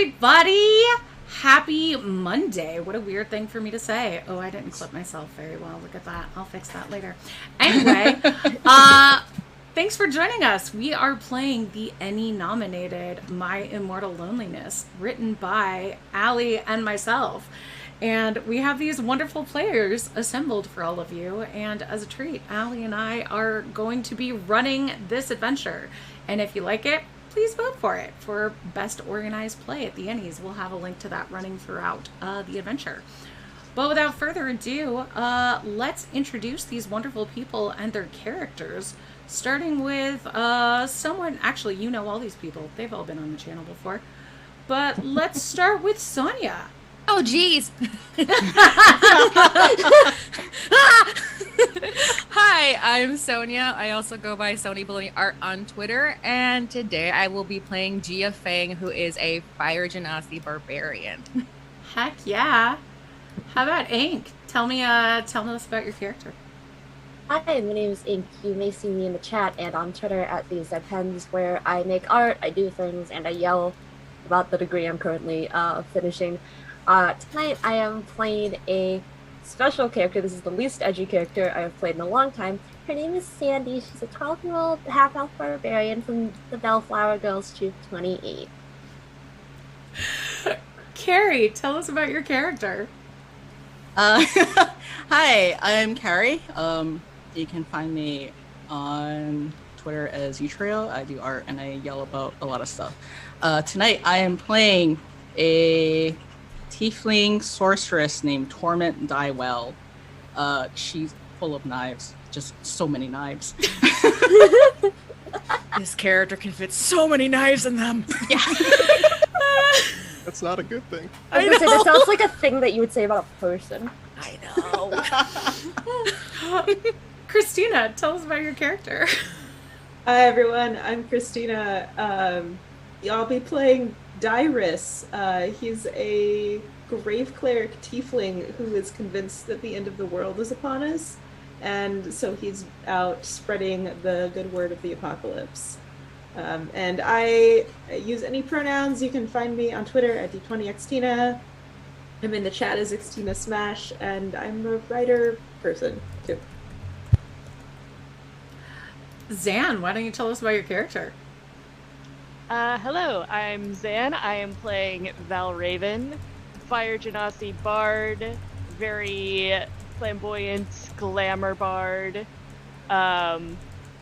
everybody! Happy Monday. What a weird thing for me to say. Oh, I didn't clip myself very well. Look at that. I'll fix that later. Anyway, thanks for joining us. We are playing the Emmy-nominated My Immortal Loneliness, written by Allie and myself. And we have these wonderful players assembled for all of you. And as a treat, Allie and I are going to be running this adventure. And if you like it, please vote for it for best organized play at the Ennies. We'll have a link to that running throughout the adventure. But without further ado, let's introduce these wonderful people and their characters, starting with someone, actually, you know all these people. They've all been on the channel before. But let's start with Sonia. Oh, geez. Hi, I'm Sonia. I also go by Sony Baloney Art on Twitter. And today I will be playing Gia Fang, who is a Fire Genasi barbarian. Heck yeah. How about Ink? Tell us about your character. Hi, my name is Ink. You may see me in the chat and on Twitter at the Zepens, where I make art, I do things, and I yell about the degree I'm currently finishing. Tonight I am playing a special character. This is the least edgy character I have played in a long time. Her name is Sandy. She's a 12-year-old half-elf barbarian from the Bellflower Girls Troop 28. Carrie, tell us about your character. Hi, I'm Carrie. You can find me on Twitter as Utrail. I do art and I yell about a lot of stuff. Tonight I am playing a tiefling sorceress named Torment Dywell. She's full of knives, just so many knives. This character can fit so many knives in them. Yeah. That's not a good thing. I was gonna say, that sounds like a thing that you would say about a person. I know. Christina, tell us about your character. Hi everyone, I'm Christina. I'll be playing Dyrus. He's a grave cleric tiefling who is convinced that the end of the world is upon us, and so he's out spreading the good word of the apocalypse. And I use any pronouns. You can find me on Twitter at D20Xtina. I'm in the chat as Xtina Smash, and I'm a writer person too. Zan, why don't you tell us about your character? Hello, I'm Zan. I am playing Val Raven, Fire Genasi bard, very flamboyant glamour bard,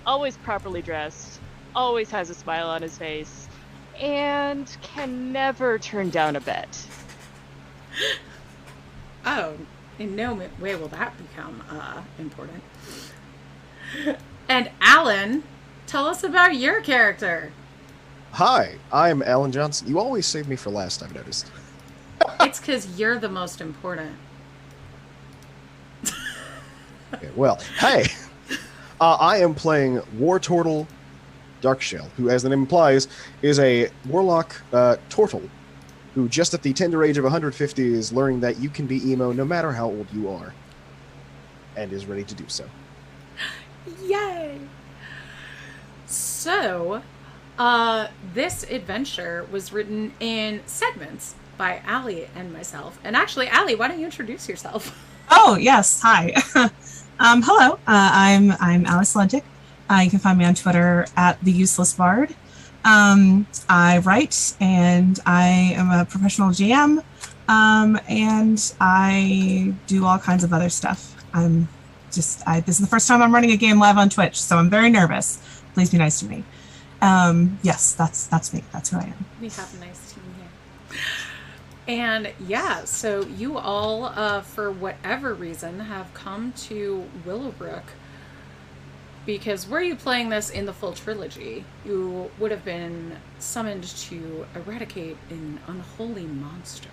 always properly dressed, always has a smile on his face, and can never turn down a bet. Oh, in no way will that become important. And Alan, tell us about your character. Hi, I'm Alan Johnson. You always save me for last, I've noticed. It's because you're the most important. Okay, well, hey! I am playing War Turtle Darkshell, who, as the name implies, is a warlock turtle, who just at the tender age of 150 is learning that you can be emo no matter how old you are, and is ready to do so. Yay! So, this adventure was written in segments by Allie and myself. And actually, Allie, why don't you introduce yourself? Oh, yes. Hi. Hello. I'm Alice Lentic. You can find me on Twitter at The Useless Bard. I write, and I am a professional GM, and I do all kinds of other stuff. This is the first time I'm running a game live on Twitch, so I'm very nervous. Please be nice to me. Yes, that's me. That's who I am. We have a nice team here. And yeah, so you all, for whatever reason, have come to Willowbrook because were you playing this in the full trilogy, you would have been summoned to eradicate an unholy monster.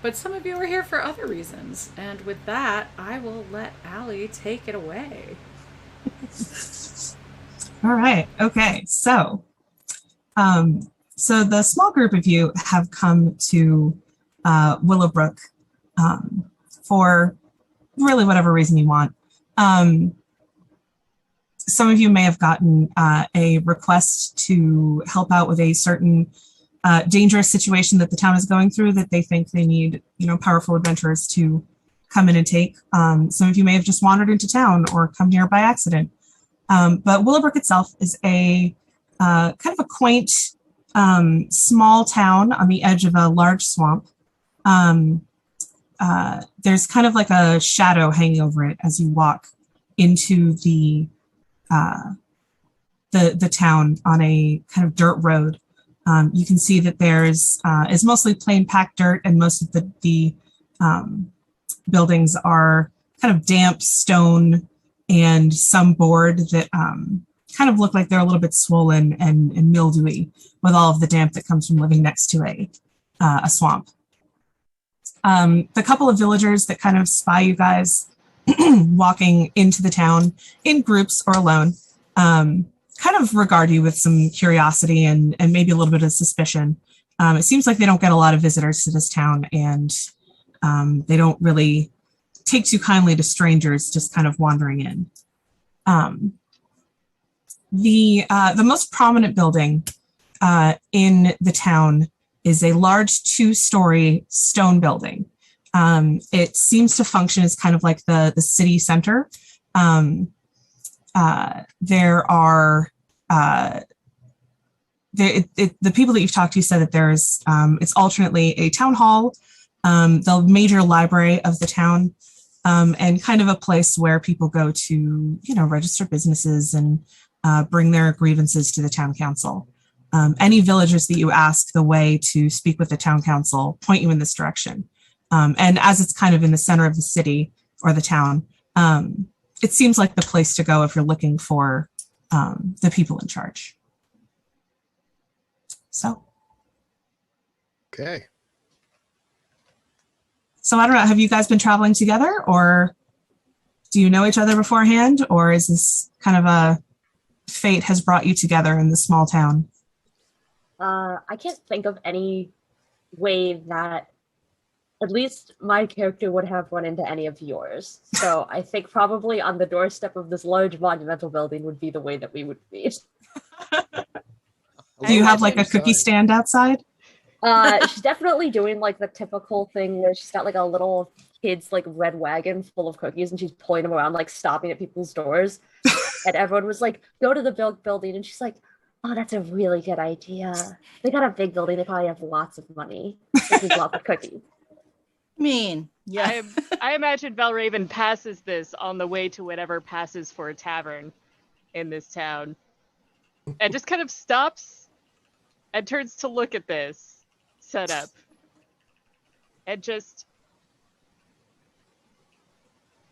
But some of you are here for other reasons, and with that, I will let Allie take it away. All right. Okay. So the small group of you have come to Willowbrook for really whatever reason you want. Some of you may have gotten a request to help out with a certain dangerous situation that the town is going through that they think they need, powerful adventurers to come in and take. Some of you may have just wandered into town or come here by accident. But Willowbrook itself is a kind of a quaint, small town on the edge of a large swamp. There's kind of like a shadow hanging over it as you walk into the town on a kind of dirt road. You can see that there's is mostly plain packed dirt, and most of the buildings are kind of damp stone and some board that kind of look like they're a little bit swollen and mildewy with all of the damp that comes from living next to a swamp. The couple of villagers that kind of spy you guys walking into the town in groups or alone kind of regard you with some curiosity and maybe a little bit of suspicion. It seems like they don't get a lot of visitors to this town, and they don't really take too kindly to strangers just kind of wandering in. The most prominent building in the town is a large 2-story stone building. It seems to function as kind of like the city center. There are the people that you've talked to said that there's it's alternately a town hall, the major library of the town, and kind of a place where people go to, register businesses and bring their grievances to the town council. Any villagers that you ask the way to speak with the town council point you in this direction. And as it's kind of in the center of the city or the town, it seems like the place to go if you're looking for the people in charge. So. Okay. So I don't know, have you guys been traveling together, or do you know each other beforehand, or is this kind of a fate has brought you together in this small town? I can't think of any way that at least my character would have run into any of yours. So I think probably on the doorstep of this large monumental building would be the way that we would meet. Do you have like a cookie stand outside? She's definitely doing like the typical thing where she's got like a little kid's like red wagon full of cookies and she's pulling them around, like stopping at people's doors. And everyone was like, go to the building. And she's like, oh, that's a really good idea. They got a big building. They probably have lots of money. They need lots of cookies. Yeah. I imagine Valraven passes this on the way to whatever passes for a tavern in this town. And just kind of stops and turns to look at this setup. And just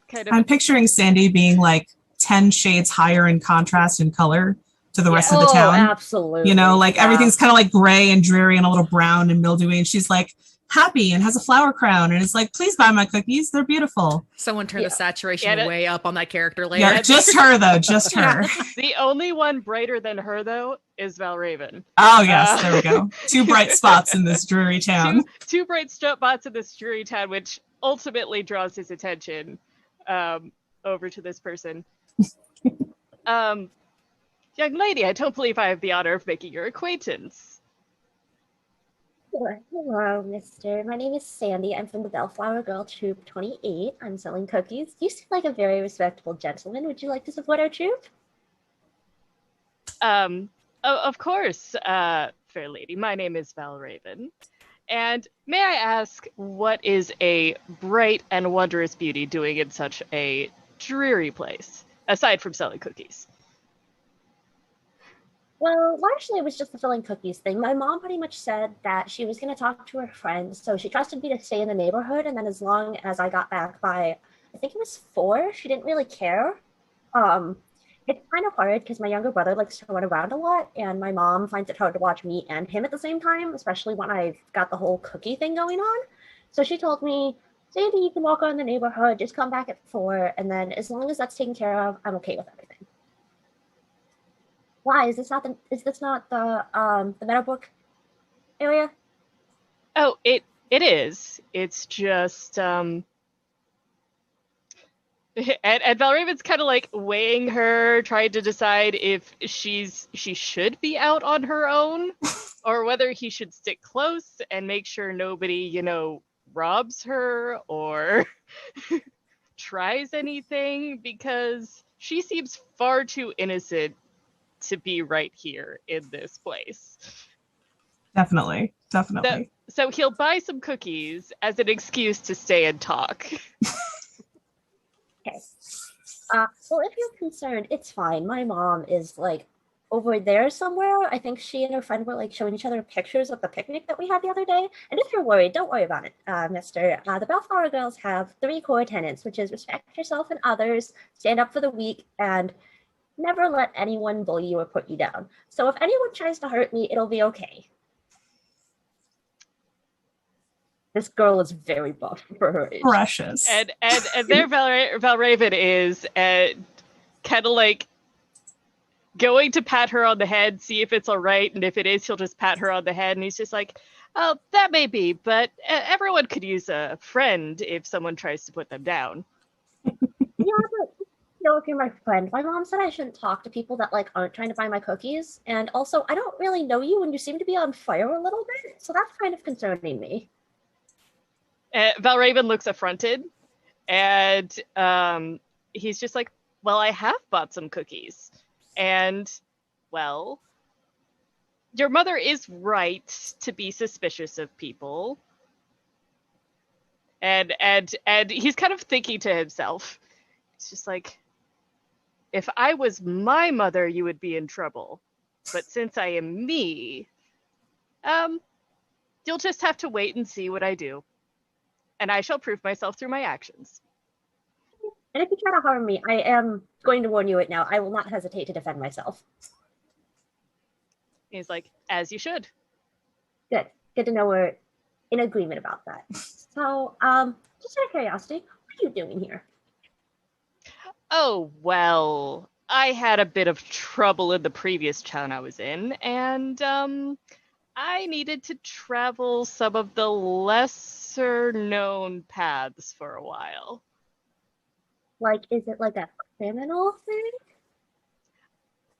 kind of... I'm picturing Sandy being like 10 shades higher in contrast and color to the rest of the town. Absolutely. Everything's kind of like gray and dreary and a little brown and mildewy. And she's like happy and has a flower crown and is like, please buy my cookies. They're beautiful. Someone turn the saturation way up on that character later. Yeah, just her though, just her. The only one brighter than her though is Valraven. Oh yes, there we go. 2 bright spots in this dreary town. Two bright spots in this dreary town, which ultimately draws his attention over to this person. Young lady, I don't believe I have the honor of making your acquaintance. Sure. Hello, mister. My name is Sandy. I'm from the Bellflower Girl Troop 28. I'm selling cookies. You seem like a very respectable gentleman. Would you like to support our troop? Of course, fair lady. My name is Valraven. And may I ask, what is a bright and wondrous beauty doing in such a dreary place, aside from selling cookies? Well, largely it was just the filling cookies thing. My mom pretty much said that she was going to talk to her friends, so she trusted me to stay in the neighborhood, and then as long as I got back by, I think it was 4, she didn't really care. It's kind of hard because my younger brother likes to run around a lot, and my mom finds it hard to watch me and him at the same time, especially when I've got the whole cookie thing going on. So she told me, Sandy, you can walk around the neighborhood, just come back at 4, and then as long as that's taken care of, I'm okay with everything. Why is this not the Meadowbrook area? Oh, it is. It's just and Valraven's kind of like weighing her, trying to decide if she should be out on her own or whether he should stick close and make sure nobody, robs her or tries anything, because she seems far too innocent to be right here in this place. Definitely. So he'll buy some cookies as an excuse to stay and talk. Okay. Well, if you're concerned, it's fine. My mom is like over there somewhere. I think she and her friend were like showing each other pictures of the picnic that we had the other day. And if you're worried, don't worry about it, mister. The Bellflower Girls have 3 core tenets, which is respect yourself and others, stand up for the weak, and never let anyone bully you or put you down. So if anyone tries to hurt me, it'll be okay. This girl is very buff for her age. Precious. And there Valraven is kind of like going to pat her on the head, see if it's all right, and if it is, he'll just pat her on the head, and he's just like, oh, that may be, but everyone could use a friend if someone tries to put them down. Yeah, but if you're my friend, my mom said I shouldn't talk to people that like aren't trying to buy my cookies, and also I don't really know you, and you seem to be on fire a little bit, so that's kind of concerning me. Valraven looks affronted, and he's just like, well, I have bought some cookies. And, well, your mother is right to be suspicious of people. And he's kind of thinking to himself. It's just like, if I was my mother, you would be in trouble. But since I am me, you'll just have to wait and see what I do. And I shall prove myself through my actions. And if you try to harm me, I am going to warn you right now, I will not hesitate to defend myself. He's like, as you should. Good. Good to know we're in agreement about that. So, just out of curiosity, what are you doing here? Oh, well, I had a bit of trouble in the previous town I was in, and I needed to travel some of the lesser known paths for a while. Like, is it like a criminal thing?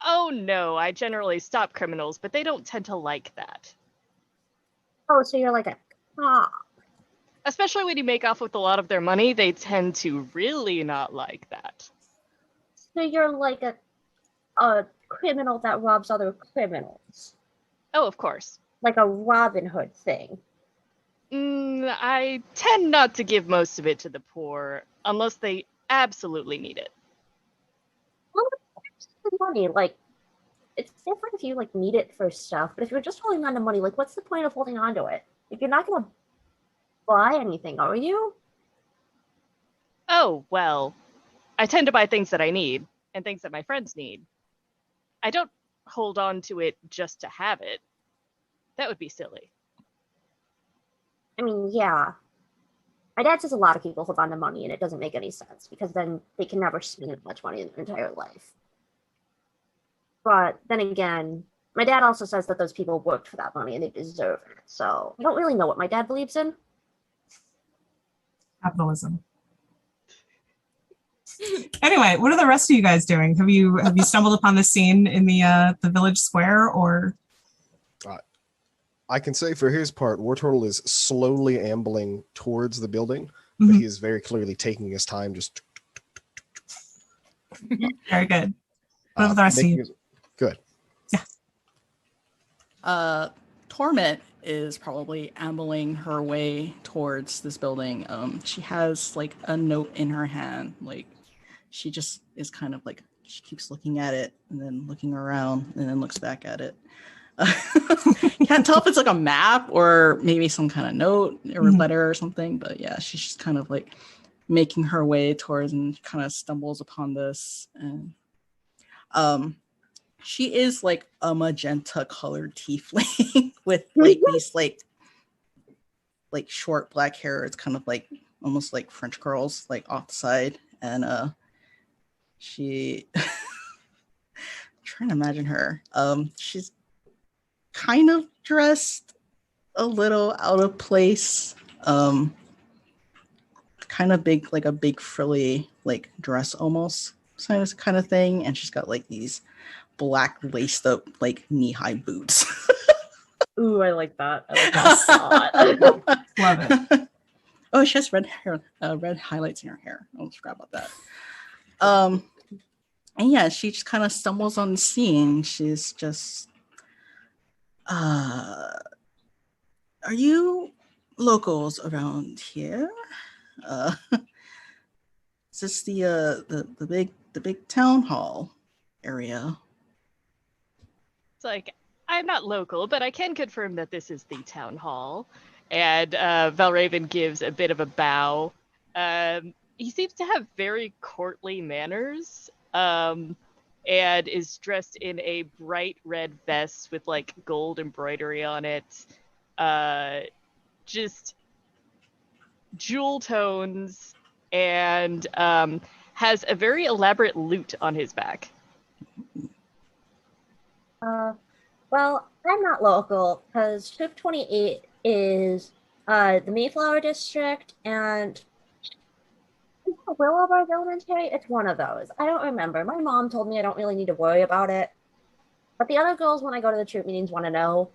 Oh no, I generally stop criminals, but they don't tend to like that. Oh, so you're like a cop. Especially when you make off with a lot of their money, they tend to really not like that. So you're like a criminal that robs other criminals. Oh, of course. Like a Robin Hood thing. I tend not to give most of it to the poor, unless they absolutely need it. Well, it's money, like, it's different if you, like, need it for stuff, but if you're just holding on to money, like, what's the point of holding on to it? If you're not gonna buy anything, are you? Oh, well, I tend to buy things that I need, and things that my friends need. I don't hold on to it just to have it. That would be silly. I mean, yeah. My dad says a lot of people hold on to money, and it doesn't make any sense, because then they can never spend much money in their entire life. But then again, my dad also says that those people worked for that money, and they deserve it. So I don't really know what my dad believes in. Capitalism. Anyway, what are the rest of you guys doing? Have you stumbled upon the scene in the village square, or? I can say for his part, War Turtle is slowly ambling towards the building, but he is very clearly taking his time. Just very good. What are the rest of you? Good. Yeah. Torment is probably ambling her way towards this building. She has like a note in her hand. Like she just is kind of like, she keeps looking at it and then looking around and then looks back at it. Can't tell if it's like a map or maybe some kind of note or letter or something, but yeah, she's just kind of like making her way towards and kind of stumbles upon this. And she is like a magenta colored tiefling with like these like short black hair. It's kind of like almost like French curls like off the side, and she I'm trying to imagine her. She's kind of dressed a little out of place, kind of big, like a big frilly like dress almost kind of thing, and she's got like these black laced up like knee-high boots. Ooh, I like that. I like that a lot. Love it. Oh, she has red hair, red highlights in her hair. I almost forgot about that. And yeah, she just kind of stumbles on the scene. She's just, are you locals around here? Is this the big town hall area? It's like, I'm not local, but I can confirm that this is the town hall. And Valraven gives a bit of a bow. He seems to have very courtly manners, and is dressed in a bright red vest with like gold embroidery on it. Just jewel tones, and has a very elaborate lute on his back. Well, I'm not local because Troop 28 is the Mayflower District and Willowbrook Elementary. It's one of those. I don't remember. My mom told me I don't really need to worry about it. But the other girls, when I go to the troop meetings, want to know.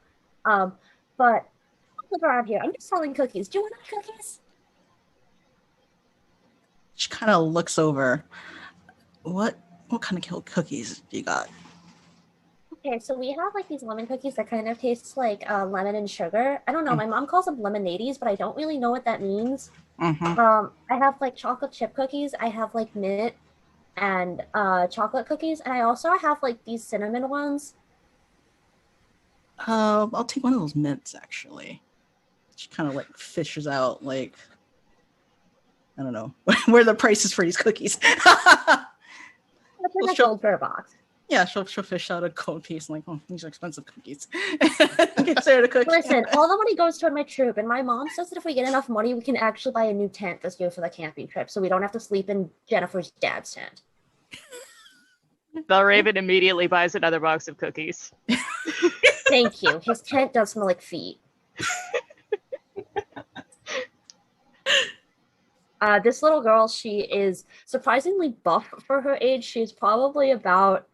But I live around here. I'm just selling cookies. Do you want any cookies? She kind of looks over. What kind of cookies do you got? Okay, so we have like these lemon cookies that kind of taste like lemon and sugar. I don't know. My mom calls them lemonades, but I don't really know what that means. I have like chocolate chip cookies. I have like mint and chocolate cookies, and I also have like these cinnamon ones. I'll take one of those mints actually. She kind of like fishes out like, I don't know where are the prices for these cookies. That's like a gold for a box. Yeah, she'll fish out a gold piece and like, oh, these are expensive cookies. Gives her the cookie. Listen, all the money goes toward my troop, and my mom says that if we get enough money, we can actually buy a new tent this year for the camping trip, so we don't have to sleep in Jennifer's dad's tent. Valraven immediately buys another box of cookies. Thank you. His tent does smell like feet. This little girl, she is surprisingly buff for her age. She's probably about,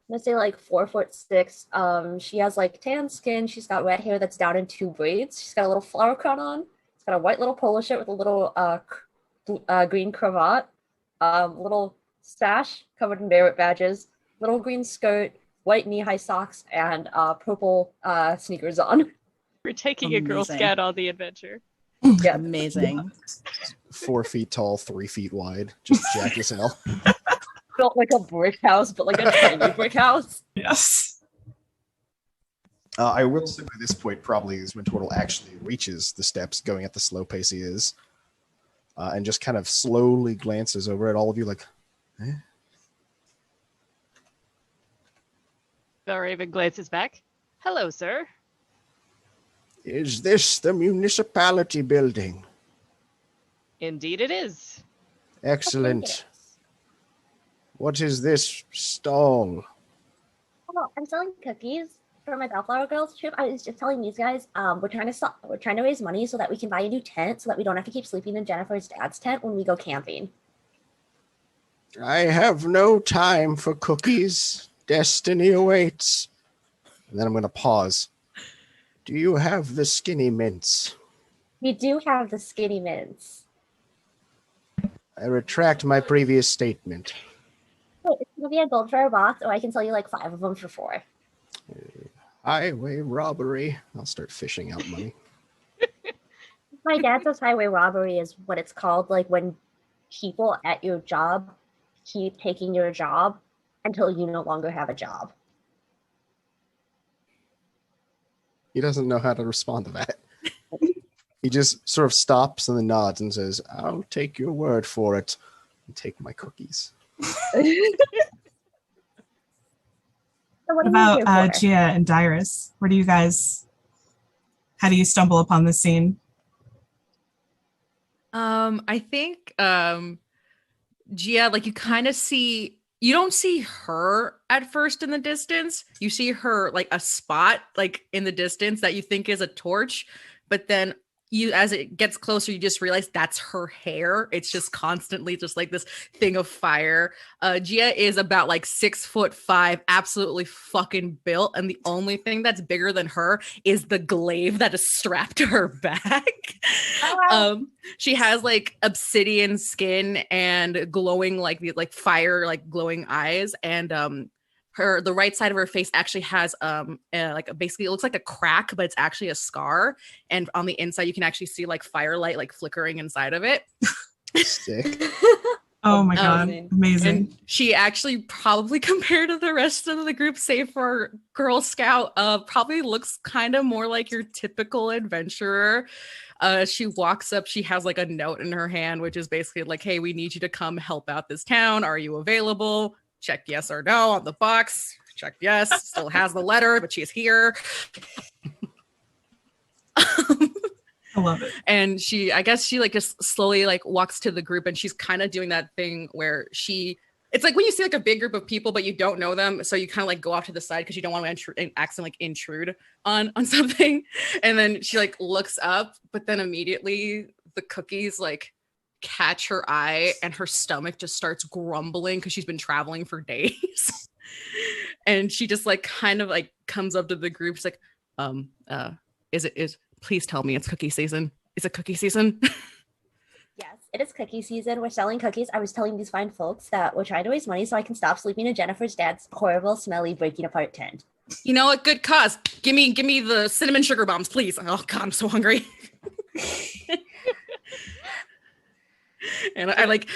let's say, like 4'6". She has like tan skin. She's got red hair that's down in 2 braids. She's got a little flower crown on. She's got a white little polo shirt with a little green cravat, little sash covered in merit badges, little green skirt, white knee-high socks, and purple sneakers on. We're taking a Girl Scout on the adventure. Yeah, amazing. 4 feet tall, 3 feet wide, just jacked as hell. Built like a brick house, but like a tiny brick house. Yes. I will say by this point probably is when Tortle actually reaches the steps, going at the slow pace he is, and just kind of slowly glances over at all of you like, eh? Valraven glances back. Hello, sir. Is this the municipality building? Indeed it is. Excellent. What is this stall? Oh, I'm selling cookies for my Bellflower Girls trip. I was just telling these guys, we're trying to raise money so that we can buy a new tent, so that we don't have to keep sleeping in Jennifer's dad's tent when we go camping. I have no time for cookies. Destiny awaits. And then I'm going to pause. Do you have the skinny mints? We do have the skinny mints. I retract my previous statement. Oh, it's going to be a gold for a box, or I can sell you like 5 of them for 4. Highway robbery. I'll start fishing out money. My dad says highway robbery is what it's called, like when people at your job keep taking your job until you no longer have a job. He doesn't know how to respond to that. He just sort of stops and then nods and says, I'll take your word for it and take my cookies. What about Gia and Dyrus? How do you stumble upon this scene? I think Gia, like you kind of see, you don't see her at first in the distance. You see her like a spot like in the distance that you think is a torch, but then as it gets closer, you just realize that's her hair. It's just constantly just like this thing of fire. Gia is about like 6'5", absolutely fucking built, and the only thing that's bigger than her is the glaive that is strapped to her back. Oh, wow. She has like obsidian skin and glowing like fire, like glowing eyes, and the right side of her face actually has basically it looks like a crack, but it's actually a scar, and on the inside you can actually see like firelight like flickering inside of it. Sick. Oh my god, amazing. And she actually, probably compared to the rest of the group, save for Girl Scout, probably looks kind of more like your typical adventurer. She walks up, she has like a note in her hand, which is basically like, hey, we need you to come help out this town. Are you available? Check yes or no on the box. Check yes. Still has the letter, but she's here. I love it. And I guess she like just slowly like walks to the group, and she's kind of doing that thing where it's like when you see like a big group of people, but you don't know them. So you kind of like go off to the side because you don't want to accidentally like intrude on something. And then she like looks up, but then immediately the cookies like catch her eye, and her stomach just starts grumbling because she's been traveling for days. And she just like kind of like comes up to the group. She's like, please tell me it's cookie season. Is it cookie season? Yes, it is cookie season. We're selling cookies. I was telling these fine folks that we're trying to raise money so I can stop sleeping in Jennifer's dad's horrible, smelly, breaking apart tent. You know what? Good cause. Give me the cinnamon sugar bombs, please. Oh God, I'm so hungry. And I like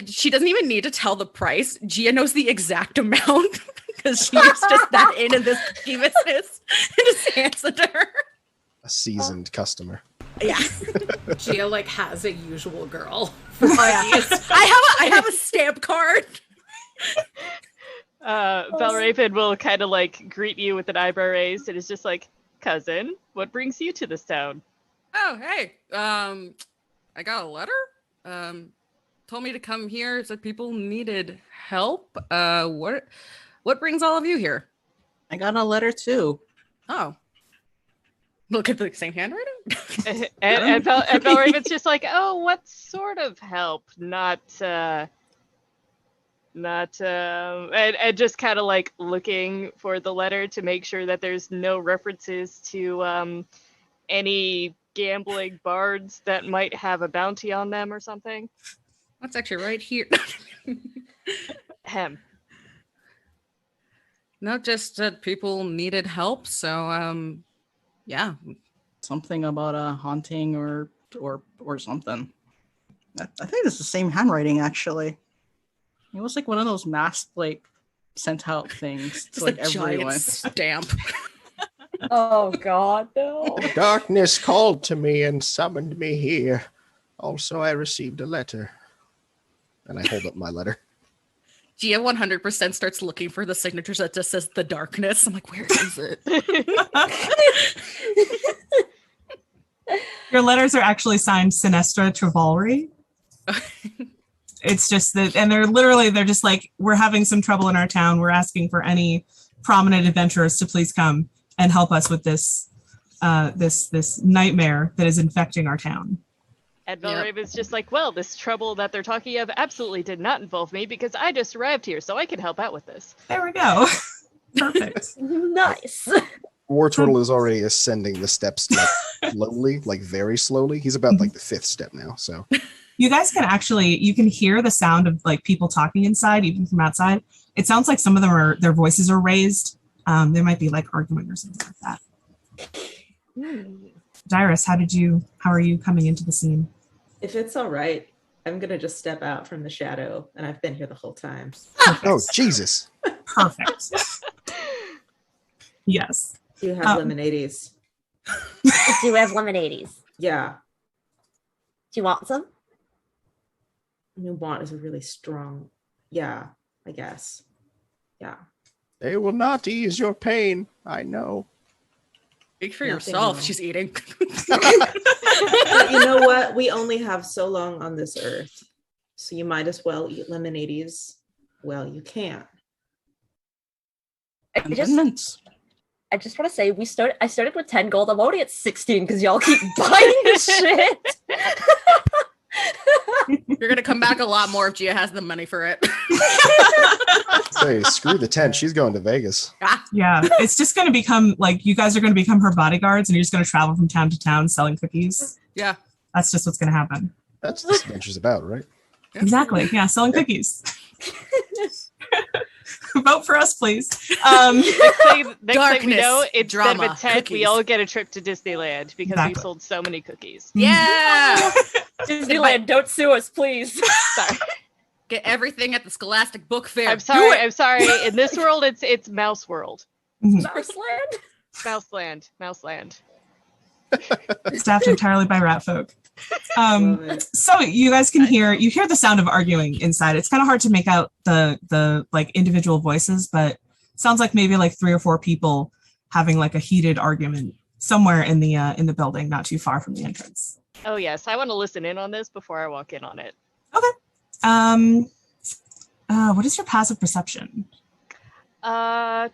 she doesn't even need to tell the price. Gia knows the exact amount because she's just that into this cookie business and just hands it to her. A seasoned customer. Yeah. Gia like has a usual girl. Oh, yeah. I have a stamp card. Valraven will kind of like greet you with an eyebrow raised, and it's just like, cousin, what brings you to this town? Oh, hey. I got a letter. Told me to come here. Said people needed help. What brings all of you here? I got a letter too. Oh. Look at the same handwriting. and Valraven's just like, oh, what sort of help? Not and just kind of like looking for the letter to make sure that there's no references to any gambling bards that might have a bounty on them or something. That's actually right here. Hem. Not just that people needed help, so yeah. Something about a haunting or something. I think it's the same handwriting actually. It was like one of those masked like sent out things to like everyone. Giant stamp. Oh god, no. The darkness called to me and summoned me here. Also, I received a letter. And I hold up my letter. Gia 100% starts looking for the signatures that just says the darkness. I'm like, where is it? Your letters are actually signed Sinestra Travalry. It's just that, and they're just like, we're having some trouble in our town. We're asking for any prominent adventurers to please come and help us with this this nightmare that is infecting our town. And Valraven's just like, well, this trouble that they're talking of absolutely did not involve me because I just arrived here, so I can help out with this. There we go. Perfect. Nice. War Turtle is already ascending the steps like slowly, like very slowly. He's about like the 5th step now, so. You guys you can hear the sound of like people talking inside, even from outside. It sounds like some of them their voices are raised. They might be like arguing or something like that. Dyrus, how are you coming into the scene? If it's all right, I'm gonna just step out from the shadow, and I've been here the whole time. Oh, Jesus. Perfect. Yes. Do you have lemonades? Do you have lemonades? Yeah. Do you want some? Want is a really strong. Yeah, I guess. Yeah. They will not ease your pain. I know. Speak for yourself. She's eating. But you know what? We only have so long on this earth. So you might as well eat lemonades while you can. Amendments. I just want to say I started with 10 gold. I'm already at 16 because y'all keep buying the shit. You're gonna come back a lot more if Gia has the money for it. Say, screw the tent. She's going to Vegas. Yeah, it's just going to become like you guys are going to become her bodyguards, and you're just going to travel from town to town selling cookies. Yeah, that's just what's going to happen. That's what this adventure's about, right? Yeah. Exactly. Yeah, selling cookies. Vote for us, please. Next thing we know, instead drama, of a tent, cookies. we all get a trip to Disneyland because Exactly. we've sold so many cookies. Yeah. Disneyland, don't sue us, please. Sorry. Get everything at the Scholastic Book Fair. I'm sorry. I'm sorry. In this world, it's Mouse World. Mouseland? Mouseland. Staffed entirely by rat folk. Love it. So you guys can hear the sound of arguing inside. It's kind of hard to make out the like individual voices, but it sounds like maybe like 3 or 4 people having like a heated argument somewhere in the building, not too far from the entrance. Oh yes, I want to listen in on this before I walk in on it. Okay. What is your passive perception? Let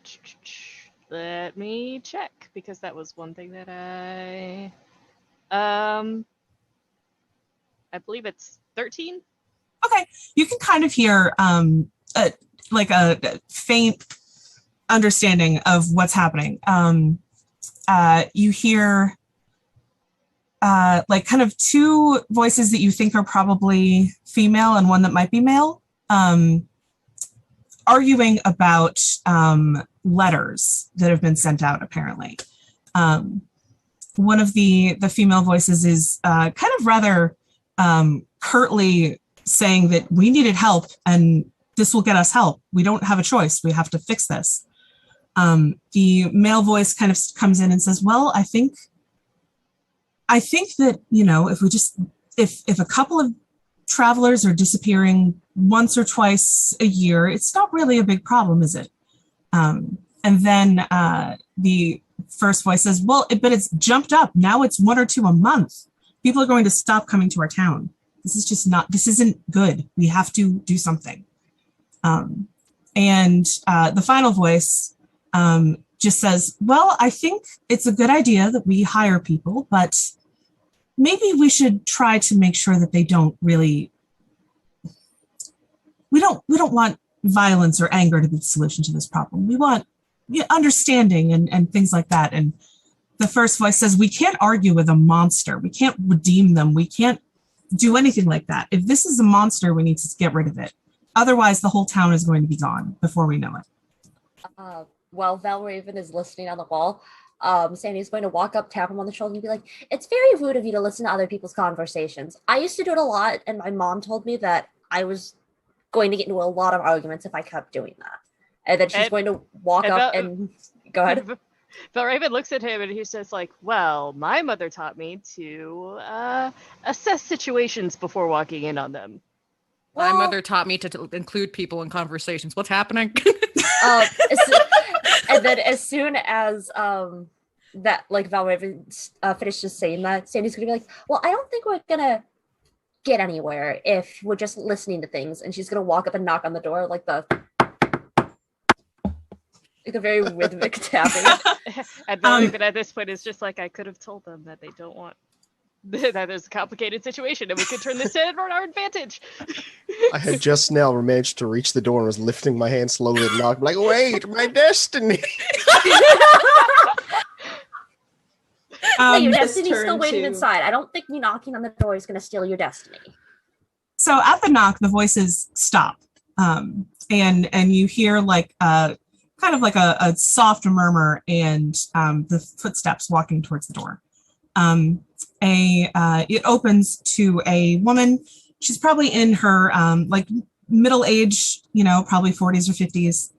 me check because that was one thing that I believe it's 13. Okay, you can kind of hear a faint understanding of what's happening. You hear like kind of 2 voices that you think are probably female and one that might be male, arguing about letters that have been sent out, apparently. One of the female voices is kind of rather curtly saying that we needed help and this will get us help. We don't have a choice. We have to fix this. The male voice kind of comes in and says, well, I think that, if a couple of travelers are disappearing once or twice a year, it's not really a big problem, is it? And then the first voice says, well, but it's jumped up. Now it's 1 or 2 a month. People are going to stop coming to our town. This isn't good. We have to do something. And the final voice just says, well, I think it's a good idea that we hire people, but maybe we should try to make sure that they don't really, we don't want violence or anger to be the solution to this problem. We want understanding and things like that. And the first voice says, we can't argue with a monster. We can't redeem them. We can't do anything like that. If this is a monster, we need to get rid of it. Otherwise, the whole town is going to be gone before we know it. While Valraven is listening on the wall, Sandy's going to walk up, tap him on the shoulder, and be like, it's very rude of you to listen to other people's conversations. I used to do it a lot, and my mom told me that I was going to get into a lot of arguments if I kept doing that. And then she's going to walk up and go ahead. Valraven looks at him and he says, like, well, my mother taught me to assess situations before walking in on them. My mother taught me to include people in conversations. What's happening? And then as soon as that, like, Valraven finishes saying that, Sandy's going to be like, well, I don't think we're going to get anywhere if we're just listening to things. And she's going to walk up and knock on the door like the very rhythmic tapping. And Valraven at this point is just like, I could have told them that they don't want that there's a complicated situation and we could turn this in for our advantage. I had just now managed to reach the door and was lifting my hand slowly and knock, like, wait, my destiny. Your destiny's still waiting inside. I don't think me knocking on the door is going to steal your destiny. So at the knock, the voices stop. And you hear like kind of like a soft murmur and the footsteps walking towards the door. It opens to a woman. She's probably in her like middle age, probably 40s or 50s.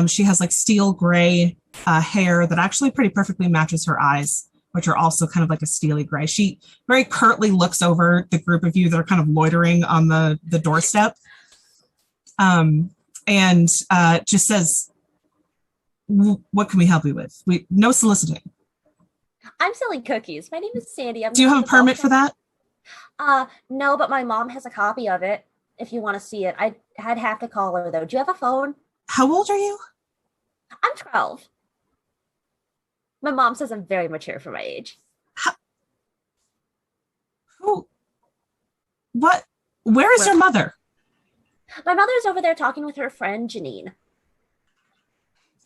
She has like steel gray hair that actually pretty perfectly matches her eyes, which are also kind of like a steely gray. She very curtly looks over the group of you that are kind of loitering on the doorstep, and just says, what can we help you with? No soliciting. I'm selling cookies. My name is Sandy. Do you have a permit for that? No, but my mom has a copy of it. If you want to see it, I'd have to call her though. Do you have a phone? How old are you? I'm 12. My mom says I'm very mature for my age. Who? What? Where is your mother? My mother's over there talking with her friend Janine.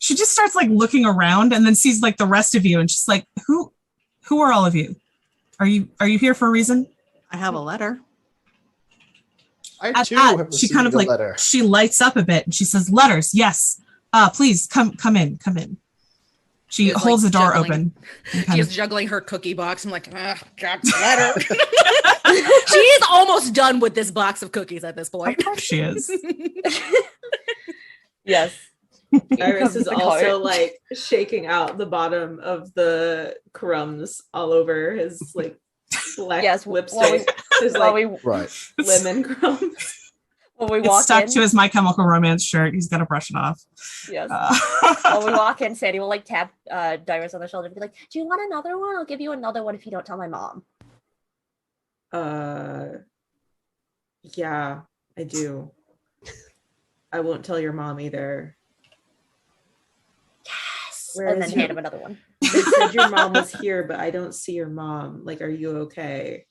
She just starts like looking around and then sees like the rest of you, and she's like, "Who are all of you? Are you here for a reason?" I have a letter. I too have received she kind of a like letter. she lights up a bit and she says, "Letters, yes. Please come in. She She's, holds like, the door juggling- open. and kind She's of- juggling her cookie box. I'm like, got the letter. She's almost done with this box of cookies at this point. Of course she is. Yes. Iris is The also cart. like shaking out the bottom of the crumbs all over his like black Yes, lipstick. There's While like we Right. lemon crumbs. It's walk stuck in, to his My Chemical Romance shirt. He's got to brush it off. yes. Uh, While we walk in, Sandy will like tap Dyrus on the shoulder and be like, "Do you want another one? I'll give you another one if you don't tell my mom." Yeah, I do. I won't tell your mom either. Yes. Where And is then your- hand him another one. They said your mom was here, but I don't see your mom. Like, are you okay?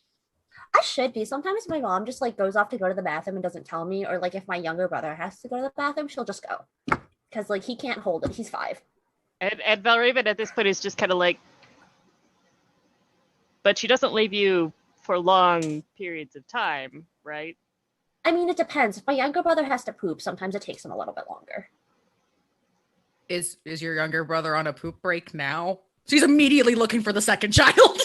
I should be. Sometimes my mom just like goes off to go to the bathroom and doesn't tell me, or like if my younger brother has to go to the bathroom, she'll just go because like he can't hold it. He's 5. And Valraven at this point is just kind of like, but she doesn't leave you for long periods of time, right? I mean, it depends. If my younger brother has to poop, sometimes it takes him a little bit longer. Is your younger brother on a poop break now? She's immediately looking for the second child.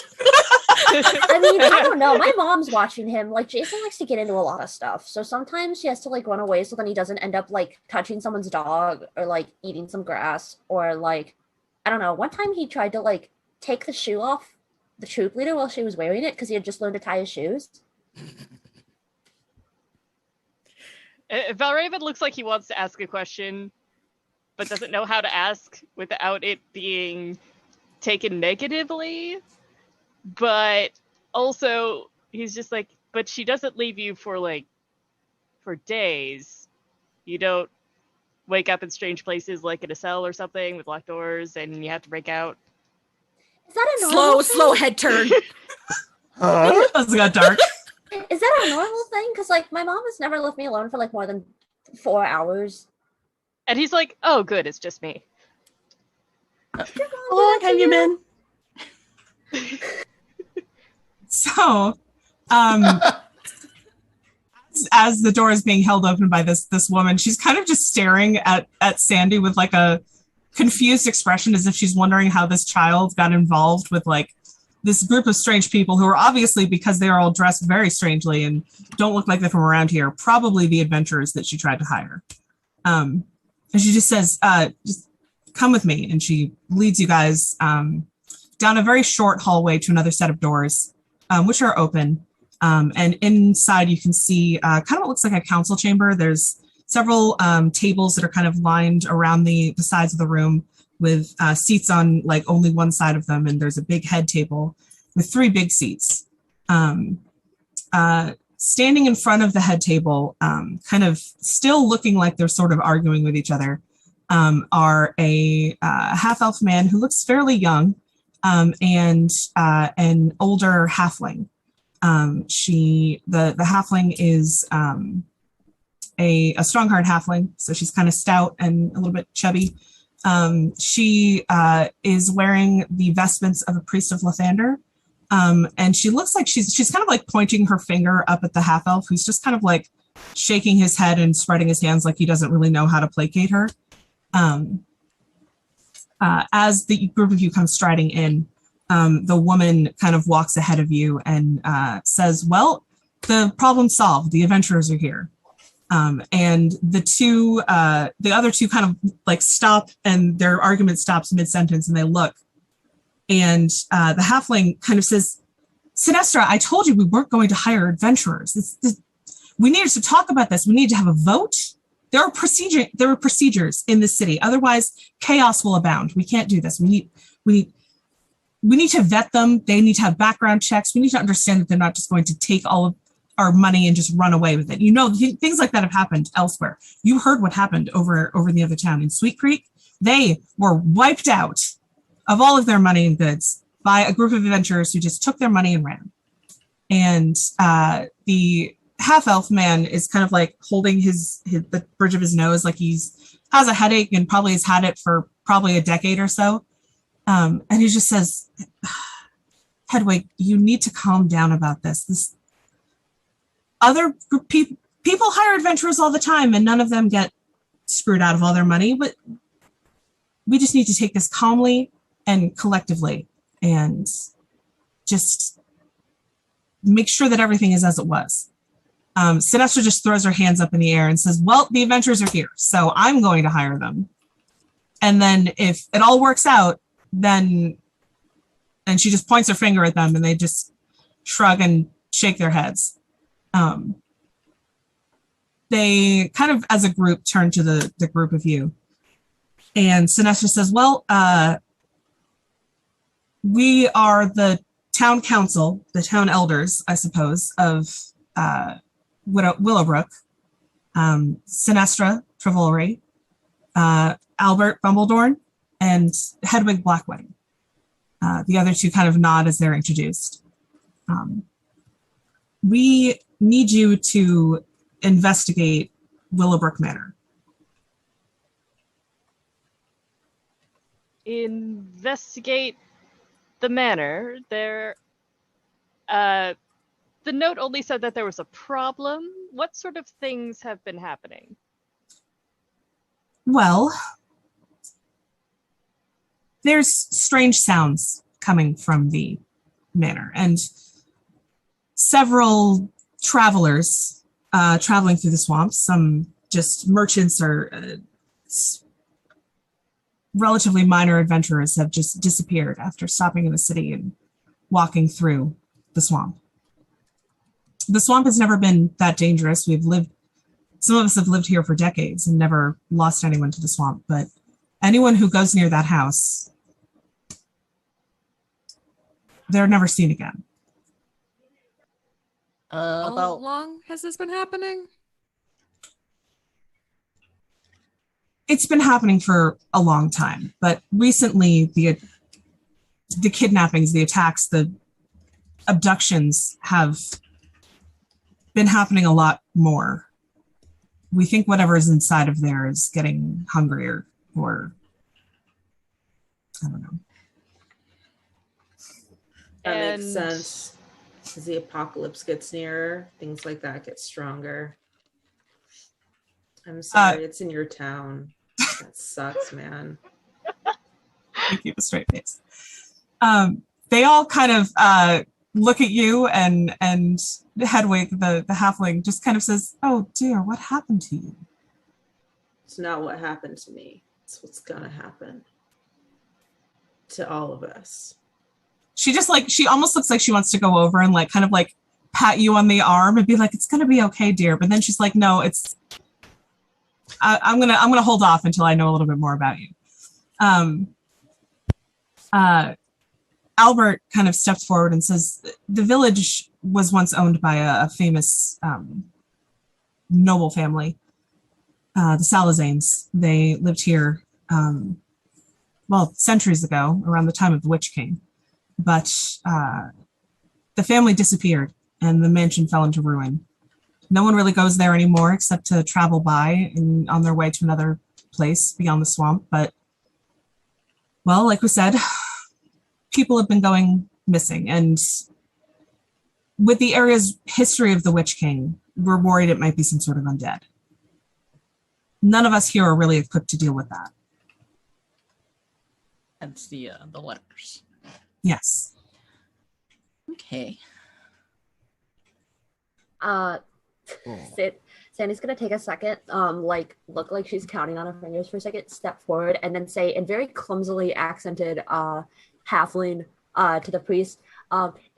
I mean, I don't know. My mom's watching him. Like, Jason likes to get into a lot of stuff. So sometimes he has to, like, run away so then he doesn't end up, like, touching someone's dog or, like, eating some grass. Or, like, I don't know. One time he tried to, like, take the shoe off the troop leader while she was wearing it because he had just learned to tie his shoes. Valraven looks like he wants to ask a question, but doesn't know how to ask without it being taken negatively. But also, he's just like, but she doesn't leave you for days. You don't wake up in strange places like in a cell or something with locked doors and you have to break out. Is that a normal Slow thing? head turn. Huh? That's got dark. Is that a normal thing? Because, like, my mom has never left me alone for, like, more than 4 hours. And he's like, oh, good, it's just me. How long have you been? So, as the door is being held open by this woman, she's kind of just staring at Sandy with like a confused expression, as if she's wondering how this child got involved with like this group of strange people who are obviously, because they are all dressed very strangely and don't look like they're from around here, probably the adventurers that she tried to hire. And she just says, just come with me. And she leads you guys down a very short hallway to another set of doors, which are open. And inside you can see kind of what looks like a council chamber. There's several tables that are kind of lined around the sides of the room with seats on like only one side of them. And there's a big head table with 3 big seats. Standing in front of the head table, kind of still looking like they're sort of arguing with each other, are a half-elf man who looks fairly young, and an older halfling. The halfling is a strong-hard halfling, so she's kind of stout and a little bit chubby. She is wearing the vestments of a priest of Lathander, and she looks like she's kind of like pointing her finger up at the half-elf, who's just kind of like shaking his head and spreading his hands like he doesn't really know how to placate her. As the group of you come striding in, the woman kind of walks ahead of you and says, well, the problem's solved. The adventurers are here. And the other two kind of like stop, and their argument stops mid-sentence, and they look. And the halfling kind of says, Sinestra, I told you we weren't going to hire adventurers. We needed to talk about this. We need to have a vote. There are procedures in this city. Otherwise, chaos will abound. We can't do this. We need to vet them. They need to have background checks. We need to understand that they're not just going to take all of our money and just run away with it. You know, things like that have happened elsewhere. You heard what happened over in the other town in Sweet Creek. They were wiped out of all of their money and goods by a group of adventurers who just took their money and ran. And the half-elf man is kind of like holding the bridge of his nose like has a headache and probably has had it for probably a decade or so. And he just says, Hedwig, you need to calm down about this. This other people hire adventurers all the time and none of them get screwed out of all their money, but we just need to take this calmly and collectively and just make sure that everything is as it was. Sinestra just throws her hands up in the air and says, well, the adventurers are here, so I'm going to hire them. And then if it all works out, then, and she just points her finger at them and they just shrug and shake their heads. They kind of, as a group, turn to the group of you. And Sinestra says, well, we are the town council, the town elders, I suppose, of Willowbrook, Sinestra Travolry, Albert Bumbledorn, and Hedwig Blackwing. The other two kind of nod as they're introduced. We need you to investigate Willowbrook Manor. Investigate the manor. The note only said that there was a problem. What sort of things have been happening? Well, there's strange sounds coming from the manor, and several travelers traveling through the swamps, some just merchants or relatively minor adventurers have just disappeared after stopping in the city and walking through the swamp. The swamp has never been that dangerous. Some of us have lived here for decades and never lost anyone to the swamp, but anyone who goes near that house, they're never seen again. How long has this been happening? It's been happening for a long time, but recently the kidnappings, the attacks, the abductions have been happening a lot more. We think whatever is inside of there is getting hungrier, or I don't know. That makes sense. As the apocalypse gets nearer, things like that get stronger. I'm sorry, it's in your town. That sucks, man. You keep a straight face. They all kind of look at you, and Hedwig, the halfling, just kind of says, "Oh dear, what happened to you?" It's not what happened to me. It's what's gonna happen to all of us. She almost looks like she wants to go over and kind of pat you on the arm and be like, "It's gonna be okay, dear." But then she's like, "No, I'm gonna hold off until I know a little bit more about you." Albert kind of steps forward and says, "The village was once owned by a famous noble family, the Salazanes. They lived here, centuries ago, around the time of the Witch King. But the family disappeared and the mansion fell into ruin. No one really goes there anymore except to travel by and on their way to another place beyond the swamp. But, well, like we said, people have been going missing. And with the area's history of the Witch King, we're worried it might be some sort of undead. None of us here are really equipped to deal with that." That's the letters. Yes. Okay. Sandy's gonna take a second, look like she's counting on her fingers for a second, step forward, and then say in very clumsily accented halfling to the priest,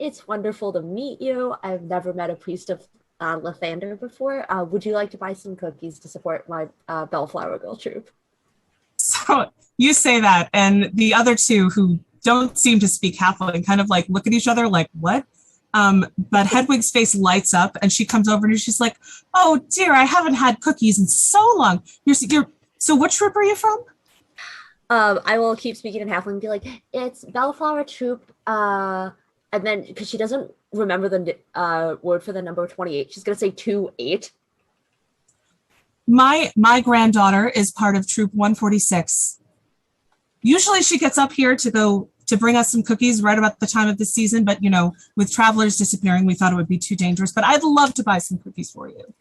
"It's wonderful to meet you. I've never met a priest of Lathander before. Would you like to buy some cookies to support my Bellflower Girl troop?" So you say that, and the other two who don't seem to speak halfling kind of look at each other like, what? But Hedwig's face lights up and she comes over and she's like, "Oh dear, I haven't had cookies in so long. So what troop are you from?" I will keep speaking in halfling and be like, it's Bellflower Troop, and then, because she doesn't remember the word for the number 28, she's going to say 28. My granddaughter is part of Troop 146. Usually she gets up here to bring us some cookies right about the time of the season, but, with travelers disappearing, we thought it would be too dangerous, but I'd love to buy some cookies for you.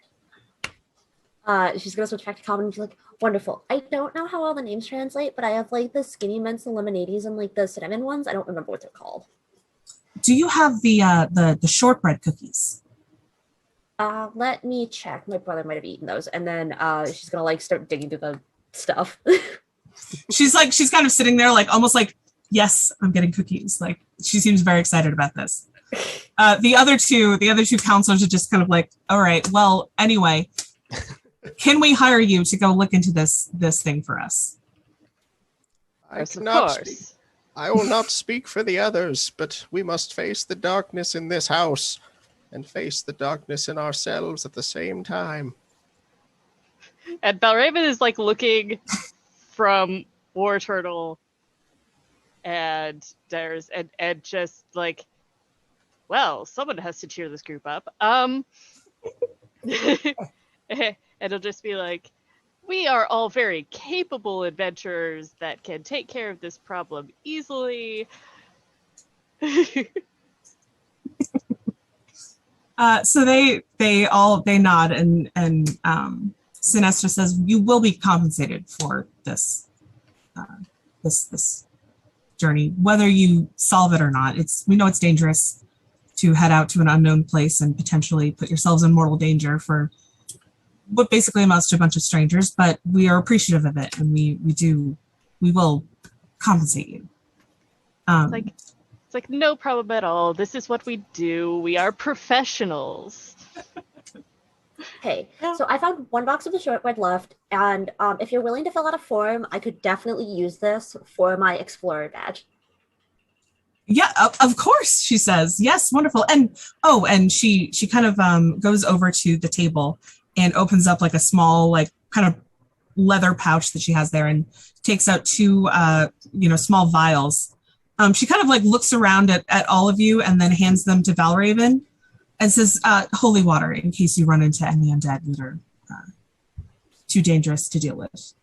She's going to switch back to common and be like, wonderful. I don't know how all the names translate, but I have, the skinny mints and lemonades and, the cinnamon ones. I don't remember what they're called. Do you have the shortbread cookies? Let me check. My brother might have eaten those. And then she's going to, start digging through the stuff. She's kind of sitting there, almost like, yes, I'm getting cookies. She seems very excited about this. The other two counselors are just kind of like, all right, well, anyway, can we hire you to go look into this thing for us? Of course. I will not speak for the others, but we must face the darkness in this house and face the darkness in ourselves at the same time. And Belraven is looking from War Turtle and there's and just well, someone has to cheer this group up. And it'll just be like, we are all very capable adventurers that can take care of this problem easily. So they nod and Sinestra says, you will be compensated for this journey, whether you solve it or not. We know it's dangerous to head out to an unknown place and potentially put yourselves in mortal danger for what basically amounts to a bunch of strangers, but we are appreciative of it, and we will compensate you. It's no problem at all. This is what we do. We are professionals. Hey, so I found one box of the shortbread left, and if you're willing to fill out a form, I could definitely use this for my Explorer badge. Yeah, of course, she says. Yes, wonderful. And she kind of goes over to the table and opens up a small, kind of leather pouch that she has there and takes out two, small vials. She kind of looks around at all of you and then hands them to Valraven and says, holy water, in case you run into any undead that are too dangerous to deal with.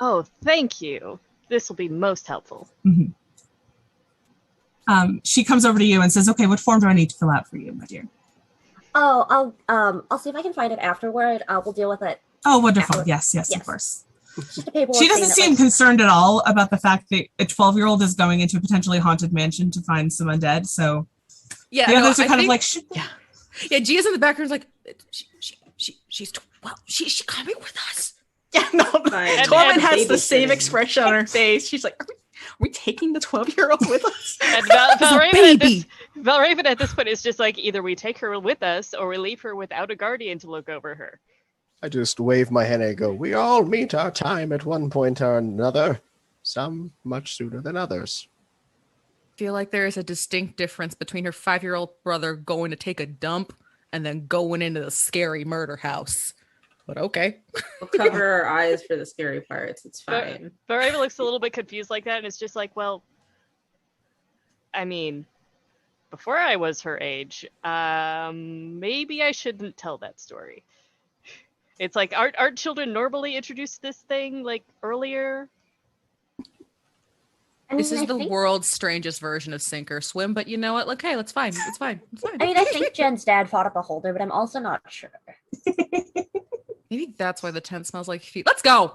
Oh, thank you. This will be most helpful. Mm-hmm. She comes over to you and says, okay, what form do I need to fill out for you, my dear? Oh, I'll see if I can find it afterward. We'll deal with it. Oh, wonderful. Yes, of course. She doesn't seem concerned at all about the fact that a 12-year-old is going into a potentially haunted mansion to find some undead. So yeah, the others are kind of yeah. Gia's in the background, she's 12. She's coming with us. Yeah, no. Torben has the same expression on her face. She's like, are we taking the 12-year-old with us? And Valraven at this point is just either we take her with us or we leave her without a guardian to look over her. I just wave my hand and go, we all meet our time at one point or another. Some much sooner than others. I feel like there is a distinct difference between her 5-year-old brother going to take a dump and then going into the scary murder house. But okay. We'll cover our eyes for the scary parts. It's fine. But Raven looks a little bit confused like that, and it's just well, I mean, before I was her age, maybe I shouldn't tell that story. It's aren't children normally introduced to this thing earlier? This is the world's strangest version of sink or swim, but you know what? Okay, it's fine. It's fine. I mean, I think Jen's dad fought a beholder, but I'm also not sure. Maybe that's why the tent smells like feet. Let's go. How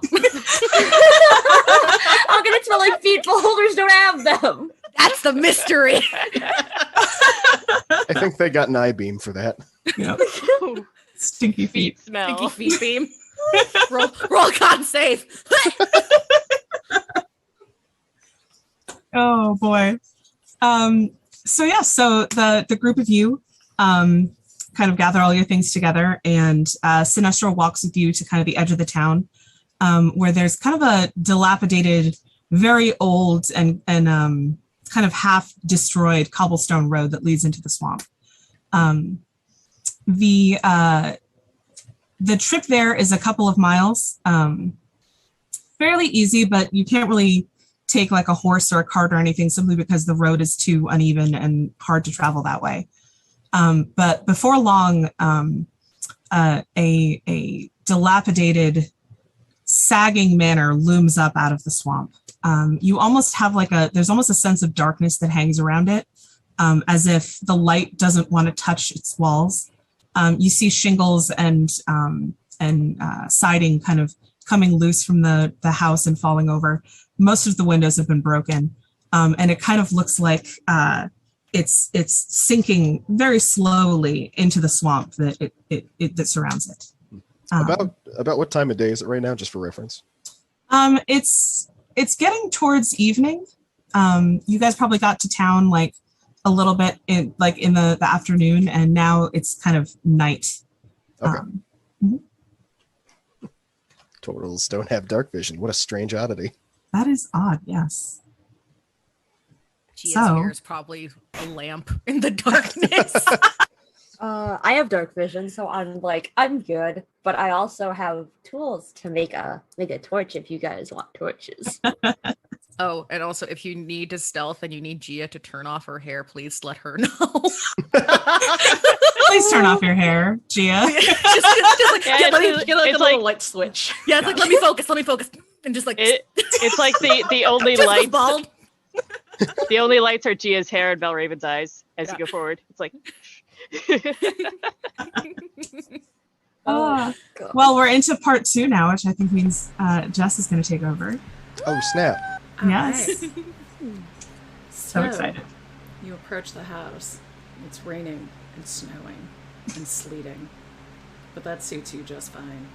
can it smell like feet? Beholders don't have them. That's the mystery. I think they got an I-beam for that. Yep. Stinky feet. Smell. Stinky feet beam. roll con save. Oh boy. So the group of you kind of gather all your things together, and Sinestra walks with you to kind of the edge of the town, where there's kind of a dilapidated, very old and kind of half destroyed cobblestone road that leads into the swamp. The trip there is a couple of miles. fairly easy, but you can't really take like a horse or a cart or anything simply because the road is too uneven and hard to travel that way. But before long, a dilapidated, sagging manor looms up out of the swamp. You almost have there's almost a sense of darkness that hangs around it, as if the light doesn't want to touch its walls. You see shingles and siding kind of coming loose from the house and falling over. Most of the windows have been broken, and it kind of looks like it's sinking very slowly into the swamp that surrounds it. About what time of day is it right now, just for reference? It's getting towards evening. You guys probably got to town like a little bit in the afternoon, and now it's kind of night. Okay. Totals don't have dark vision. What a strange oddity. That is odd, yes. Gia's is probably a lamp in the darkness. I have dark vision, so I'm good. But I also have tools to make a torch if you guys want torches. Oh, and also if you need to stealth and you need Gia to turn off her hair, please let her know. Please turn off your hair, Gia. Let me get a little light switch. Yeah, it's like let me focus, and just like it's like the only lights. Bald. The only lights are Gia's hair and Valraven's eyes as you go forward. It's like. Well, we're into part 2 now, which I think means Jess is going to take over. Oh, snap. Yes. Right. So excited. You approach the house. It's raining and snowing and sleeting, but that suits you just fine.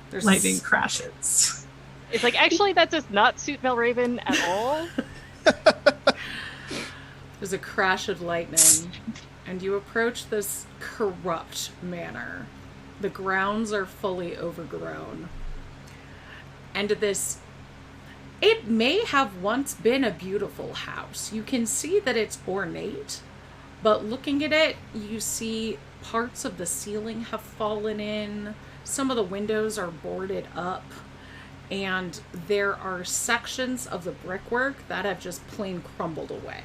There's lightning crashes. It's like, actually, that does not suit Valraven at all. There's a crash of lightning, and you approach this corrupt manor. The grounds are fully overgrown. And it may have once been a beautiful house. You can see that it's ornate, but looking at it, you see parts of the ceiling have fallen in. Some of the windows are boarded up, and there are sections of the brickwork that have just plain crumbled away.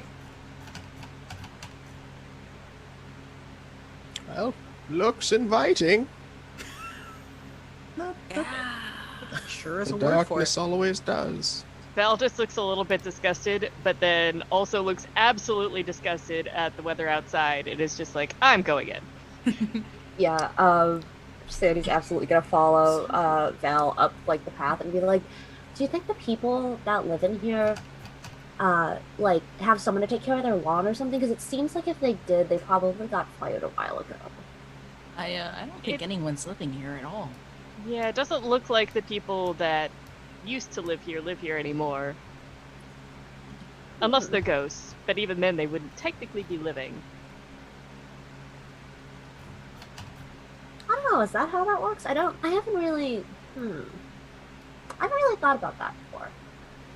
Well, looks inviting. Sure is The a word for it. darkness always does. Val just looks a little bit disgusted, but then also looks absolutely disgusted at the weather outside. It is just like, I'm going in. Yeah, Sandy's absolutely gonna follow Val up like the path and be like, do you think the people that live in here have someone to take care of their lawn or something? Because it seems like if they did, they probably got fired a while ago. I don't think anyone's living here at all. Yeah, it doesn't look like the people that used to live here anymore. Unless they're ghosts, but even then they wouldn't technically be living. I don't know, is that how that works? I haven't really thought about that before.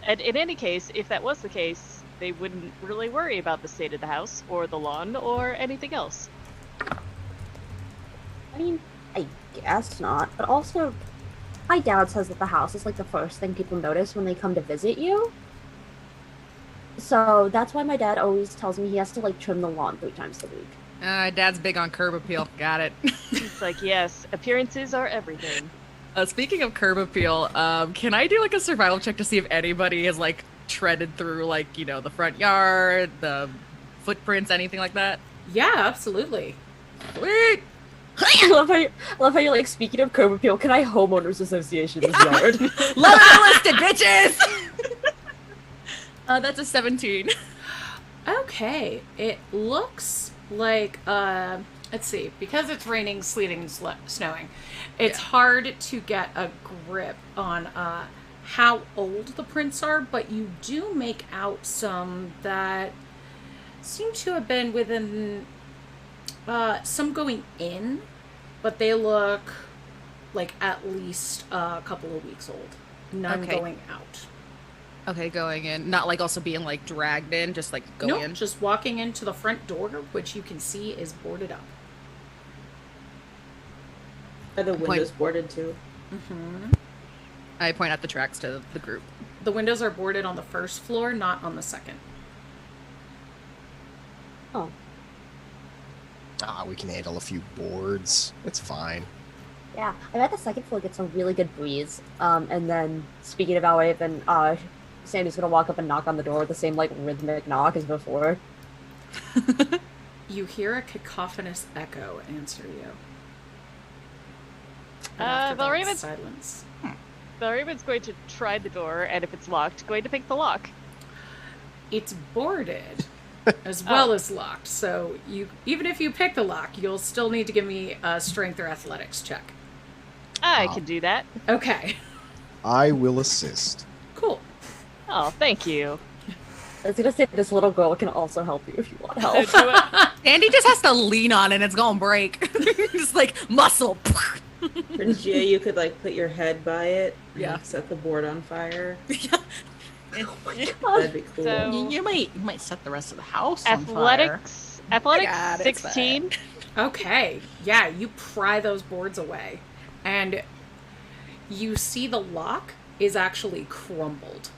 And in any case, if that was the case, they wouldn't really worry about the state of the house, or the lawn, or anything else. I mean, I guess not, but also, my dad says that the house is like the first thing people notice when they come to visit you. So that's why my dad always tells me he has to like trim the lawn 3 times a week. Dad's big on curb appeal. Got it. It's like, yes, appearances are everything. Speaking of curb appeal, can I do like a survival check to see if anybody has like treaded through like, the front yard, the footprints, anything like that? Yeah, absolutely. Sweet! I love how you're like, speaking of curb appeal, can I homeowners association this yard? Love it listed, bitches! That's a 17. Okay, it looks like, let's see, because it's raining, sleeting, and snowing, it's hard to get a grip on how old the prints are, but you do make out some that seem to have been within, some going in, but they look like at least a couple of weeks old. None going out. Okay, going in. Not like also being like dragged in, just like going in? Just walking into the front door, which you can see is boarded up. Are the windows boarded too? Mm-hmm. I point out the tracks to the group. The windows are boarded on the first floor, not on the second. Oh. We can handle a few boards. It's fine. Yeah, I bet the second floor gets a really good breeze. And then, speaking of Valraven, Sandy's gonna walk up and knock on the door with the same, like, rhythmic knock as before. You hear a cacophonous echo answer you. And after that, Valraven's silence. Valraven's going to try the door, and if it's locked, going to pick the lock. It's boarded as well as locked, so even if you pick the lock, you'll still need to give me a strength or athletics check. I can do that. Okay. I will assist. Cool. Oh, thank you. I was gonna say this little girl can also help you if you want help. Andy just has to lean on it and it's gonna break. Just like muscle. And Gia, you could like put your head by it and Yeah. like, set the board on fire. Oh my god. That'd be cool. So- You might set the rest of the house on fire. Athletics God, it's 16. Okay. Yeah, you pry those boards away. And you see the lock is actually crumbled.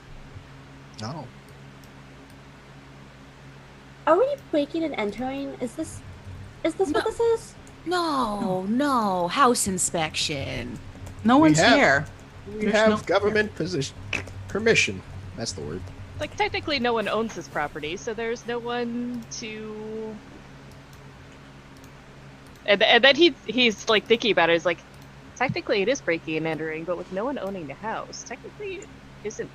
No. Are we breaking and entering? Is this what this is? No, house inspection. No one's have- here. We There's have no- government permission. That's the word. Like, technically no one owns this property, so there's no one to... And then he's like thinking about it. He's like, technically it is breaking and entering, but with no one owning the house, technically it isn't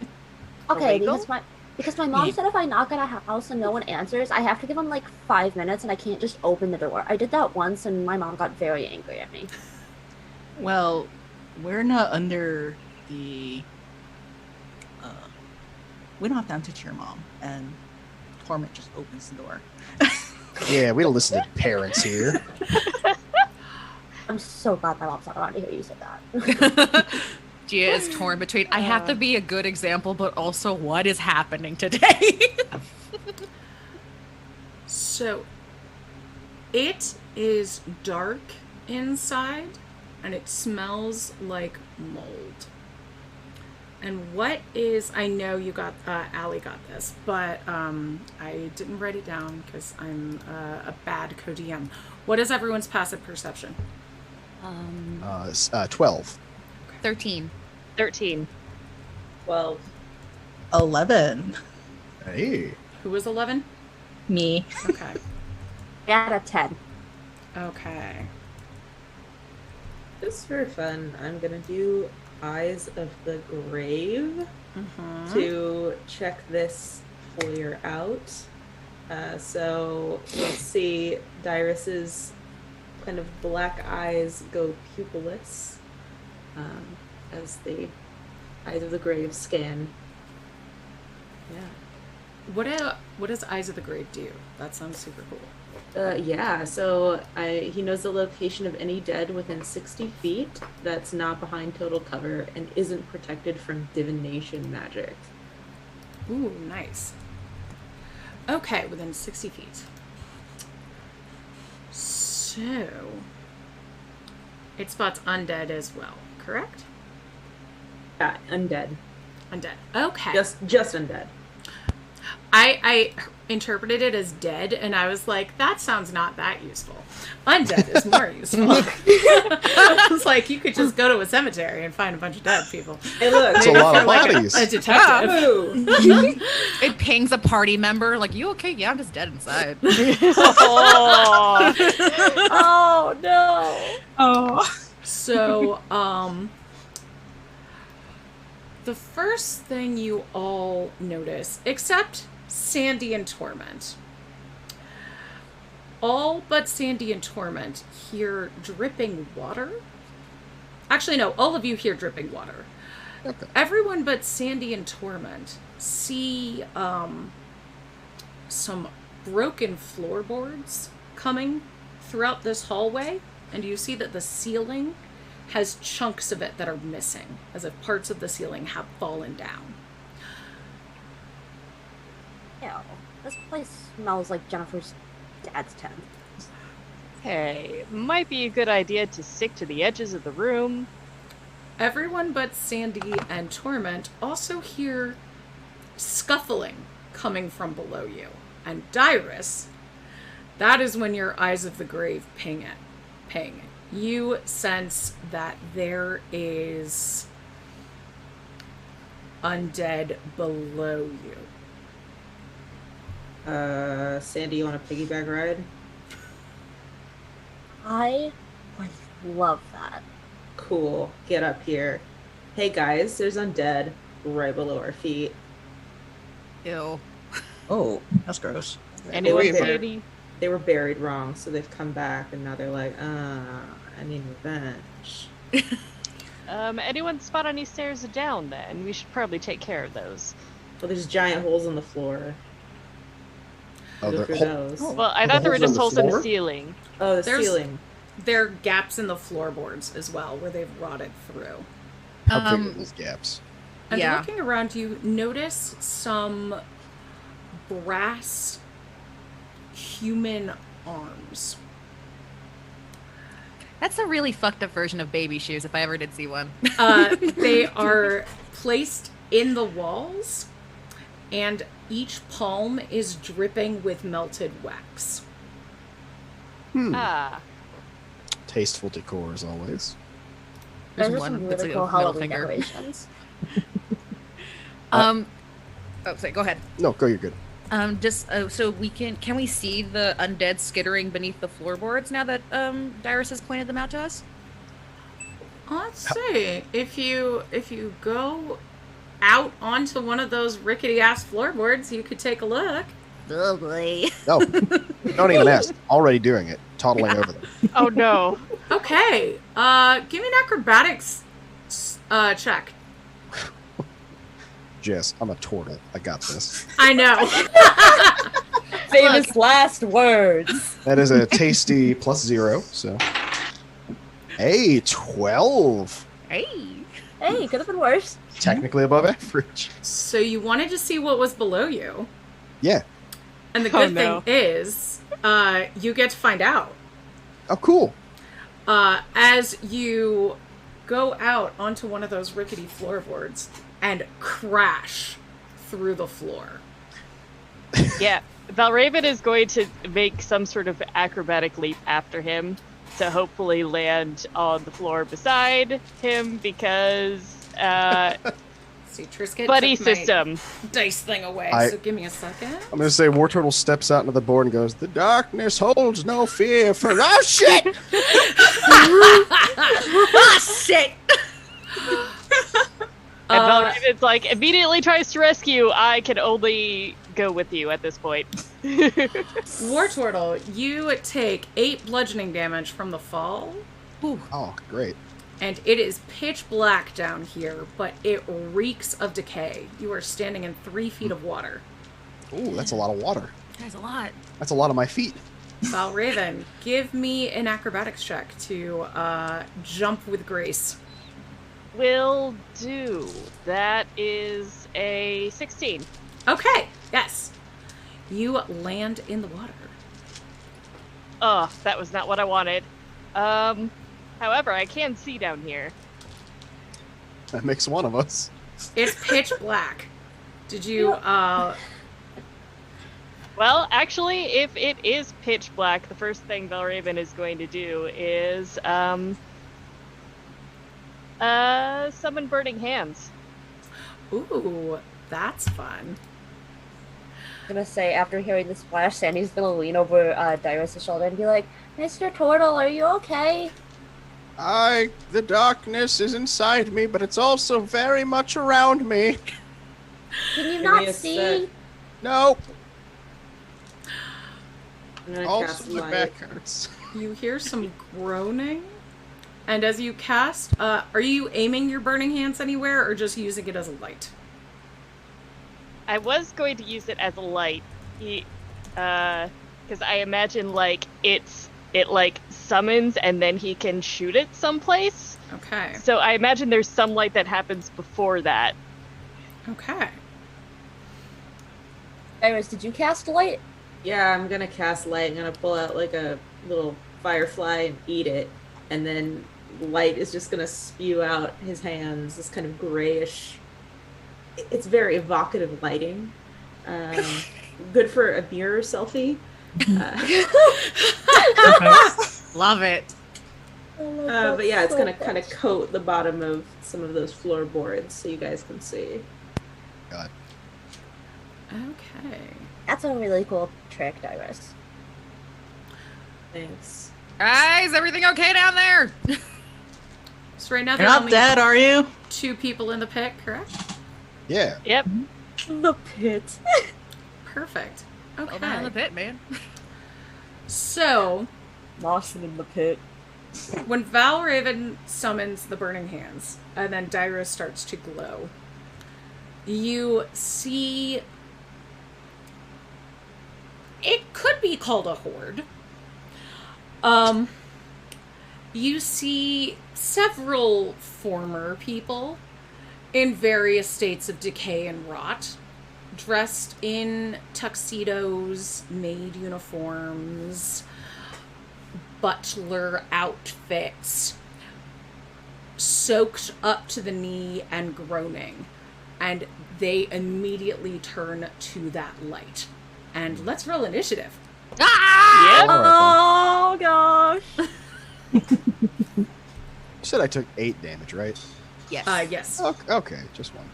Okay, illegal? because my mom said if I knock on a house and no one answers, I have to give them like 5 minutes and I can't just open the door. I did that once and my mom got very angry at me. Well, we're not under the. We don't have to answer to your mom, and Torment just opens the door. Yeah, we don't listen to parents here. I'm so glad my mom's not around to hear you say that. Gia is torn between I have to be a good example, but also what is happening today? So, it is dark inside, and it smells like mold. And what is, I know you got, Allie got this, but I didn't write it down because I'm a bad co-DM. What is everyone's passive perception? 12. 13. 13. 12. 11. Hey. Who was 11? Me. Okay. I got a 10. Okay. Just for fun, I'm gonna do Eyes of the Grave Mm-hmm. to check this foyer out. So you'll see Dyrus's kind of black eyes go pupilless as the Eyes of the Grave scan. Yeah. What does Eyes of the Grave do? That sounds super cool. So he knows the location of any dead within 60 feet that's not behind total cover and isn't protected from divination magic. Ooh, nice. Okay, within 60 feet. So, it spots undead as well, correct? Yeah, undead. Undead. Okay. Just undead. I interpreted it as dead, and I was like, that sounds not that useful. Undead is more useful. I was like, you could just go to a cemetery and find a bunch of dead people. Hey, look. That's a lot of Like bodies. a detective. Ooh. It pings a party member, like, you okay? Yeah, I'm just dead inside. Oh. Oh no! Oh. So, the first thing you all notice, except Sandy and Torment, all but Sandy and Torment hear dripping water. Actually, no, all of you hear dripping water. Okay. Everyone but Sandy and Torment see some broken floorboards coming throughout this hallway, and you see that the ceiling has chunks of it that are missing, as if parts of the ceiling have fallen down. Ew. This place smells like Jennifer's dad's tent. Hey, might be a good idea to stick to the edges of the room. everyone but Sandy and Torment also hear scuffling coming from below you. And Dyrus, that is when your eyes of the grave ping. You sense that there is undead below you. Sandy, you want a piggyback ride? I would love that. Cool. Get up here. Hey guys, there's undead right below our feet. Ew. Oh, that's gross. Anyone They were see buried- any? They were buried wrong, so they've come back, and now they're like, I need revenge. Anyone spot any stairs down? Then we should probably take care of those. Well, there's giant holes in the floor. Oh, Go they're through hole- those. Well, I the thought there were holes in just the holes in the floor? ceiling. Oh, the There's- ceiling. There are gaps in the floorboards as well where they've rotted through. How big are these gaps? And Yeah. looking around you, notice some brass human arms. That's a really fucked up version of baby shoes, if I ever did see one. They are placed in the walls, and each palm is dripping with melted wax. Ah, Tasteful decor as always. There's There's one some that's really like a cool middle Halloween finger. decorations. Oh, sorry, go ahead. No, go. You're good. So we can we see the undead skittering beneath the floorboards now that Dyrus has pointed them out to us? Let's see. If you go out onto one of those rickety ass floorboards, you could take a look. Ugly. No, don't even ask. Already doing it. Toddling over them. oh no. Okay. Give me an acrobatics check. Jess, I'm a turtle. I got this. I know. Famous last words. That is a tasty +0. So, hey, 12. Hey. Hey, could have been worse. Technically above average. So you wanted to see what was below you, Yeah. and the Oh, good no. thing is, you get to find out. Oh, cool. As you go out onto one of those rickety floorboards and crash through the floor. Yeah, Valraven is going to make some sort of acrobatic leap after him to hopefully land on the floor beside him because See, Trisket Buddy took my system. dice thing away, I- so give me a second. I'm going to say War Turtle steps out into the board and goes, "The darkness holds no fear for..." Oh, shit! Ah, shit! And Valraven's like, immediately tries to rescue. I can only go with you at this point. War Turtle, you take 8 bludgeoning damage from the fall, Oh, great. and it is pitch black down here, but it reeks of decay. You are standing in 3 feet of water. Ooh, that's a lot of water. That's a lot. That's a lot of my feet. Valraven, give me an acrobatics check to jump with grace. Will do. That is a 16. Okay, yes. You land in the water. Oh, that was not what I wanted. However, I can see down here. That makes one of us. It's pitch black. Did you, Well, actually, if it is pitch black, the first thing Valraven is going to do is, summon Burning Hands. ooh, that's fun. I'm gonna say, after hearing the splash, Sandy's gonna lean over Dyrus' shoulder and be like, Mr. Turtle, are you okay? The darkness is inside me, but it's also very much around me. Can you Give me not a see? sec. Nope. I'm gonna Also, cast my light. back hurts. You hear some groaning, and as you cast, are you aiming your burning hands anywhere, or just using it as a light? I was going to use it as a light, because I imagine like it like summons and then he can shoot it someplace. Okay. So I imagine there's some light that happens before that. Okay. Dyrus, did you cast light? Yeah, I'm gonna cast light. I'm gonna pull out like a little firefly and eat it, and then light is just going to spew out his hands, this kind of grayish. It's very evocative lighting. Good for a mirror selfie. Love it. But yeah, it's going to kind of coat the bottom of some of those floorboards so you guys can see. God. Okay. That's a really cool trick, Dyrus. Thanks. Guys, everything okay down there? So right now You're there are not only dead, are you? 2 people in the pit, correct? Yeah. Yep. The pit. Perfect. Well, down in the Okay. pit, man. So Lawson in the pit. when Valraven summons the Burning Hands and then Dyrus starts to glow, you see it could be called a horde. You see several former people in various states of decay and rot, dressed in tuxedos, maid uniforms, butler outfits, soaked up to the knee and groaning. And they immediately turn to that light. And let's roll initiative. Ah! Yep. Oh gosh. You said I took 8 damage, right? Yes. Yes. Okay, just one.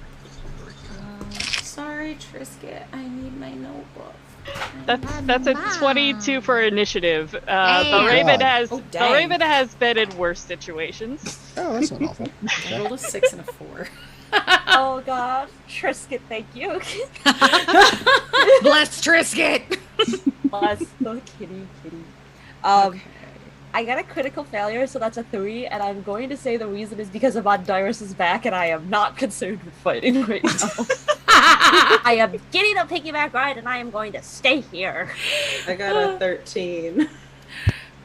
Sorry, Trisket. I need my notebook. That's a 22 for initiative. The Damn. Raven God. has Oh, the dang. Raven has been in worse situations. Oh, that's not awful. I Okay. rolled a 6 and a 4. Oh gosh. Trisket, thank you. Bless Trisket! Bless the kitty. Okay. I got a critical failure, so that's a 3, and I'm going to say the reason is because I'm on Dyrus's back, and I am not concerned with fighting right now. I am getting a piggyback ride, and I am going to stay here. I got a 13.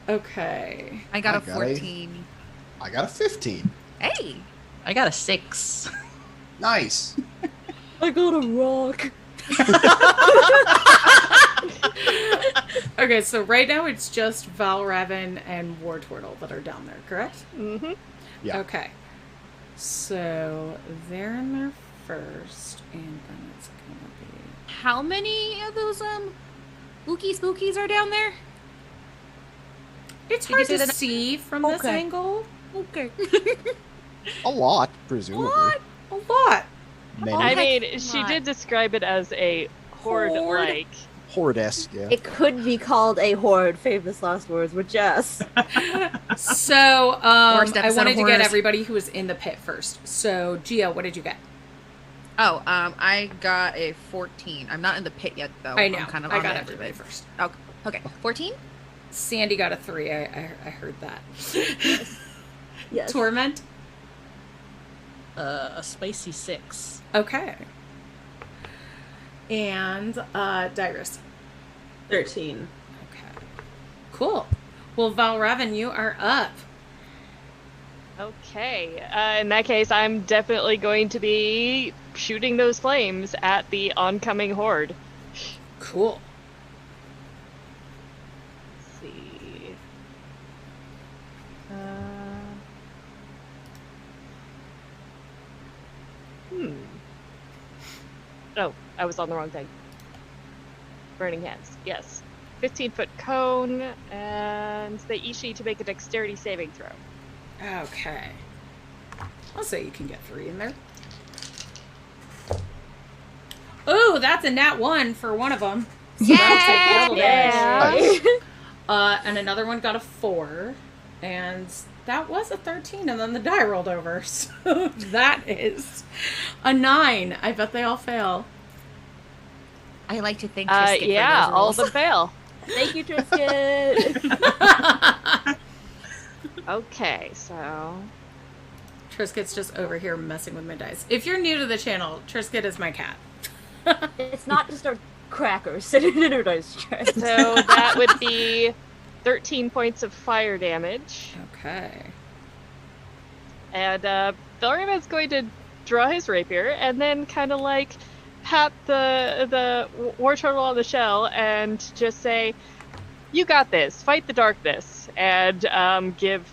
Okay. I got I a got a- 14. I got a 15. Hey! I got a 6. Nice. I got a rock. Okay, so right now it's just Valraven and War Turtle that are down there, correct? Mm-hmm. Yeah. Okay. So they're in there first, and then it's gonna be. How many of those spookies are down there? It's Did you hard say to that- see from this Okay. angle. Okay. A lot, presumably. What? A lot. Many. I heck mean, she not. did describe it as a horde-like. Horde-esque, yeah. It could be called a horde, famous last words with Jess. So Worst I episode wanted of to get Horrors. everybody who was in the pit first. So Gia, what did you get? Oh, I got a 14. I'm not in the pit yet, though. I know. I'm kind of I on got the edge of everybody it. first. Oh, okay. 14? Sandy got a 3. I heard that. Yes. Torment. A spicy 6. Okay. And Dyrus. 13. Okay. Cool. Well, Valraven, you are up. Okay. In that case, I'm definitely going to be shooting those flames at the oncoming horde. Cool. Let's see. Oh, I was on the wrong thing. Burning hands. Yes. 15-foot cone, and they each need to make a dexterity saving throw. Okay. I'll say you can get 3 in there. Oh, that's a nat 1 for one of them. So that'll take double damage. Yeah. And another one got a 4. And that was a 13, and then the die rolled over. So that is a 9. I bet they all fail. I like to thank Trisket for Yeah, those all rolls. of them fail. Thank you, Trisket. Okay, so Trisket's just over here messing with my dice. If you're new to the channel, Trisket is my cat. It's not just a cracker sitting in her dice tray. so that would be 13 points of fire damage. Okay. And Belraven's going to draw his rapier and then kind of like pat the war turtle on the shell and just say, "You got this. Fight the darkness." And give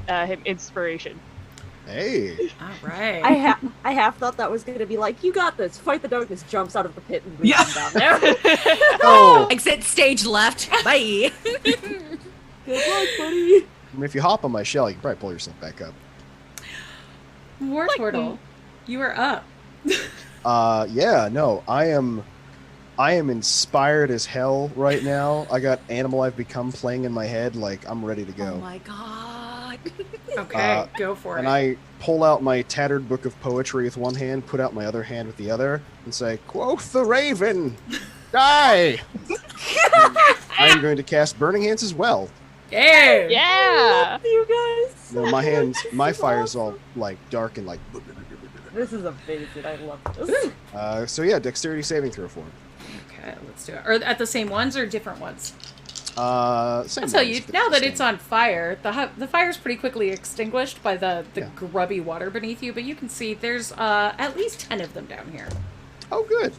him inspiration. Hey. All right. I half thought that was going to be like, you got this, fight the darkness, jumps out of the pit and brings Yeah. him down there. Oh. Exit stage left. Bye. Good luck, buddy. I mean, if you hop on my shell, you can probably pull yourself back up. War Turtle, you are up. Yeah, no, I am inspired as hell right now. I got Animal I've Become playing in my head, like I'm ready to go. Oh my god. Okay, go for And it. I pull out my tattered book of poetry with one hand, put out my other hand with the other, and say, "Quoth the raven, die!" I am going to cast Burning Hands as well. Yeah. Yeah. You guys. No, my hands, my fire's all like dark and like. This is amazing. I love this. So yeah, dexterity saving throw for him. Okay, let's do it. Or at the same ones or different ones? Same I'll tell ones, you, if now the that same. it's on fire, the fire's pretty quickly extinguished by the Yeah. grubby water beneath you, but you can see there's at least 10 of them down here. Oh, good.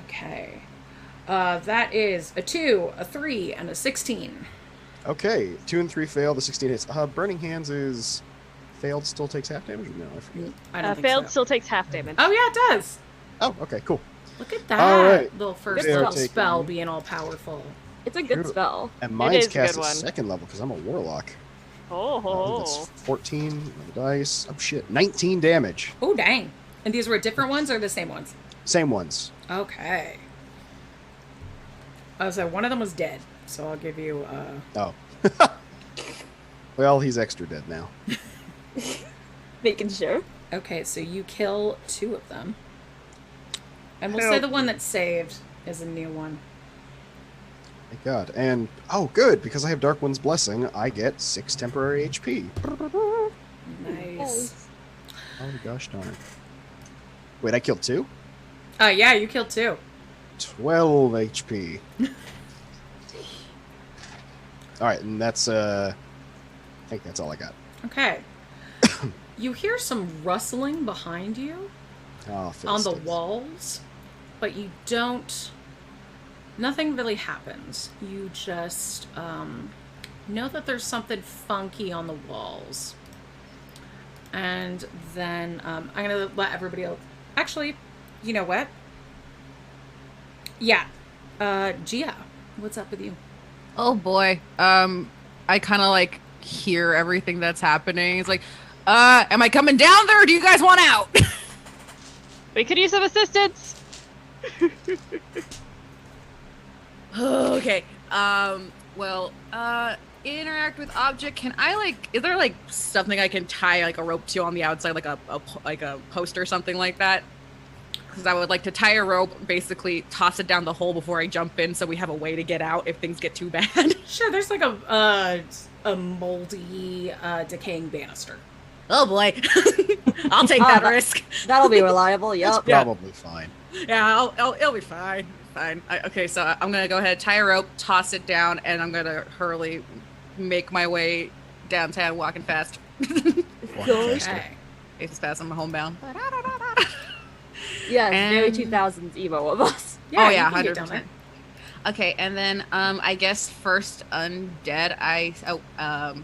Okay. That is a 2, a 3, and a 16. Okay, 2 and 3 fail. The 16 hits. Burning Hands is failed. Still takes half damage. No, I forget. I don't think Failed so. still takes half damage. Oh, yeah, it does. Oh, okay, cool. Look at that All right. little first They are level taking- spell being all powerful. It's a good True. spell. And mine's is a cast good at one. second level because I'm a warlock. Oh, That's 14 on the dice. Oh shit, 19 damage. Oh, dang. And these were different ones or the same ones? Same ones. Okay. So one of them was dead, so I'll give you... Oh. Well, he's extra dead now. Making sure. Okay, so you kill 2 of them. And we'll Hell. say the one that's saved is a new one. Thank God. And oh, good, because I have Dark One's Blessing, I get 6 temporary HP. Nice. Oh gosh darn. Wait, I killed 2? Yeah, you killed 2. 12 HP. All right, and that's I think that's all I got. Okay. You hear some rustling behind you Oh, on the fiddlesticks. walls, but you don't... Nothing really happens. You just know that there's something funky on the walls. And then I'm going to let everybody else... Actually, you know what? Yeah. Gia, what's up with you? Oh boy. I kind of like hear everything that's happening. It's like, am I coming down there or do you guys want out? we could use some assistance. Okay. Well, interact with object. Can I like? Is there like something I can tie like a rope to on the outside, like a post or something like that? Because I would like to tie a rope, basically toss it down the hole before I jump in, so we have a way to get out if things get too bad. Sure, there's like a moldy, decaying banister. Oh boy, I'll take that risk. That'll be reliable. It's Yup. probably fine. Yeah, it'll be fine. Fine. Okay, so I'm gonna go ahead, tie a rope, toss it down, and I'm gonna hurriedly make my way downtown, walking fast. Okay. As fast as I'm homebound. Yeah, it's very And- 2000s emo of us. Yeah, oh yeah, you can get down 100%. there. Okay, and then I guess first undead.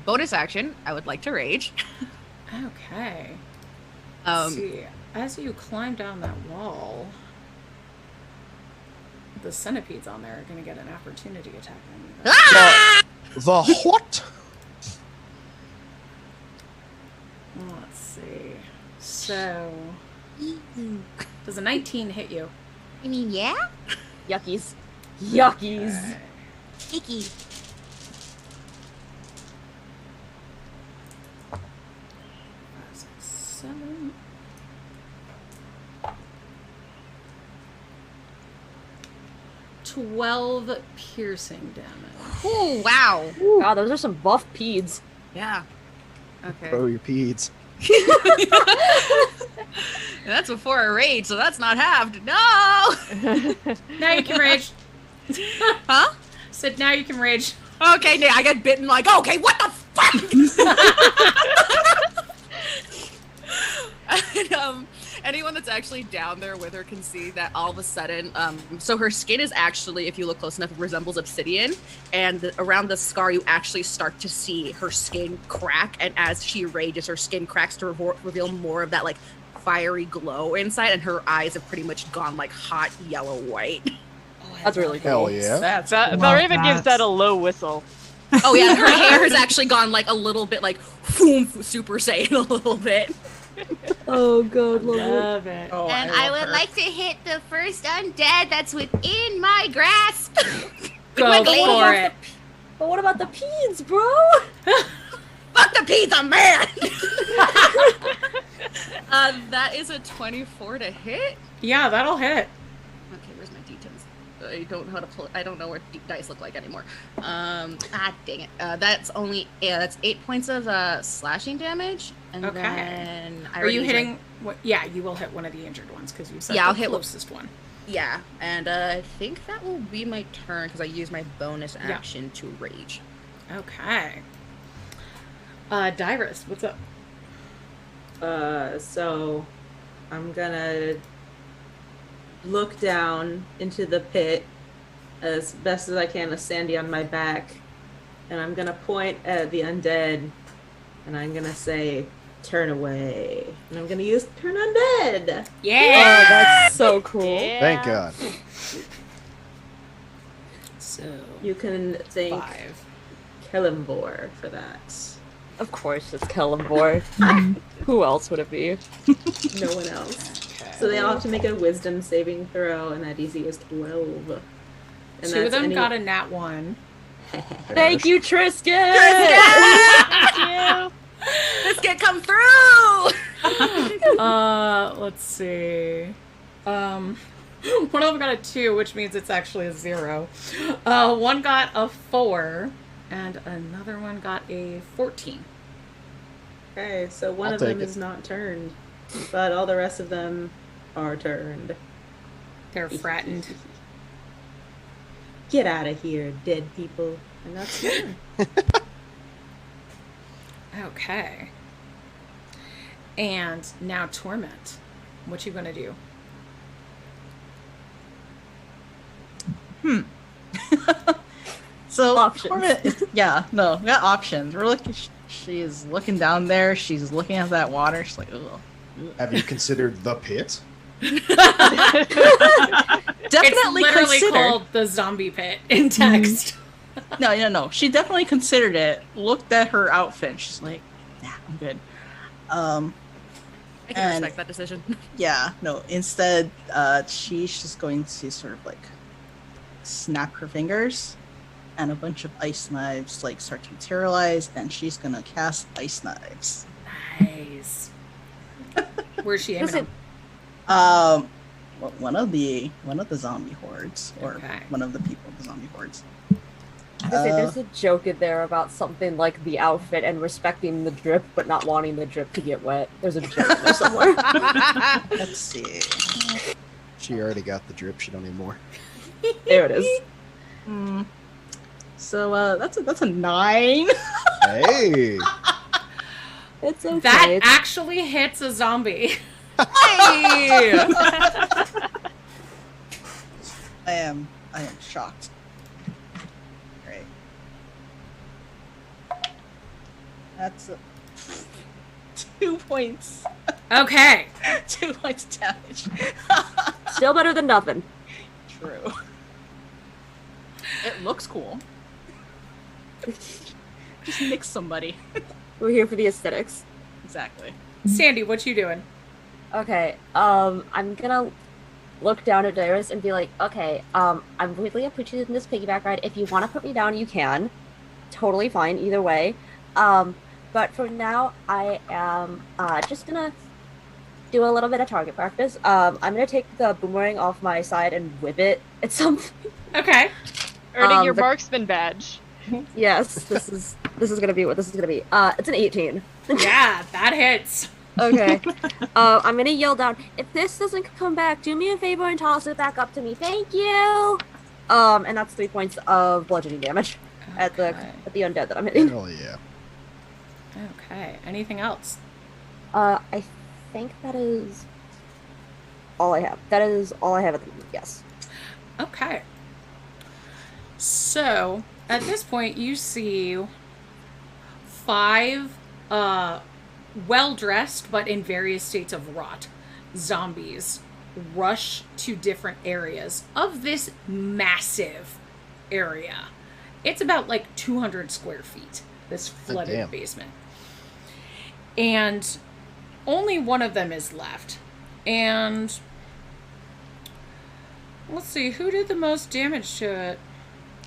Bonus action. I would like to rage. Okay. Let's see. As you climb down that wall, the centipedes on there are going to get an opportunity attack on you. The what? Let's see. So, does a 19 hit you? I mean, yeah. Yuckies. Yuckies. Icky. Seven. $12 piercing damage. Oh wow. God, those are some buff peds. Yeah. Okay. Throw your peds. That's before I rage, so that's not halved. No. Now you can rage. Huh? Said now you can rage. Okay, yeah, I get bitten. Like, okay, what the fuck? And, Anyone that's actually down there with her can see that all of a sudden, so her skin is actually, if you look close enough, it resembles obsidian, and around the scar you actually start to see her skin crack, and as she rages, her skin cracks to reveal more of that like fiery glow inside, and her eyes have pretty much gone like hot yellow white. That's really cool. Hell yeah. Valraven gives that a low whistle. Oh yeah, her hair has actually gone like a little bit like Super Saiyan a little bit. Oh god, Love it. Oh, And I I love would her. like to hit the first undead that's within my grasp. Go my for lady. it. But what about the peds, bro? Fuck the pizza man! That is a 24 to hit. Yeah, that'll hit. Okay, where's my d10s? I don't know how to pull. I don't know what dice look like anymore. Dang it. That's 8 points of slashing damage. And Okay. then I Are you already used hitting? Yeah, you will hit one of the injured ones because you said Yeah, I'll the hit one. closest one. Yeah, and I think that will be my turn because I use my bonus action to rage. Okay. Dyrus, what's up? So I'm gonna look down into the pit as best as I can with Sandy on my back, and I'm gonna point at the undead, and I'm gonna say, "Turn away," and I'm gonna use Turn Undead. Yeah. Oh, that's so cool. Yeah. Thank God. So You can thank 5. Kellimbor for that. Of course, it's Kellimbor. Who else would it be? No one else. So they all have to make a Wisdom saving throw, and that DC is 12. And 2 of them any- got a nat 1. Thank you, Trisket! Biscuit, come through! Let's see. One of them got a 2, which means it's actually a 0. One got a 4, and another one got a 14. Okay, so one I'll of them take it. is not turned, but all the rest of them are turned. They're frattened. Get out of here, dead people. And that's fine. Okay. And now Torment. What you gonna do? So Options. we got options. We're looking. She is looking down there. She's looking at that water. She's like, ugh. Have you considered the pit? It's Definitely literally considered. called the zombie pit in text. No. She definitely considered it. Looked at her outfit. She's like, nah, I'm good. I can And- respect that decision. Yeah, no. Instead, she's just going to sort of like snap her fingers, and a bunch of ice knives like start to materialize, and she's gonna cast ice knives. Nice. Where's she aiming Does it- on? One of the zombie hordes, or Okay. one of the people of the zombie hordes. I was gonna say, there's a joke in there about something like the outfit and respecting the drip, but not wanting the drip to get wet. There's a joke in there somewhere. Let's see. She already got the drip. She don't need more. There it is. So that's a 9. Hey. It's okay. That It's- actually hits a zombie. Hey! I am shocked. Great. That's 2 points. Okay. 2 points of damage. Still better than nothing. True. It looks cool. Just nick somebody. We're here for the aesthetics. Exactly. Sandy, what you doing? Okay, I'm gonna look down at Dyrus and be like, okay, I'm really appreciating this piggyback ride. If you want to put me down, you can. Totally fine, either way. But for now, I am just gonna do a little bit of target practice. I'm gonna take the boomerang off my side and whip it at something. Okay. Earning your the- marksman badge. Yes, this is gonna be what this is gonna be. It's an 18. Yeah, that hits. Okay. I'm gonna yell down, if this doesn't come back, do me a favor and toss it back up to me. Thank you! And that's 3 points of bludgeoning damage at the undead that I'm hitting. Hell yeah. Okay. Anything else? I think that is all I have. That is all I have at the moment, yes. Okay. So, at this point, you see 5 well-dressed, but in various states of rot, zombies rush to different areas of this massive area. It's about like 200 square feet, this flooded basement. And only one of them is left. And let's see, who did the most damage to it?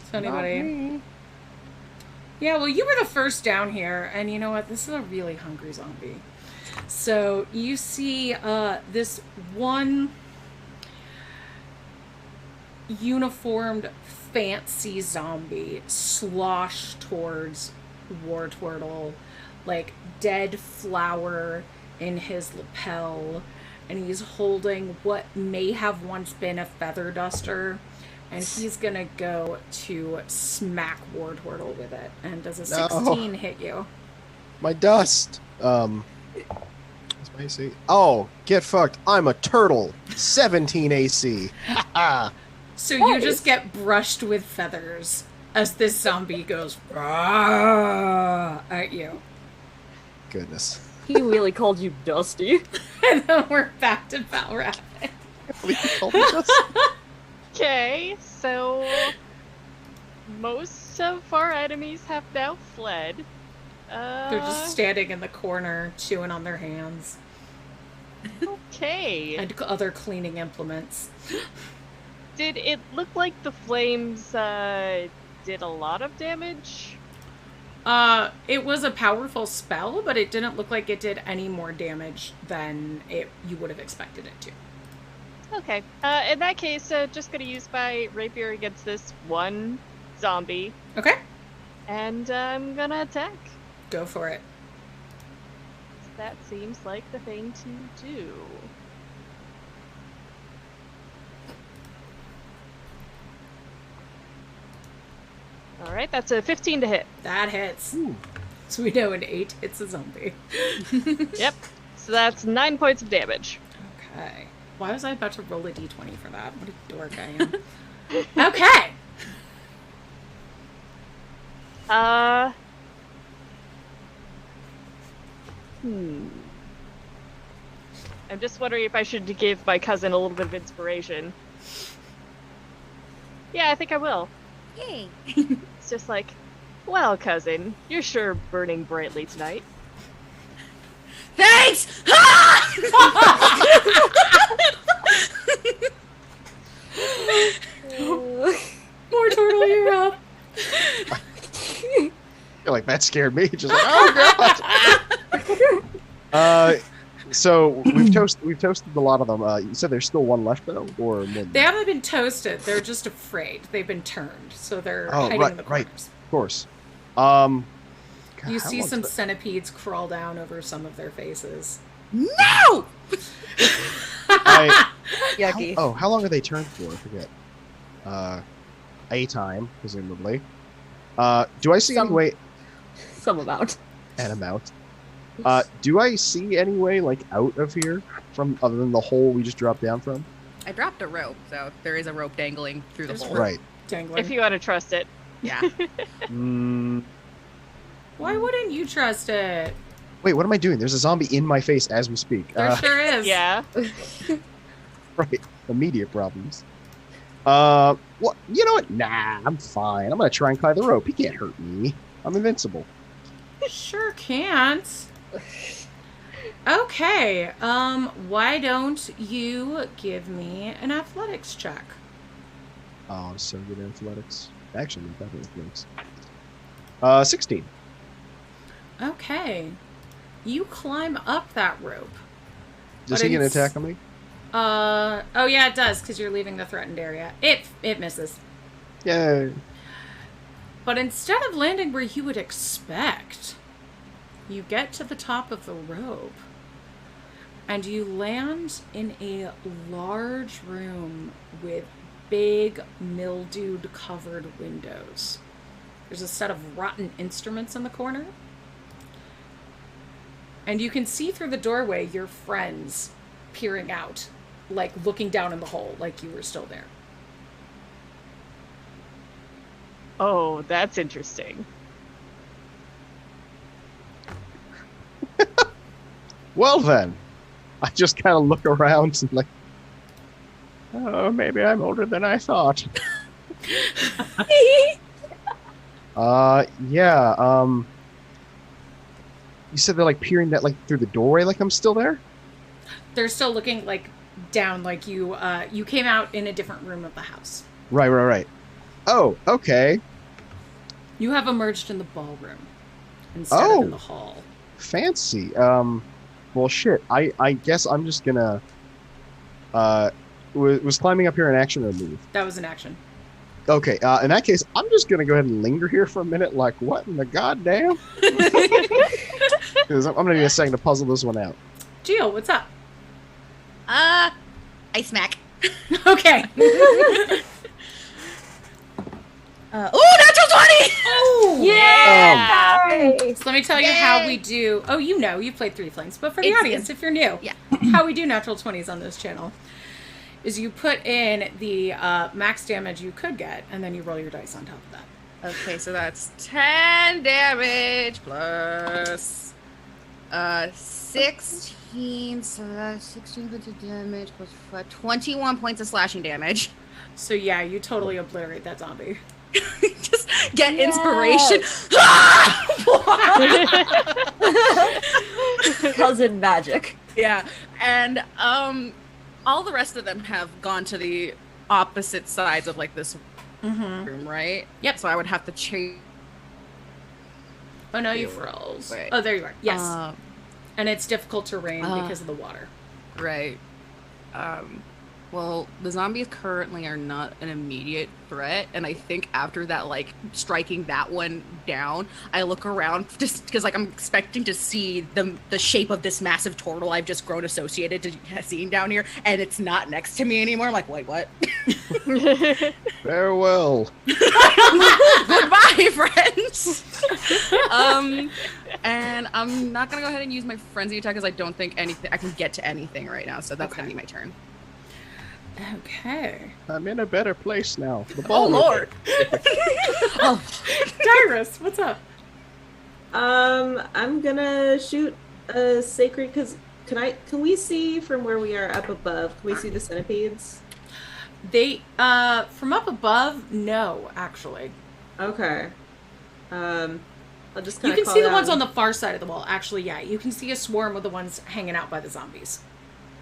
Is anybody? Yeah, well, you were the first down here, and you know what? This is a really hungry zombie. So you see this one uniformed fancy zombie slosh towards War Turtle, like dead flower in his lapel, and he's holding what may have once been a feather duster, and he's gonna go to smack War Turtle with it. And does a 16 hit you? My dust. What's my AC? Oh, get fucked. I'm a turtle. 17 AC. So you just get brushed with feathers as this zombie goes "Rah!" at you. Goodness. He really called you Dusty. And then we're back to Valrath. Okay, so most of our enemies have now fled. They're just standing in the corner, chewing on their hands. Okay. And other cleaning implements. Did it look like the flames did a lot of damage? It was a powerful spell, but it didn't look like it did any more damage than you would have expected it to. Okay. In that case, just gonna use my rapier against this one zombie. Okay. And I'm gonna attack. Go for it. That seems like the thing to do. Alright, that's a 15 to hit. That hits. Ooh. So we know an 8 hits a zombie. Yep. So that's 9 points of damage. Okay. Why was I about to roll a d20 for that? What a dork I am. Okay. I'm just wondering if I should give my cousin a little bit of inspiration. Yeah, I think I will. Yay. It's just like, well, cousin, you're sure burning brightly tonight. Thanks! More turtle, you're up. You're like, that scared me. Just like, oh god. So we've toasted a lot of them. You said there's still one left though, or more? They haven't been toasted. They're just afraid. They've been turned, so they're hiding in the corners. Right, of course. God, you see some centipedes crawl down over some of their faces. No! Yucky. How long are they turned for? I forget. A time, presumably. Do I see any way? Some amount. An amount. Do I see any way, like, out of here from other than the hole we just dropped down from? I dropped a rope, so there is a rope dangling through the hole. Right. Dangling. If you want to trust it. Yeah. Why wouldn't you trust it? Wait, what am I doing? There's a zombie in my face as we speak. There sure is. Yeah. Right. Immediate problems. Well, you know what? Nah, I'm fine. I'm gonna try and climb the rope. He can't hurt me. I'm invincible. Sure can't. Okay, why don't you give me an athletics check? Oh, I'm so good at athletics. Actually, I'm better at athletics. 16. Okay. You climb up that rope. Does he get an attack on me? Oh yeah, it does, because you're leaving the threatened area. It misses. Yay. But instead of landing where you would expect, you get to the top of the rope, and you land in a large room with big, mildewed-covered windows. There's a set of rotten instruments in the corner, and you can see through the doorway your friends peering out like looking down in the hole, like you were still there. Oh, that's interesting. Well then, I just kind of look around and like, oh, maybe I'm older than I thought. Yeah. You said they're like peering that like through the doorway, like I'm still there. They're still looking like down, like you came out in a different room of the house. Right. Oh, okay. You have emerged in the ballroom instead of in the hall. Fancy. Well, shit. I guess I'm just gonna. Was climbing up here an action or a move? That was an action. Okay. In that case, I'm just gonna go ahead and linger here for a minute. Like, what in the goddamn? Because I'm gonna need a second to puzzle this one out. Gio, what's up? I smack. Okay. Natural 20! Oh! Yeah! So let me tell you how we do. Oh, you've played Three Flames, but for the audience, if you're new, how we do natural 20s on this channel is you put in the max damage you could get, and then you roll your dice on top of that. Okay, so that's 10 damage plus 16, so that's 16 points of damage plus 21 points of slashing damage. So yeah, you totally obliterate that zombie. Just get inspiration. Cousin magic. Yeah, and all the rest of them have gone to the opposite sides of like this room, right? Yep. So I would have to change. Oh no, you froze. Oh, there you are. Yes. And it's difficult terrain because of the water. Right. Well, the zombies currently are not an immediate threat, and I think after that, like, striking that one down, I look around just because, like, I'm expecting to see the shape of this massive turtle I've just grown associated to seeing down here, and it's not next to me anymore. I'm like, wait, what? Farewell. Goodbye, friends. And I'm not gonna go ahead and use my frenzy attack because I don't think I can get to anything right now, so that's gonna be my turn. Okay. I'm in a better place now. Oh Lord. Dyrus, what's up? I'm gonna shoot a sacred because can we see from where we are up above? Can we see the centipedes? They from up above, no, actually. Okay. I'll just kind of. You can see the ones and... on the far side of the wall. Actually, yeah, you can see a swarm of the ones hanging out by the zombies.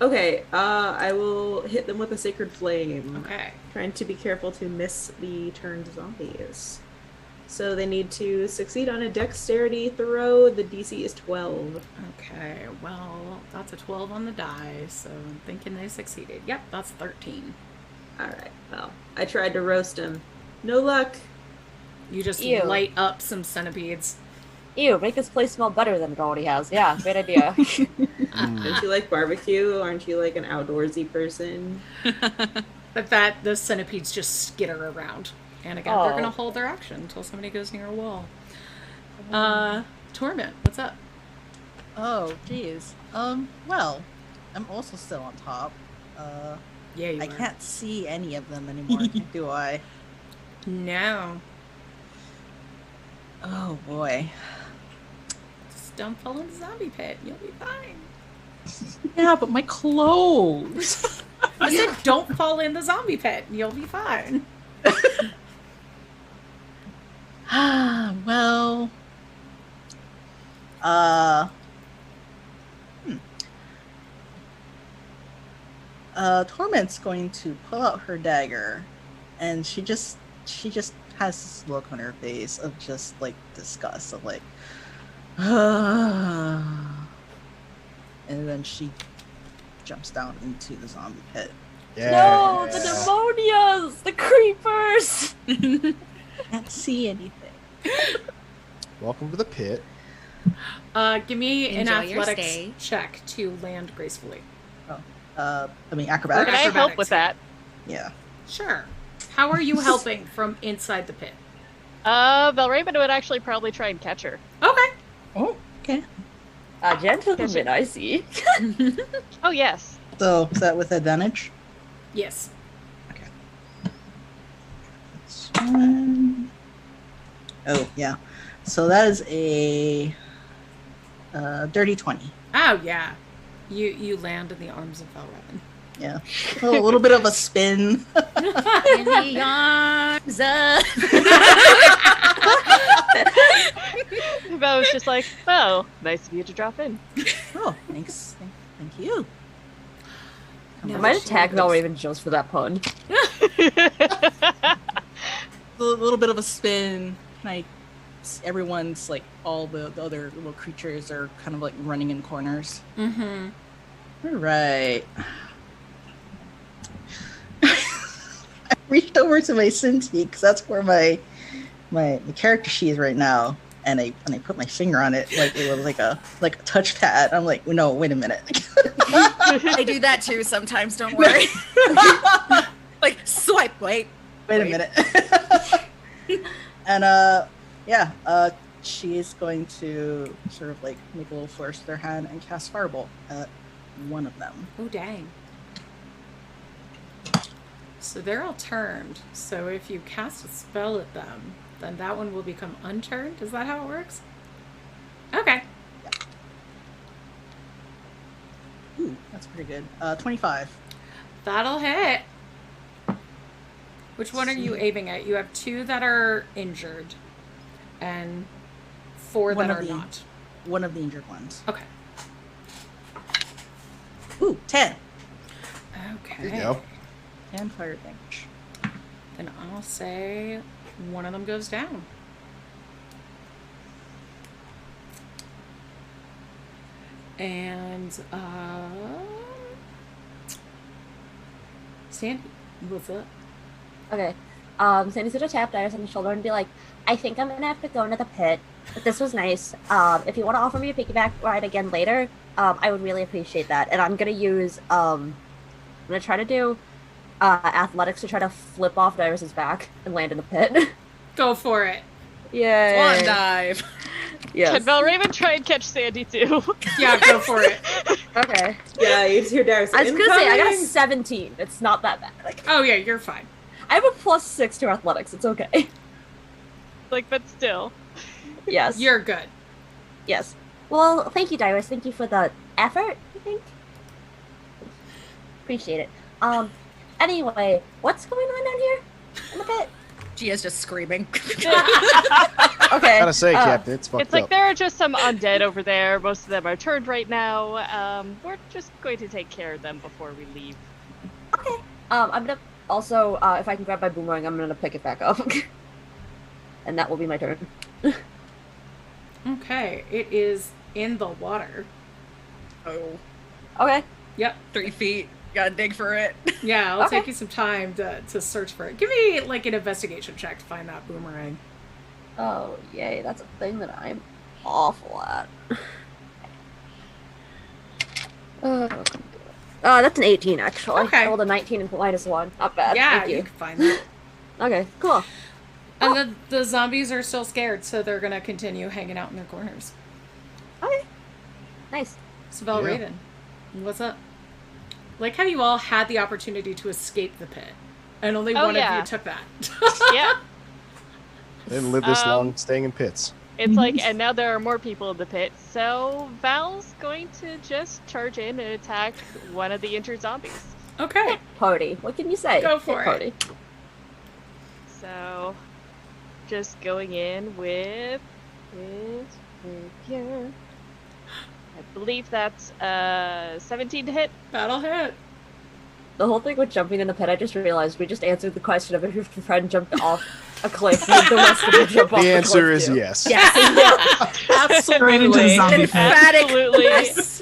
Okay, I will hit them with a sacred flame. Okay. Trying to be careful to miss the turned zombies. So they need to succeed on a dexterity throw. The DC is 12. Okay, well, that's a 12 on the die, so I'm thinking they succeeded. Yep, that's 13. Alright, well, I tried to roast him. No luck. You just light up some centipedes. Ew, make this place smell better than it already has. Yeah, great idea. Don't you like barbecue? Aren't you like an outdoorsy person? But the centipedes just skitter around. And again, they're going to hold their action until somebody goes near a wall. Torment, what's up? Oh, geez. Well, I'm also still on top. Yeah, I can't see any of them anymore, do I? No. Oh, boy. Just don't fall in the zombie pit. You'll be fine. Yeah, but my clothes. I said don't fall in the zombie pit. You'll be fine. Well. Torment's going to pull out her dagger, and she just has this look on her face of just like disgust, of like, and then she jumps down into the zombie pit. Yes. No, the pneumonias, the creepers. Can't see anything. Welcome to the pit. Give me an Enjoy your athletics stay. check to land gracefully. I mean acrobatics. Can I help with that? Yeah. Sure. How are you helping from inside the pit? Valraven would actually probably try and catch her. Oh, okay. A gentleman, I see. Oh yes. So is that with advantage? Yes. Okay. This one. Oh yeah. So that is a dirty 20. Oh yeah. You land in the arms of Valravin. Yeah. A little bit of a spin. In the arms of. Val was just like, "Oh, nice of you to drop in." Oh, thanks. Thank you. No, I might she attack was- Valraven just for that pun. A little bit of a spin. Like everyone's like all the other little creatures are kind of like running in corners. Mm-hmm. All right. I reached over to my Cintiq because that's where my character sheet is right now, and I put my finger on it like it was like a touchpad. I'm like, no, wait a minute. I do that too sometimes, don't worry. Like, swipe, wait a minute. And she is going to sort of like make a little flourish with their hand and cast Firebolt at one of them. Oh dang. So they're all turned. So if you cast a spell at them, then that one will become unturned. Is that how it works? Okay. Ooh, that's pretty good. 25. That'll hit. Which one are you aiming at? You have 2 that are injured and 4 that are not. One of the injured ones. Okay. Ooh, 10. Okay. There you go. 10 fire damage. Then I'll say one of them goes down. And Sandy, what's up? Okay. Sandy's gonna tap Darius on the shoulder and be like, I think I'm gonna have to go into the pit, but this was nice. If you want to offer me a piggyback ride again later, I would really appreciate that. And I'm gonna use, I'm gonna try to do athletics to try to flip off Darius's back and land in the pit. Go for it. Yay. Swan dive. Yes. Can Valraven try and catch Sandy too? Yeah, go for it. Okay. Yeah, you just hear Darius. I was gonna say, I got a "Incoming!" 17. It's not that bad. Like, Oh yeah, you're fine. I have a +6 to athletics. It's okay. Like, but still. Yes. You're good. Yes. Well, thank you, Darius. Thank you for the effort, I think. Appreciate it. Anyway, what's going on down here in the pit? Gia's just screaming. Okay. Gotta say, Captain, it's fucked It's like up. there are just some undead over there. Most of them are turned right now. We're just going to take care of them before we leave. Okay. I'm gonna also, if I can grab my boomerang, I'm gonna pick it back up. And that will be my turn. Okay, it is in the water. Oh, Okay. Yep. 3 feet. Gotta dig for it. Yeah, it'll Okay. take you some time to search for it. Give me like an investigation check to find that boomerang. Oh, yay. That's a thing that I'm awful at. That's an 18, actually. Okay. I rolled a 19 and -1. Not bad. Yeah, Thank you you. can find that. Okay, cool. And the zombies are still scared, so they're gonna continue hanging out in their corners. Okay. Nice. Sabelle Yeah. Raven, what's up? Like how you all had the opportunity to escape the pit, and only Oh, one yeah. of you took that. Yeah. They didn't live this long staying in pits. It's like, and now there are more people in the pit, so Val's going to just charge in and attack one of the injured zombies. Okay. Party. What can you say? Go for Hit it. Party. So, just going in with rapier. I believe that's 17 to hit. That'll hit. The whole thing with jumping in the pit, I just realized we just answered the question of if your friend jumped off a cliff, would the rest of you jump off The the answer cliff is too? yes. Yeah. Straight into the zombie pit. Absolutely. Yes.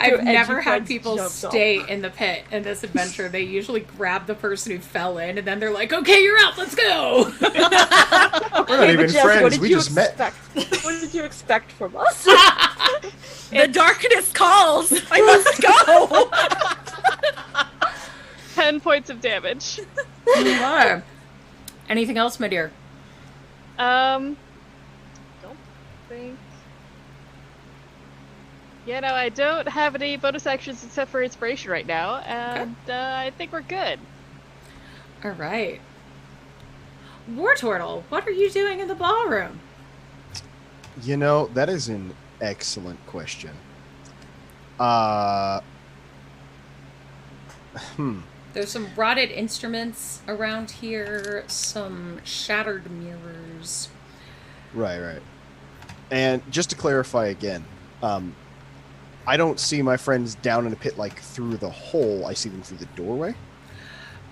I've Your edgy never had friends people jumped off. stay in the pit in this adventure. They usually grab the person who fell in, and then they're like, "Okay, you're out. Let's go." We're not even Jeff, what friends. did We you just met. expect? What did you expect from us? The darkness calls. I must go. 10 points of damage. You are. Anything else, my dear? Don't think. You know, I don't have any bonus actions except for inspiration right now, and I think we're good. All right. War Turtle, what are you doing in the ballroom? You know, that is an excellent question. There's some rotted instruments around here, some shattered mirrors. Right. And just to clarify again, I don't see my friends down in a pit like through the hole. I see them through the doorway.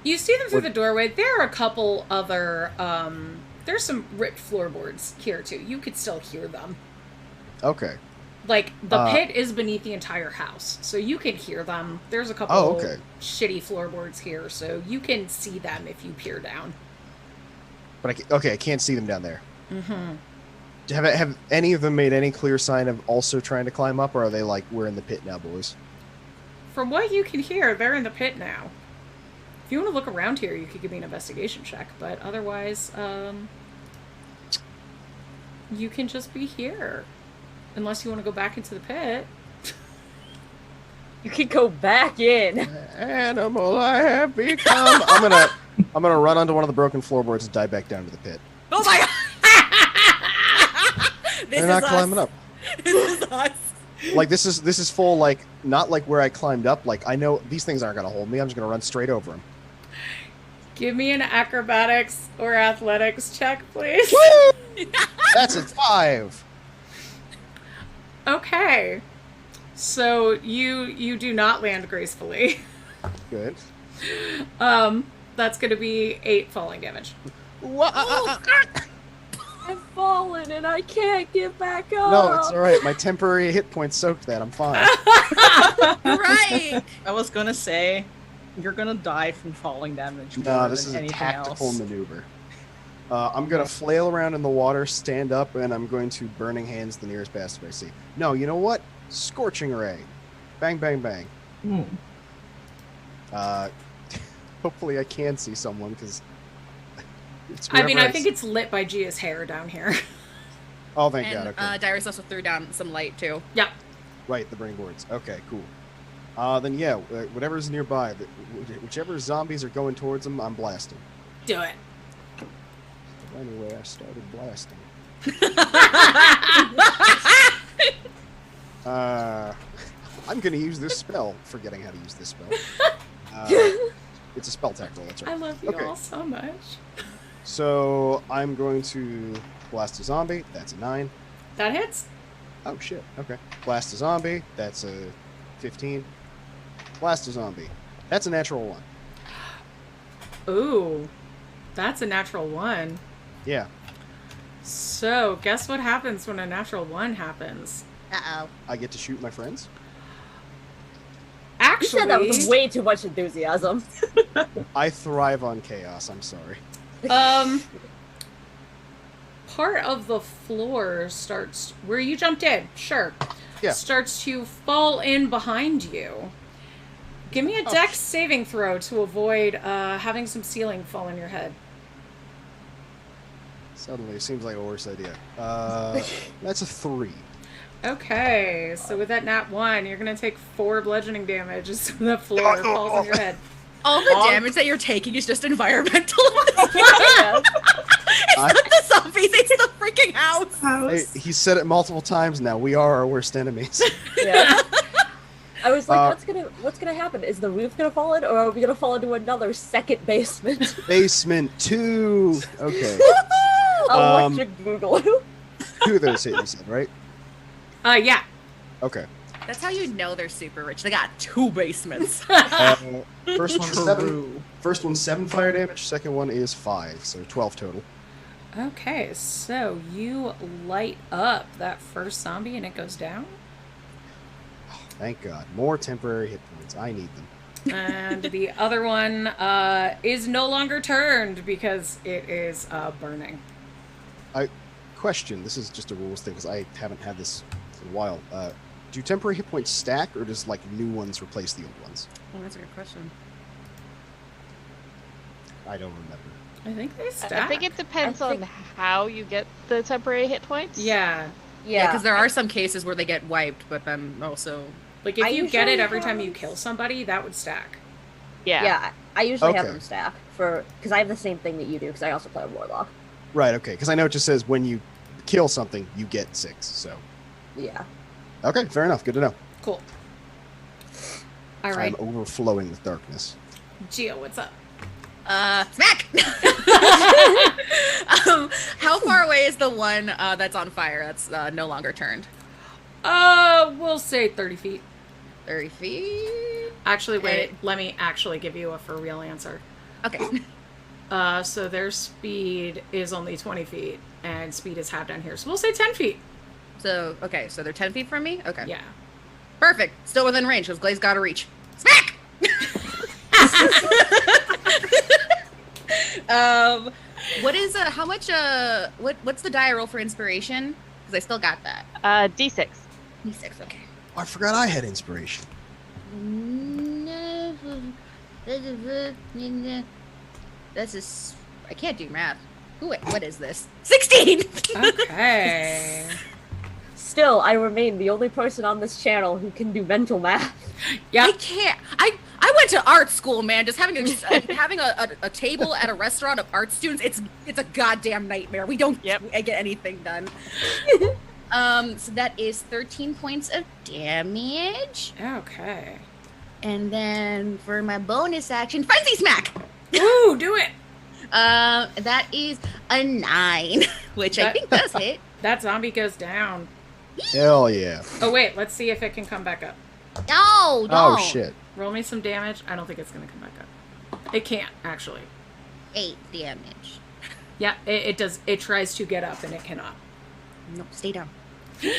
You see them through the doorway. There are a couple other, there's some ripped floorboards here too. You could still hear them. Okay. Like, the pit is beneath the entire house, so you can hear them. There's a couple shitty floorboards here, so you can see them if you peer down. But I can't see them down there. Mm-hmm. Have any of them made any clear sign of also trying to climb up, or are they like, we're in the pit now, boys? From what you can hear, they're in the pit now. If you want to look around here, you could give me an investigation check, but otherwise, you can just be here. Unless you want to go back into the pit. You can go back in. Animal I have become. I'm gonna run onto one of the broken floorboards and dive back down to the pit. Oh my god! They're not climbing up. This is us. Like this is full, like, not like where I climbed up. Like, I know these things aren't gonna hold me. I'm just gonna run straight over them. Give me an acrobatics or athletics check, please. That's a 5. Okay. So you do not land gracefully. Good. That's going to be 8 falling damage. I've fallen and I can't get back up. No, it's all right. My temporary hit points soaked that. I'm fine. Right. I was gonna say, you're gonna die from falling damage. No, this is a tactical maneuver. I'm going to flail around in the water, stand up, and I'm going to Burning Hands the nearest bastard I see. No, you know what? Scorching Ray. Bang, bang, bang. Hopefully I can see someone, because... I think it's lit by Gia's hair down here. Oh, thank God. Okay. Dyrus also threw down some light, too. Yep. Right, the burning boards. Okay, cool. Then, yeah, whatever's nearby, whichever zombies are going towards them, I'm blasting. Do it. Anyway, I started blasting. I'm going to use this spell, forgetting how to use this spell. It's a spell tactical, that's right. I love you all so much. So, I'm going to blast a zombie. That's a 9. That hits. Oh, shit. Okay. Blast a zombie. That's a 15. Blast a zombie. That's a natural 1. Ooh. That's a natural 1. Yeah. So, guess what happens when a natural 1 happens? Uh-oh. I get to shoot my friends? Actually... You said that with way too much enthusiasm. I thrive on chaos, I'm sorry. Part of the floor starts... Where you jumped in, sure. Yeah. Starts to fall in behind you. Give me a dex saving throw to avoid having some ceiling fall on your head. Suddenly, it seems like a worse idea. That's a 3. Okay, so with that nat 1, you're going to take 4 bludgeoning damage as the floor falls on your head. All the damage that you're taking is just environmental. It's not the zombies, it's the freaking house. Hey, he said it multiple times now. We are our worst enemies. Yeah. I was like, what's gonna happen? Is the roof gonna fall in, or are we gonna fall into another second basement? Basement 2. Okay. Electric boogaloo. 2 of those hit, you said, right? Yeah. Okay. That's how you know they're super rich. They got 2 basements. First one's 7 fire damage. Second one is 5, so 12 total. Okay, so you light up that first zombie and it goes down. Thank God. More temporary hit points. I need them. And the other one is no longer turned because it is burning. Question. This is just a rules thing because I haven't had this in a while. Do temporary hit points stack, or does like new ones replace the old ones? Oh, that's a good question. I don't remember. I think they stack. I think it depends on how you get the temporary hit points. Yeah. Yeah, because there are some cases where they get wiped, but then also... Like, if you get it every time you have- kill somebody, that would stack. Yeah, I usually have Okay. them stack because I have the same thing that you do because I also play a warlock. Right, okay. Because I know it just says when you kill something, you get 6. So, Yeah. okay, fair enough. Good to know. Cool. All right. I'm overflowing with darkness. Gio, what's up? Smack! How far away is the one that's on fire that's no longer turned? We'll say 30 feet. 30 feet? Actually, wait. Let me actually give you a for real answer. Okay. So their speed is only 20 feet, and speed is half down here. So we'll say 10 feet. So, okay, so they're 10 feet from me? Okay. Yeah. Perfect. Still within range, because Glaze gotta reach. Smack! What is, how much, what's the die roll for inspiration? Because I still got that. D6. D6, okay. Oh, I forgot I had inspiration. This is, I can't do math. Ooh, wait, what is this? 16! Okay. Still, I remain the only person on this channel who can do mental math. Yeah. I can't. I went to art school, man. Just having a table at a restaurant of art students, it's a goddamn nightmare. We don't get anything done. So that is 13 points of damage. Okay. And then for my bonus action, Frenzy Smack! Ooh, do it. That is a 9, which I think does hit. That zombie goes down. Hell yeah. Oh, wait. Let's see if it can come back up. No, Oh, shit. Roll me some damage. I don't think it's going to come back up. It can't, actually. 8 damage. Yeah, it does. It tries to get up, and it cannot. No, stay down.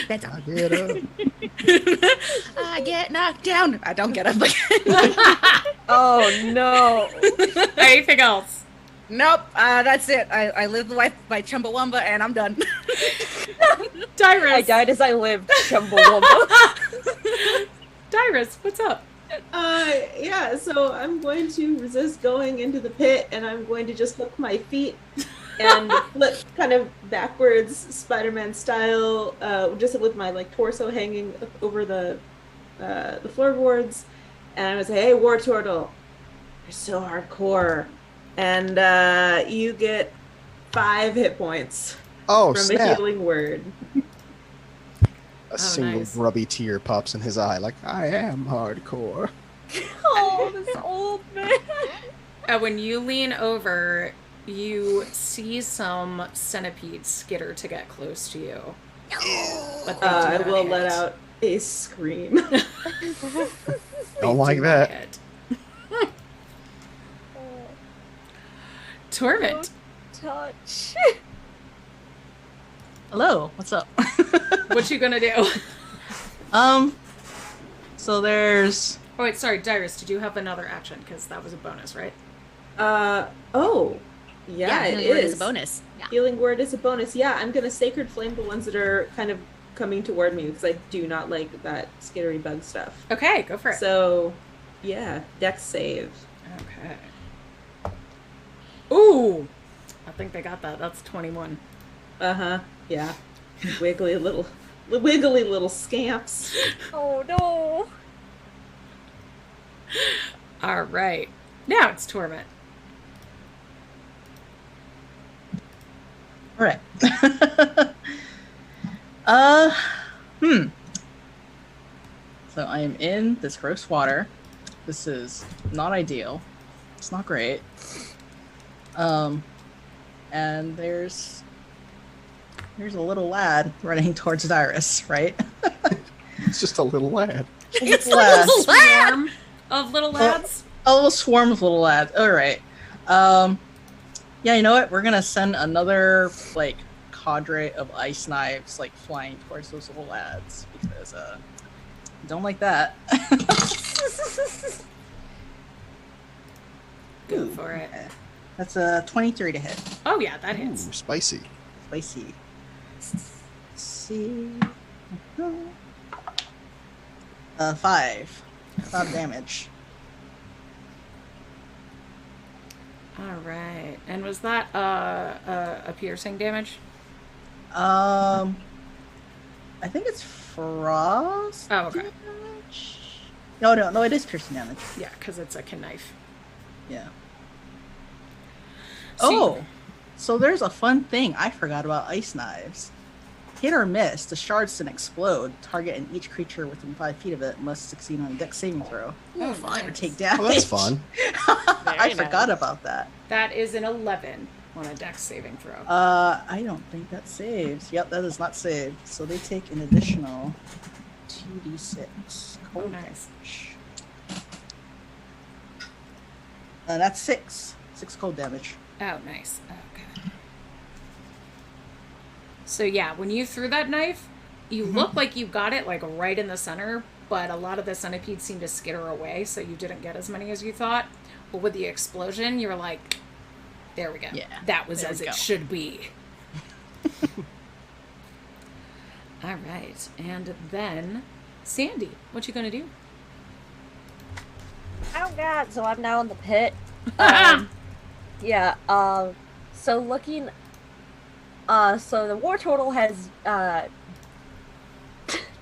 That's I all. get up. I get knocked down. I don't get up again. Oh no! Anything else? Nope, that's it. I live the life by Chumbawamba, and I'm done. Dyrus. I died as I lived. Chumbawamba. Dyrus, what's up? Yeah, so I'm going to resist going into the pit, and I'm going to just hook my feet and flip kind of backwards, Spider-Man style, just with my like torso hanging over the floorboards, and I'm gonna say, "Hey, War Turtle, you're so hardcore," and you get 5 hit points Oh, from a snap. healing word. A single nice. grubby tear pops in his eye, like, I am hardcore. Oh, this old man. When you lean over, you see some centipedes skitter to get close to you. But they do I not will hit. let out a scream. They Don't like do that. not hit. Torment. Touch. Hello, what's up? What you gonna do? So there's Oh wait, sorry, Dyrus, did you have another action? Because that was a bonus, right? Oh, yeah, it healing word is a bonus. Yeah. Healing word is a bonus. Yeah, I'm gonna sacred flame the ones that are kind of coming toward me because I do not like that skittery bug stuff. Okay, go for it. So, yeah, dex save. Okay. Ooh! I think they got that. That's 21. Yeah, wiggly little scamps. Oh no. All right. Now it's Torment. all right. So I am in this gross water. This is not ideal. It's not great. And there's a little lad running towards Dyrus, right? It's just a little lad. It's a lad. little lad. Swarm of little lads. A little swarm of little lads. All right. Yeah, you know what? We're gonna send another like cadre of ice knives like flying towards those little lads because don't like that. Go for it. That's a 23 to hit. Oh yeah, that hits. Ooh, spicy. Spicy. Let's see. 5 damage. All right. And was that a piercing damage? I think it's frost. Oh, okay. Damage? No, it is piercing damage. Yeah, because it's a knife. Yeah. So So there's a fun thing I forgot about ice knives. Hit or miss, the shards can explode. Target and each creature within 5 feet of it must succeed on a dex saving throw. Oh, Or nice. take damage. Oh, that's fun. I forgot about that. That is an 11 on a dex saving throw. I don't think that saves. Yep, that is not saved. So they take an additional 2d6. Cold Nice. damage. That's 6. 6 cold damage. Oh, nice. Okay. So yeah, when you threw that knife, you look like you got it like right in the center, but a lot of the centipedes seemed to skitter away, so you didn't get as many as you thought. But with the explosion, you were like, there we go. Yeah, that was there as we it go. should be. All right. And then, Sandy, what you gonna do? Oh god, so I'm now in the pit. Yeah, so looking, so the war turtle has,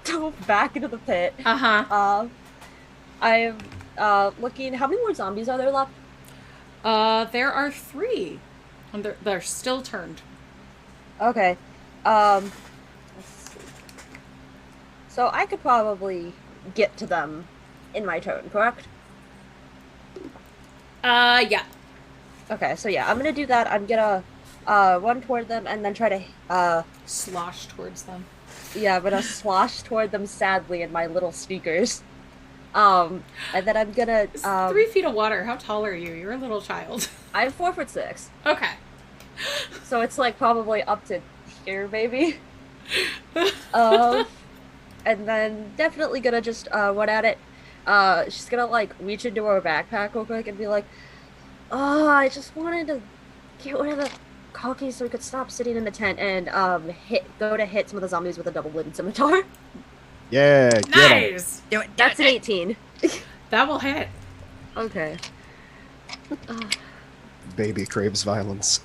dove back into the pit. Uh-huh. I'm, looking, how many more zombies are there left? There are 3. And they're still turned. Okay, let's see. So I could probably get to them in my turn, correct? Yeah. Okay, so yeah, I'm gonna do that. I'm gonna, run toward them and then try to, Slosh towards them. yeah, I'm gonna slosh toward them sadly in my little sneakers. And then I'm gonna, It's 3 feet of water. How tall are you? You're a little child. I'm 4'6". Okay. So it's like probably up to here, maybe. And then definitely gonna just run at it. She's gonna like reach into her backpack real quick and be like, "Oh, I just wanted to get rid of the cookies so we could stop sitting in the tent and go to hit some of the zombies with a double-bladed scimitar." Yeah, get 'em. Nice. Do it. That's an 18. That will hit. Okay. Baby craves violence.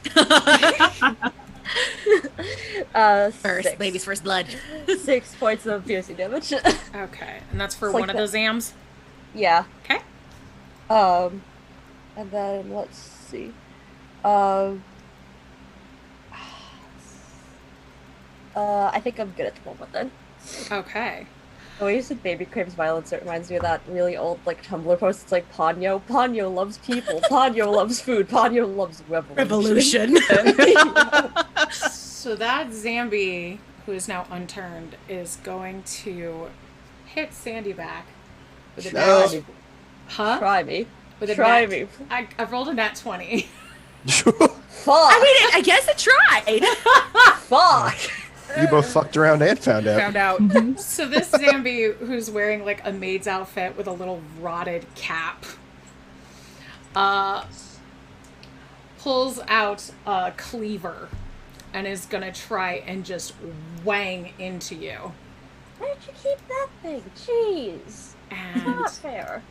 First, 6. baby's first blood. 6 points of piercing damage. Okay. And that's for It's like one of that. those AMs? Yeah. Okay. And then let's see. I think I'm good at the moment then. Okay. The way you said baby craves violence, it reminds me of that really old like Tumblr post. It's like Ponyo. Ponyo loves people. Ponyo loves food. Ponyo loves revolution. So that Zambi, who is now unturned, is going to hit Sandy back with a No. nat. Huh? Try me. With a Try nat- me. I've rolled a nat 20. Fuck. I mean, I guess it tried. Fuck. You both fucked around and found out. Found out. So this Zambi, who's wearing like a maid's outfit with a little rotted cap, pulls out a cleaver and is gonna try and just wang into you. Where did you keep that thing? Jeez. It's not And fair.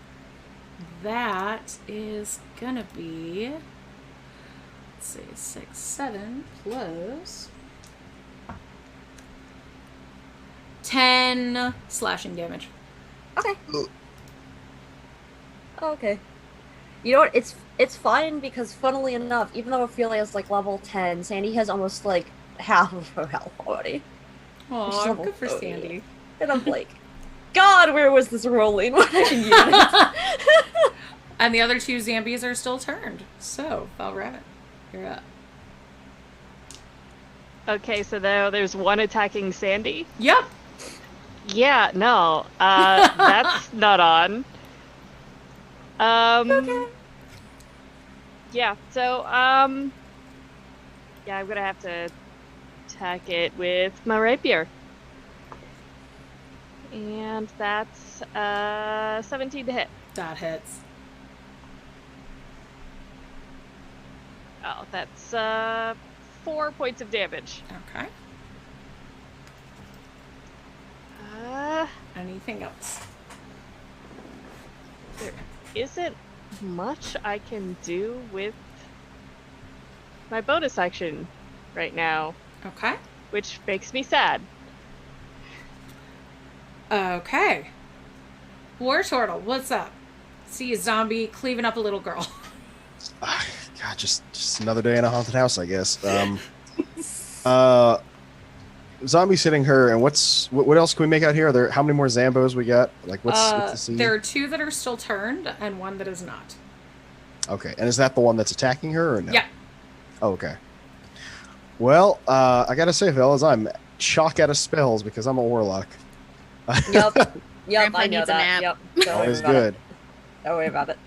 that is gonna be, let's see, 6, 7 plus 10 slashing damage. Okay. Okay. You know what? It's fine because, funnily enough, even though Ophelia is like level 10, Sandy has almost like half of her health already. She's Aw, level good for 30. Sandy. And I'm like, God, where was this rolling when I can use it? And the other 2 Zambies are still turned. So, Valrabbit, you're up. Okay, so now there's one attacking Sandy. Yep. Yeah, no, that's not on. Okay. Yeah, so, yeah, I'm gonna have to attack it with my rapier. And that's, 17 to hit. That hits. Oh, that's, 4 points of damage. Okay. Anything else? There isn't much I can do with my bonus action right now, Okay. which makes me sad. Okay. War Turtle, what's up? See a zombie cleaving up a little girl. God, just another day in a haunted house, I guess. Zombie sitting her, and what else can we make out here? How many more Zambos we got? Like, what's the scene? There are 2 that are still turned, and 1 that is not. Okay, and is that the one that's attacking her, or no? Yeah. Oh, okay. Well, I gotta say, fellas, I'm chock out of spells because I'm a warlock. Yep, Grandpa I know needs a that. nap. Yep, don't worry Always about good. it. Don't worry about it.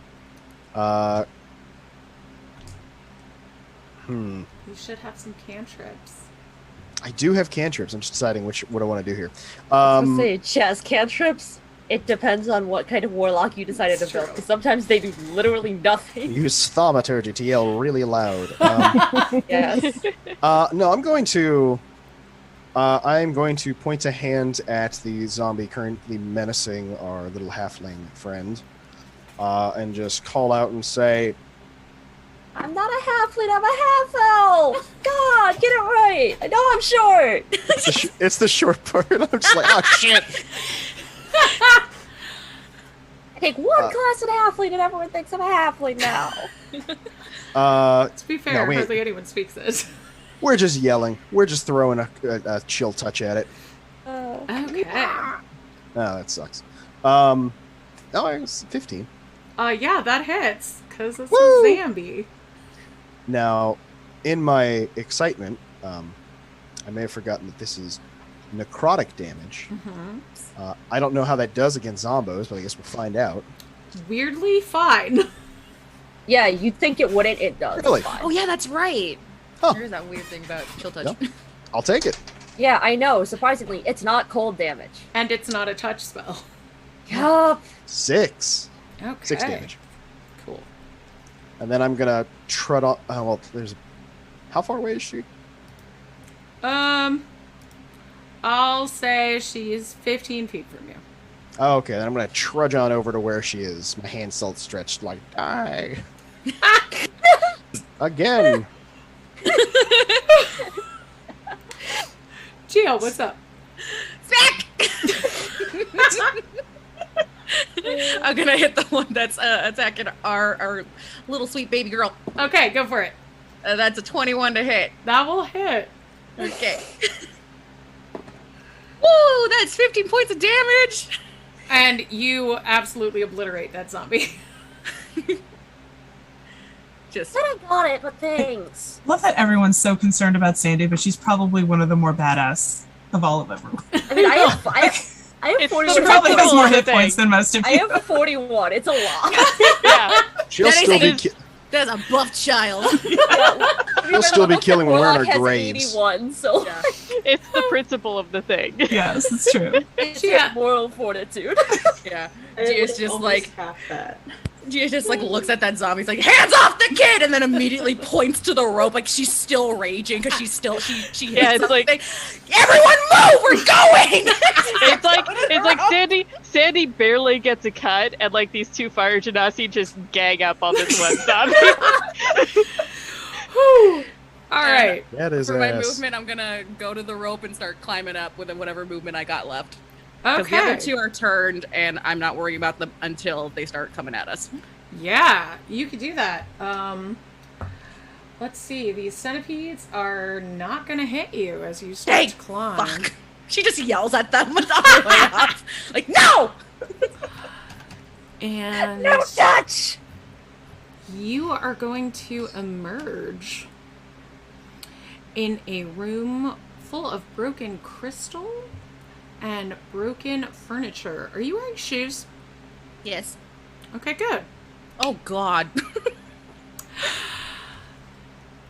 You should have some cantrips. I do have cantrips. I'm just deciding what I want to do here. I was gonna say, Chaz, cantrips, it depends on what kind of warlock you decided to build. Because sometimes they do literally nothing. Use thaumaturgy to yell really loud. Yes. No, I'm going to point a hand at the zombie currently menacing our little halfling friend, and just call out and say, I'm not a halfling, I'm a half-elf! God, get it right! I know I'm short! it's the short part. I'm just like, oh shit! I take one class in halfling and everyone thinks I'm a halfling now. To be fair, hardly anyone speaks it. We're just yelling. We're just throwing a chill touch at it. Okay. Oh, that sucks. Oh, it's 15. Yeah, that hits, because it's Woo! a zombie. Now, in my excitement, I may have forgotten that this is necrotic damage. Mm-hmm. I don't know how that does against zombos, but I guess we'll find out. Weirdly fine. Yeah, you'd think it wouldn't, it does. Really? It's fine. Oh yeah, that's right. Huh. There's that weird thing about chill touch. Yep. I'll take it. Yeah, I know. Surprisingly, it's not cold damage. And it's not a touch spell. Yup. 6. Okay. 6 damage. Cool. And then I'm gonna trot on. Oh, well, there's. How far away is she? I'll say she's 15 feet from you. Oh, okay, then I'm gonna trudge on over to where she is. My hand's still stretched, like, die. Again. Gio, what's up? Zach! I'm gonna hit the one that's attacking our little sweet baby girl. Okay, go for it. That's a 21 to hit. That will hit. Okay. Woo! That's 15 points of damage. And you absolutely obliterate that zombie. Just. I got it, but thanks. Love that everyone's so concerned about Sandy, but she's probably one of the more badass of all of them. I mean, I have 41. She probably has more hit thing. points than most of I you. have 41. It's a lot. Yeah. She'll still be. That's a buff child. She'll still be killing when we're in our Warlock has graves. 81, so Yeah. It's the principle of the thing. Yes, it's true. it's Yeah. moral fortitude. Yeah. I Gia's would just almost like half that. Gia just like looks at that zombie. He's like, "Hands off the kid!" and then immediately points to the rope, like she's still raging because she's still she Yeah, hits it's like- something. Everyone move! We're going! It's like Sandy barely gets a cut, and like these 2 fire genasi just gang up on this one zombie. All right. That is For my ass. movement, I'm gonna go to the rope and start climbing up with whatever movement I got left. Because the Okay. other 2 are turned, and I'm not worrying about them until they start coming at us. Yeah, you could do that. Let's see. These centipedes are not going to hit you as you start Hey, to climb. Fuck! She just yells at them on the way up, like, "No! And No touch!" you are going to emerge in a room full of broken crystal and broken furniture. Are you wearing shoes? Yes. Okay, good. Oh God.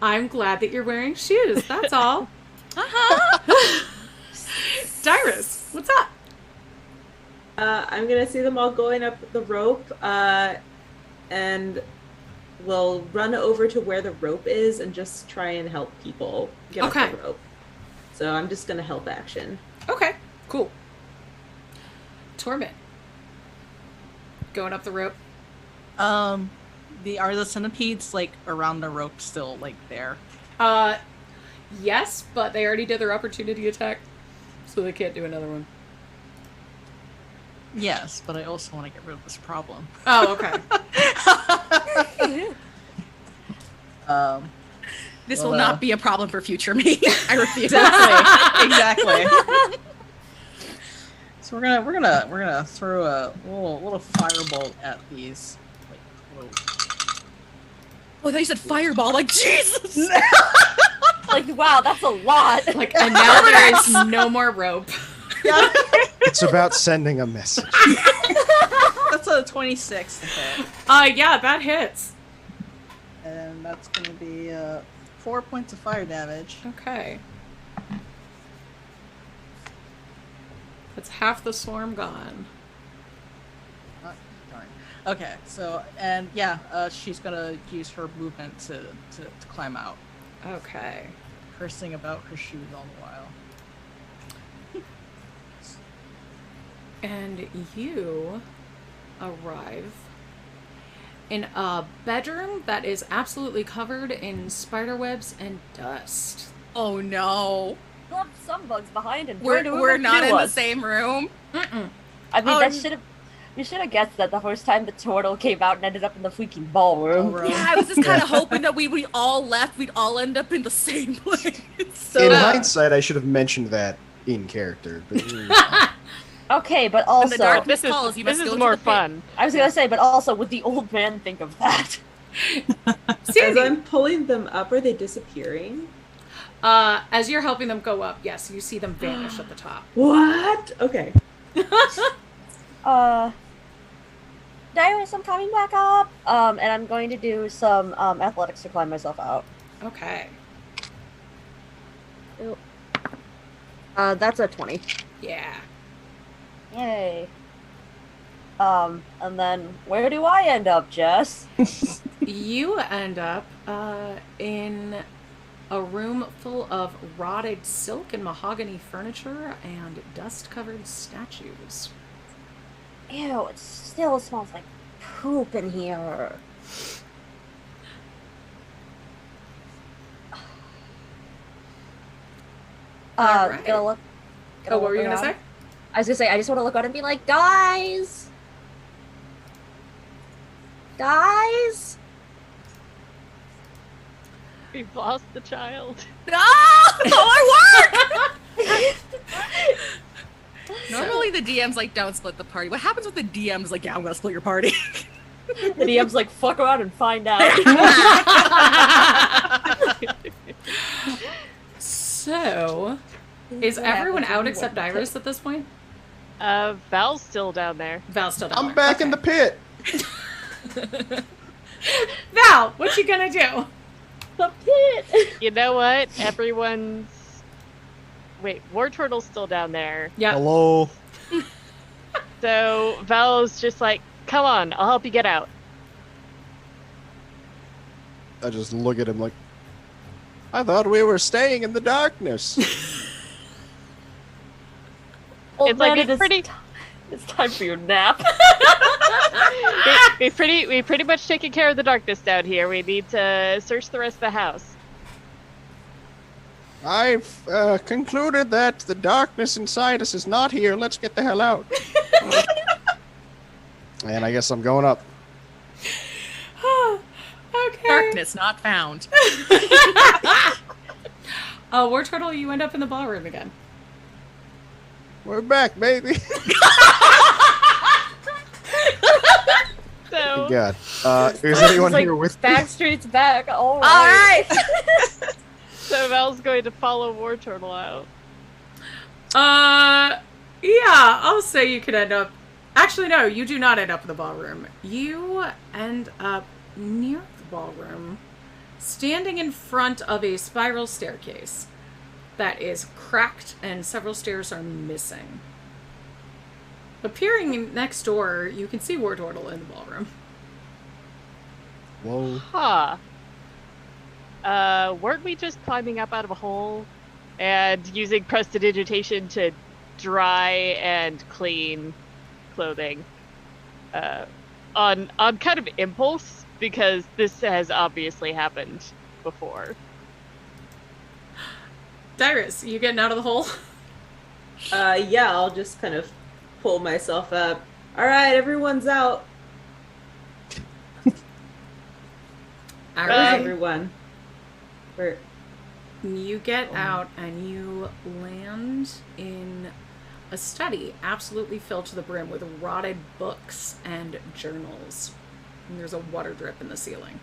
I'm glad that you're wearing shoes. That's all. Uh-huh. Dyrus, what's up? I'm gonna see them all going up the rope, and we'll run over to where the rope is and just try and help people get Okay. up the rope. So I'm just gonna help action. Okay, cool. Torment. Going up the rope. Are the centipedes like around the rope still like there? Yes, but they already did their opportunity attack, so they can't do another one. Yes, but I also want to get rid of this problem. Oh, okay. This will not be a problem for future me. I refuse. Exactly. So we're gonna throw a little firebolt at these. Oh, I thought you said fireball. Like Jesus. Like, wow, that's a lot. Like, and now there is no more rope. Yeah. It's about sending a message. That's a 26 to hit. Yeah, that hits. And that's going to be 4 points of fire damage. Okay. That's half the swarm gone. Darn. Okay, so, and yeah, she's going to use her movement to climb out. Okay. Cursing about her shoes all the while. And you arrive in a bedroom that is absolutely covered in spider webs and dust. Oh no. Left some bugs behind and We're not in the same room. Mm-mm. I mean, you should have guessed that the first time the turtle came out and ended up in the freaking ballroom. Yeah, I was just kind of hoping that we all left, we'd all end up in the same place. In hindsight, I should have mentioned that in character. But Okay, but also the darkness This calls, you must is go to more the pit. fun. I was gonna say, but also would the old man think of that? As Sandy, I'm pulling them up, are they disappearing? as you're helping them go up, yes, you see them vanish at the top. What? Okay. Darius, I'm coming back up. And I'm going to do some athletics to climb myself out. Okay. That's a 20. Yeah. Yay. And then where do I end up, Jess? You end up in a room full of rotted silk and mahogany furniture and dust-covered statues. Ew, it still smells like poop in here. Alright. Gonna look. Oh, what were you look gonna around. say? I was gonna say, I just want to look out and be like, guys! Guys? We've lost the child. Normally the DM's like, don't split the party. What happens with the DM's like, yeah, I'm gonna split your party? The DM's like, fuck around and find out. So, is What everyone happens out when except you want Iris at this point? Val's still down there. Val's still down I'm there. back in the pit. Val, what you gonna do? The pit! You know what? Everyone's... Wait, War Turtle's still down there. Yeah. Hello. So Val's just like, come on, I'll help you get out. I just look at him like, I thought we were staying in the darkness. Old It's like man, it's pretty... It's time for your nap. we pretty much taken care of the darkness down here. We need to search the rest of the house. I've concluded that the darkness inside us is not here. Let's get the hell out. And I guess I'm going up. Okay. Darkness not found. War Turtle, you end up in the ballroom again. We're back, baby. So God. Is anyone Like, here with me? Backstreet's back. All right. So Val's going to follow War Turtle out. Yeah, I'll say you could end up... Actually, no, you do not end up in the ballroom. You end up near the ballroom, standing in front of a spiral staircase that is cracked and several stairs are missing. Appearing next door, you can see War Turtle in the ballroom. Whoa. Huh. Weren't we just climbing up out of a hole and using prestidigitation to dry and clean clothing? On kind of impulse, because this has obviously happened before. Dyrus, you getting out of the hole? Yeah, I'll just kind of pull myself up. All right, everyone's out. All Where's right. everyone? Where? You get out and you land in a study absolutely filled to the brim with rotted books and journals. And there's a water drip in the ceiling.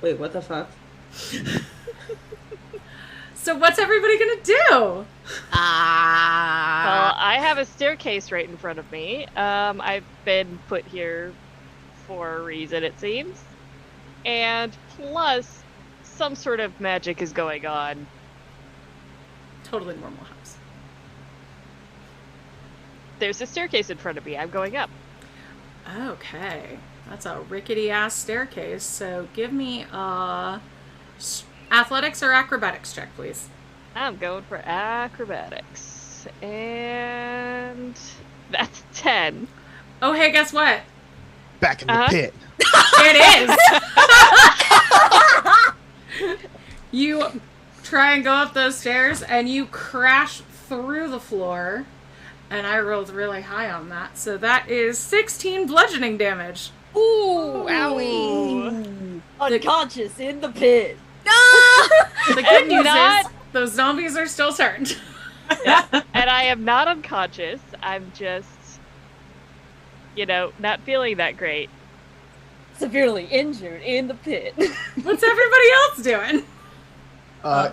Wait, what the fuck? So what's everybody gonna do? Well, I have a staircase right in front of me. I've been put here for a reason, it seems. And plus, some sort of magic is going on. Totally normal house. There's a staircase in front of me. I'm going up. Okay. That's a rickety ass staircase. So give me a athletics or acrobatics check, please. I'm going for acrobatics. And that's 10. Oh, hey, guess what? Back in the pit. It is. You try and go up those stairs and you crash through the floor. And I rolled really high on that. So that is 16 bludgeoning damage. Ooh, owie. Unconscious in the pit. The good news is those zombies are still turned. Yeah. And I am not unconscious. I'm just, not feeling that great. Severely injured in the pit. What's everybody else doing? Go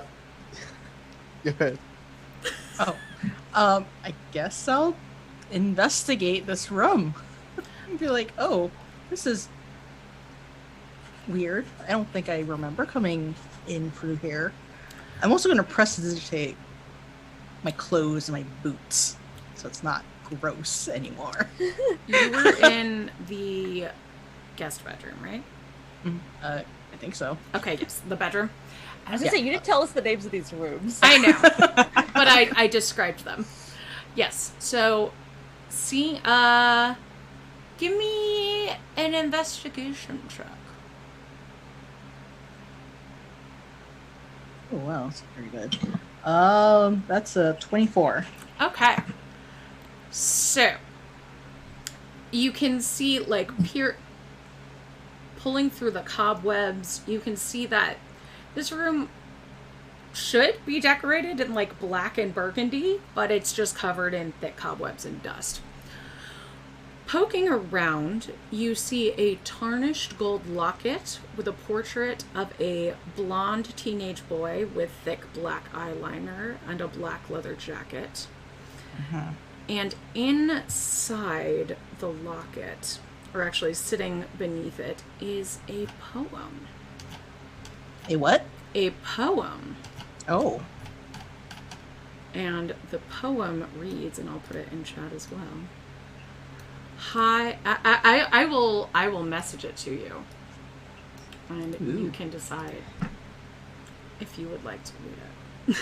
ahead. I guess I'll investigate this room. And be like, oh, this is weird. I don't think I remember coming in through here. I'm also going to prestidigitate my clothes and my boots, so it's not gross anymore. You were in the guest bedroom, right? I think so. Okay, yes, the bedroom. I was gonna say, you didn't tell us the names of these rooms. I know, but I described them. Yes, so, give me an investigation check. Oh, wow, that's very good. That's a 24. Okay. So, you can see, pulling through the cobwebs, you can see that this room should be decorated in, black and burgundy, but it's just covered in thick cobwebs and dust. Poking around, you see a tarnished gold locket with a portrait of a blonde teenage boy with thick black eyeliner and a black leather jacket. Uh-huh. And inside the locket, or actually sitting beneath it, is a poem. A what? A poem. Oh. And the poem reads, and I'll put it in chat as well. Hi, I will message it to you, and you can decide if you would like to read it.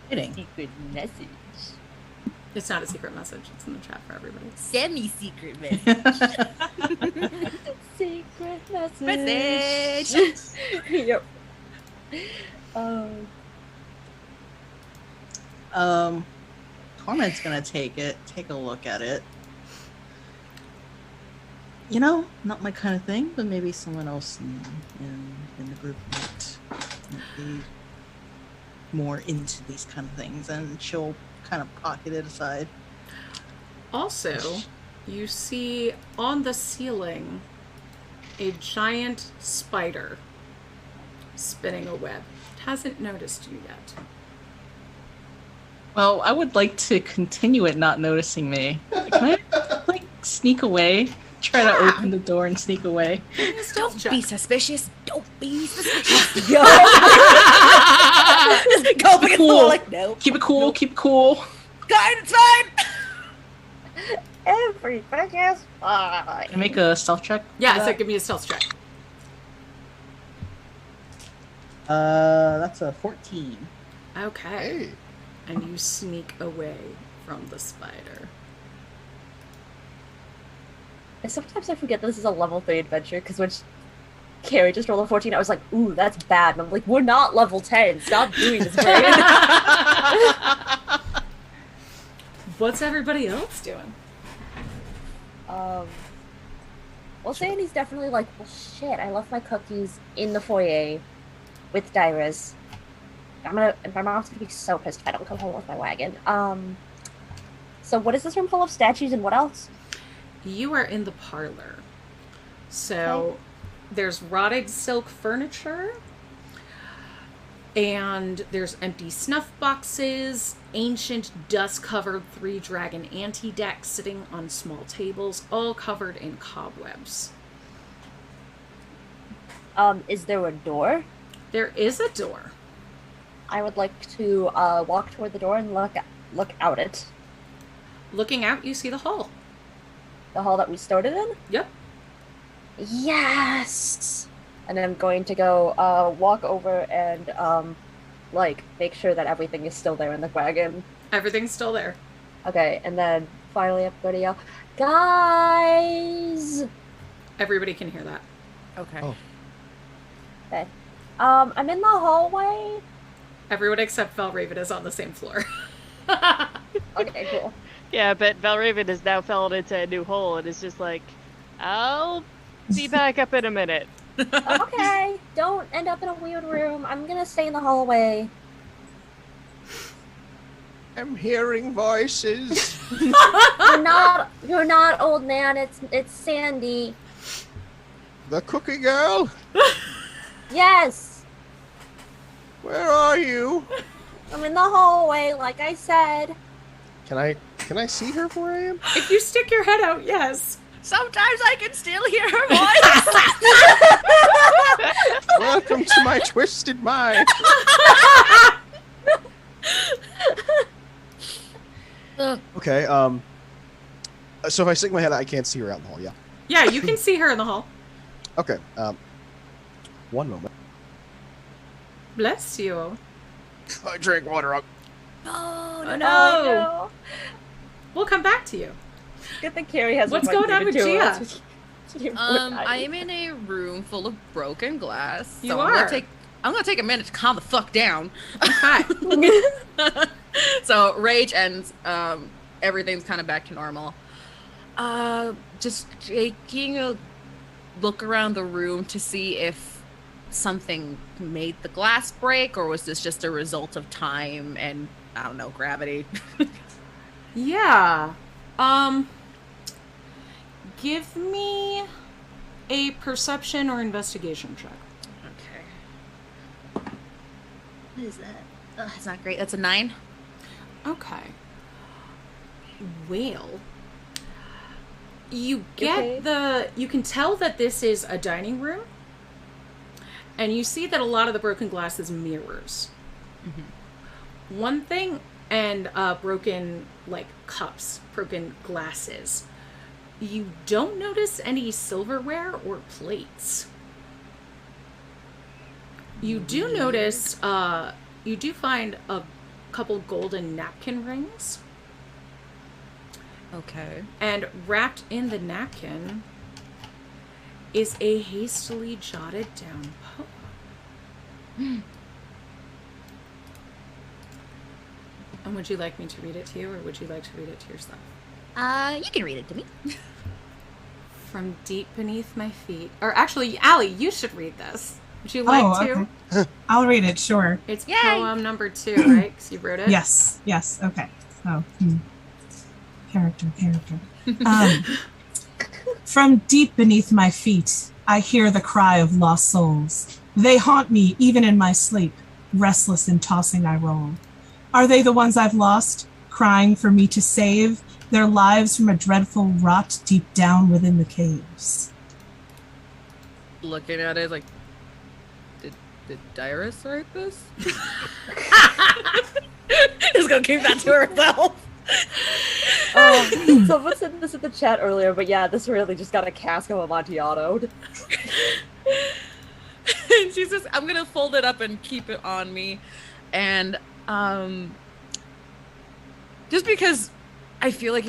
Kidding. Secret message. It's not a secret message. It's in the chat for everybody. Semi-secret message. Secret message. Message. Yep. Torment's gonna take a look at it. Not my kind of thing, but maybe someone else in the group might be more into these kind of things, and she'll kind of pocket it aside. Also, you see on the ceiling a giant spider spinning a web. It hasn't noticed you yet. Well, I would like to continue it not noticing me. Can I, sneak away? Try to open the door and sneak away. Don't be suspicious. Don't be suspicious. Go Keep it cool. No. Keep it cool. Keep it cool. Fine, it's fine. Everything is fine. Can I make a stealth check? Yeah, so give me a stealth check. That's a 14. Okay. Hey. And you sneak away from the spider. Sometimes I forget this is a level 3 adventure, because Carrie just rolled a 14. I was like, ooh, that's bad. And I'm like, we're not level 10. Stop doing this, Brayden. What's everybody else doing? Well, Sandy's definitely like, well, shit, I left my cookies in the foyer with Dyrus. My mom's gonna be so pissed if I don't come home with my wagon. So what is this room full of? Statues and what else? You are in the parlor. So there's rotted silk furniture, and there's empty snuff boxes, ancient dust-covered 3-dragon ante-decks sitting on small tables, all covered in cobwebs. Is there a door? There is a door. I would like to walk toward the door and look out it. Looking out, you see the hall. The hall that we started in? Yep. Yes! And I'm going to go walk over and make sure that everything is still there in the wagon. Everything's still there. Okay, and then finally I'm going to yell, guys! Everybody can hear that. Okay. Oh. Okay. I'm in the hallway. Everyone except Valraven is on the same floor. Okay, cool. Yeah, but Valraven has now fallen into a new hole and is just like, I'll be back up in a minute. Okay, don't end up in a weird room. I'm gonna stay in the hallway. I'm hearing voices. You're not, old man. It's Sandy. The cookie girl? Yes, Where are you? I'm in the hallway, like I said. Can I see her where I am? If you stick your head out, yes. Sometimes I can still hear her voice. Welcome to my twisted mind. Okay, so if I stick my head out, I can't see her out in the hall, yeah. Yeah, you can see her in the hall. Okay, one moment. Bless you. I drank water up. Oh, no. No. We'll come back to you. Good thing Carrie has. What's going on with Gia? I am in a room full of broken glass. You are. I'm gonna take a minute to calm the fuck down. Hi. So rage ends. Everything's kind of back to normal. Just taking a look around the room to see if something made the glass break, or was this just a result of time and I don't know, gravity? Yeah. Give me a perception or investigation check. Okay. What is that? That's not great. That's a 9. Okay. Well, you get you can tell that this is a dining room, and you see that a lot of the broken glass is mirrors. Mm-hmm. One thing, and broken, cups, broken glasses. You don't notice any silverware or plates. You do notice, you do find a couple golden napkin rings. Okay. And wrapped in the napkin is a hastily jotted down poem. And would you like me to read it to you, or would you like to read it to yourself? You can read it to me. From deep beneath my feet. Or actually, Allie, you should read this. Would you like to? Okay. I'll read it, sure. It's Yay. poem number 2, right? Because you wrote it? Yes, okay. So, character. From deep beneath my feet, I hear the cry of lost souls. They haunt me even in my sleep. Restless and tossing I roll. Are they the ones I've lost, crying for me to save their lives from a dreadful rot deep down within the caves? Looking at it like, did Dyrus write this? Just gonna keep that to herself. Someone said this in the chat earlier, but yeah, this really just got a cask of Amontillado. She says, I'm gonna fold it up and keep it on me. And just because I feel like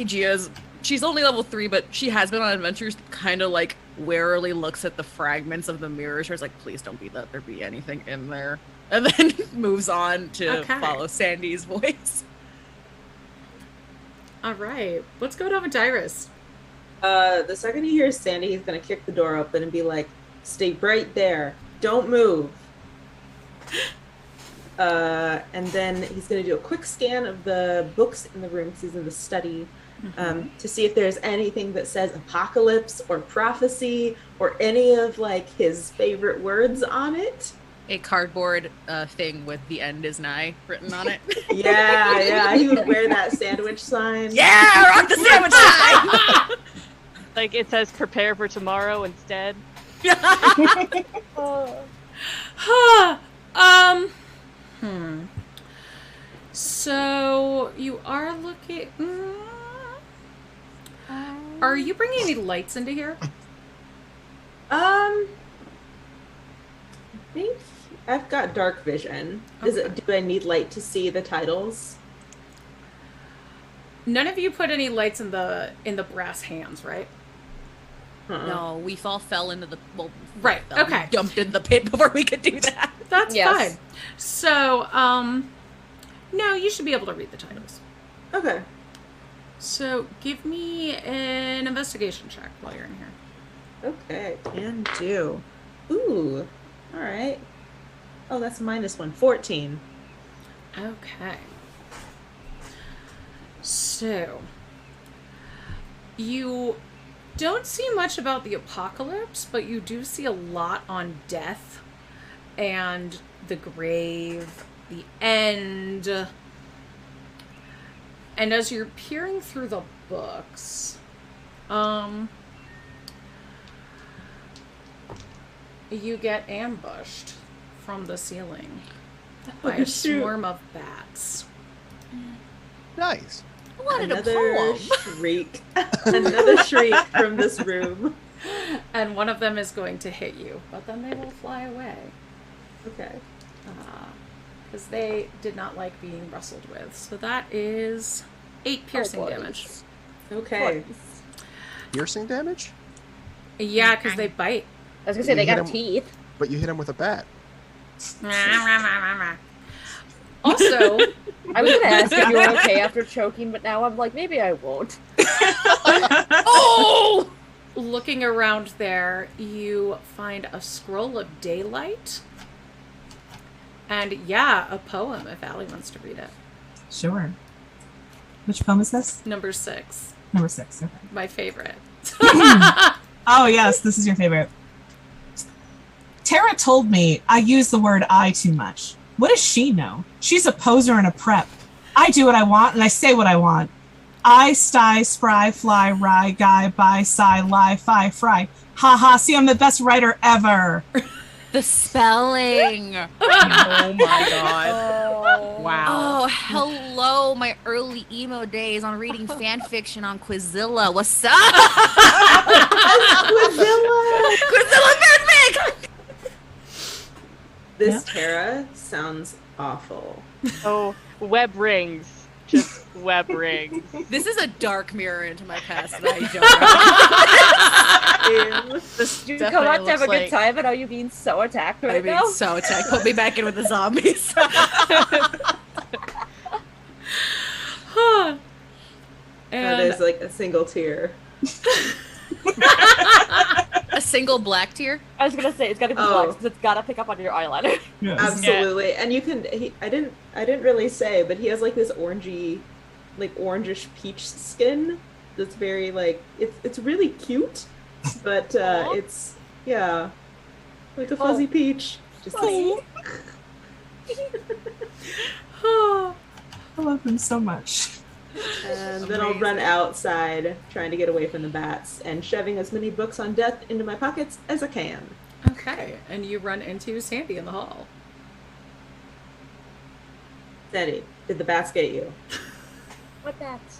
she's only level 3, but she has been on adventures kind of warily looks at the fragments of the mirror. She's like, please don't be let there be anything in there. And then moves on to follow Sandy's voice. All right. What's going on with Dyrus? The second he hears Sandy, he's going to kick the door open and be like, stay right there. Don't move. And then he's going to do a quick scan of the books in the room because he's in the study to see if there's anything that says apocalypse or prophecy or any of like his favorite words on it. A cardboard thing with "the end is nigh" written on it. Yeah, he would wear that sandwich sign. Yeah, rock the sandwich sign. Like it says "prepare for tomorrow" instead. So you are looking. Are you bringing any lights into here? I think I've got dark vision. Do I need light to see the titles? None of you put any lights in the brass hands, right? No, we all fell into the right. Okay, jumped in the pit before we could do that. That's fine. So, no, you should be able to read the titles. Okay. So, give me an investigation check while you're in here. Okay, can do. Ooh, all right. Oh, that's -1. 14. Okay. So, you don't see much about the apocalypse, but you do see a lot on death and the grave, the end. And as you're peering through the books, you get ambushed from the ceiling by a swarm of bats. Nice. I wanted Another a poem. shriek. Another shriek from this room. And one of them is going to hit you, but then they will fly away. Okay. Because they did not like being wrestled with. So that is 8 piercing damage. Okay. Piercing damage? Yeah, because they bite. I was gonna say they got teeth. But you hit him with a bat. Also, I was gonna ask if you were okay after choking, but now I'm like, maybe I won't. Oh! Looking around there, you find a scroll of daylight. And yeah, a poem if Allie wants to read it. Sure. Which poem is this? Number 6. Number 6, okay. My favorite. Oh, yes, this is your favorite. Tara told me I use the word I too much. What does she know? She's a poser and a prep. I do what I want and I say what I want. I, sty, spry, fly, rye, guy, buy, sigh, lie, fi, fry. Ha ha, see, I'm the best writer ever. The spelling. Oh my god. Wow. Oh, hello, my early emo days on reading fan fiction on Quizilla. What's up? Quizilla! Quizilla fanfic! This Tara sounds awful. Oh, web rings. Just web rings. This is a dark mirror into my past that I don't Did you come out to have a good time, and are you being so attacked right now? I'm being so attacked. Put me back in with the zombies. And There's like a single tear. A single black tear? I was gonna say it's gotta be black because it's gotta pick up on your eyeliner. Yes. Absolutely, and you can. I didn't really say, but he has like this orangey, like orangish peach skin. That's very like it's really cute, but it's like a fuzzy peach. Just I love him so much. And then I'll run outside, trying to get away from the bats, and shoving as many books on death into my pockets as I can. okay, and you run into Sandy in the hall. Sandy, did the bats get you? What bats?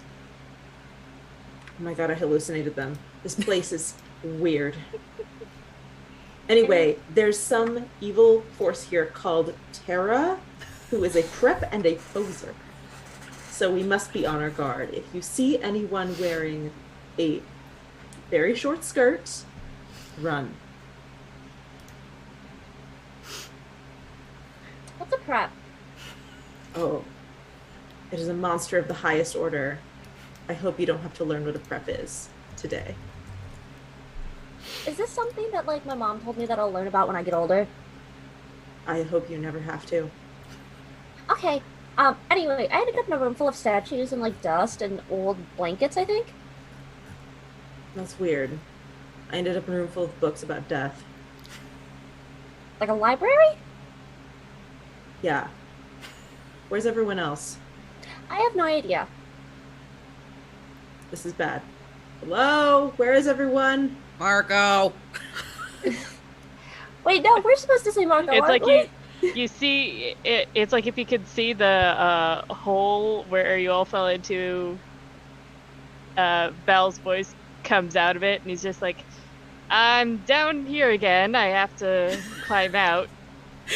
Oh my god, I hallucinated them. This place is weird. Anyway, there's some evil force here called Terra, who is a prep and a poser. So we must be on our guard. If you see anyone wearing a very short skirt Run. What's a prep? Oh. It is a monster of the highest order. I hope you don't have to learn what a prep is today. Is this something that, like, my mom told me that I'll learn about when I get older? I hope you never have to. Okay. Anyway, I ended up in a room full of statues and, like, dust and old blankets, I think. That's weird. I ended up in a room full of books about death. Like a library? Yeah. Where's everyone else? I have no idea. This is bad. Hello? Where is everyone? Marco. Wait, no, we're supposed to say Marco, It's aren't like we? you see it. It's like if you could see the hole where you all fell into. Val's voice comes out of it, and he's just like, "I'm down here again. I have to climb out."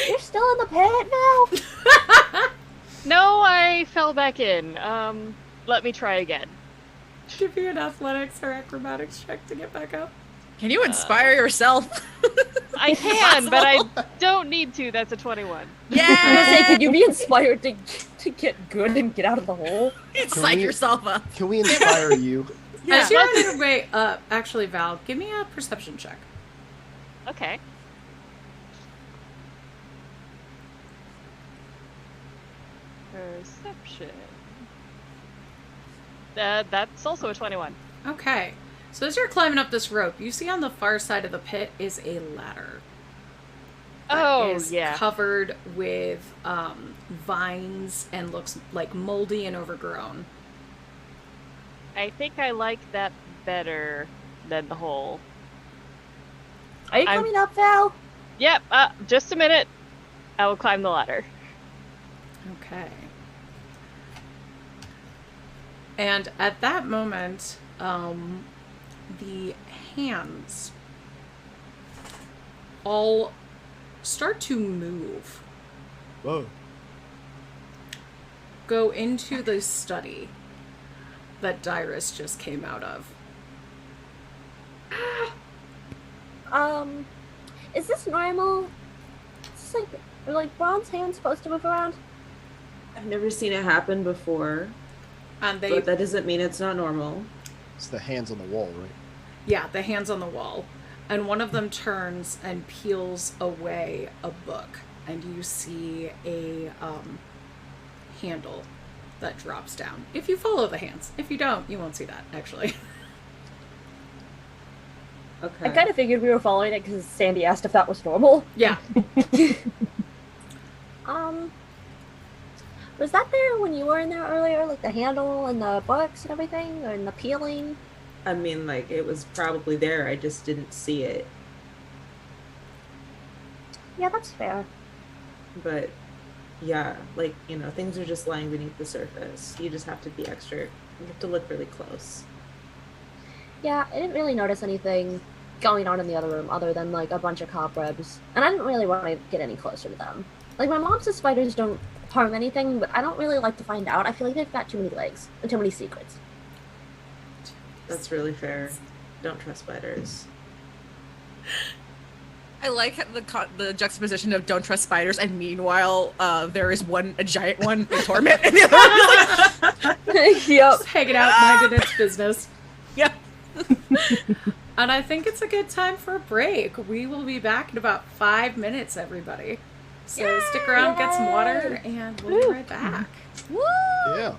You're still in the pit now? No, I fell back in. Let me try again. Give me an athletics or acrobatics check to get back up. Can you inspire yourself? I can, but I don't need to. That's a 21. I was gonna say, can you be inspired to get good and get out of the hole? Psych yourself up. Can we inspire you? Yeah. As you're on your way up, actually, Val, give me a perception check. Okay. Perception. That's also a 21. Okay. So as you're climbing up this rope, you see on the far side of the pit is a ladder. Oh, is yeah. covered with vines and looks like moldy and overgrown. I think I like that better than the hole. Are you coming up, Val? Yep, just a minute. I will climb the ladder. Okay. And at that moment, the hands all start to move. Whoa. Go into the study that Dyrus just came out of. Is this normal? Is this like bronze hands supposed to move around? I've never seen it happen before. And But that doesn't mean it's not normal. It's the hands on the wall, right? Yeah, the hands on the wall. And one of them turns and peels away a book. And you see a handle that drops down. If you follow the hands. If you don't, you won't see that, actually. Okay. I kind of figured we were following it because Sandy asked if that was normal. Yeah. Was that there when you were in there earlier? Like the handle and the books and everything? And the peeling? I mean, like, it was probably there. I just didn't see it. Yeah, that's fair. But, yeah, like, you know, things are just lying beneath the surface. You just have to be extra. You have to look really close. Yeah, I didn't really notice anything going on in the other room other than, like, a bunch of cobwebs. And I didn't really want to get any closer to them. Like, my mom says spiders don't harm anything, but I don't really like to find out. I feel like they've got too many legs and too many secrets. That's really fair. Don't trust spiders. I like the juxtaposition of don't trust spiders, and meanwhile, there is a giant one in torment, and the other one is Yep. Just hanging out, minding its business. Yeah. And I think it's a good time for a break. We will be back in about 5 minutes, everybody. So stick around, get some water, and we'll be right back. Woo! Yeah.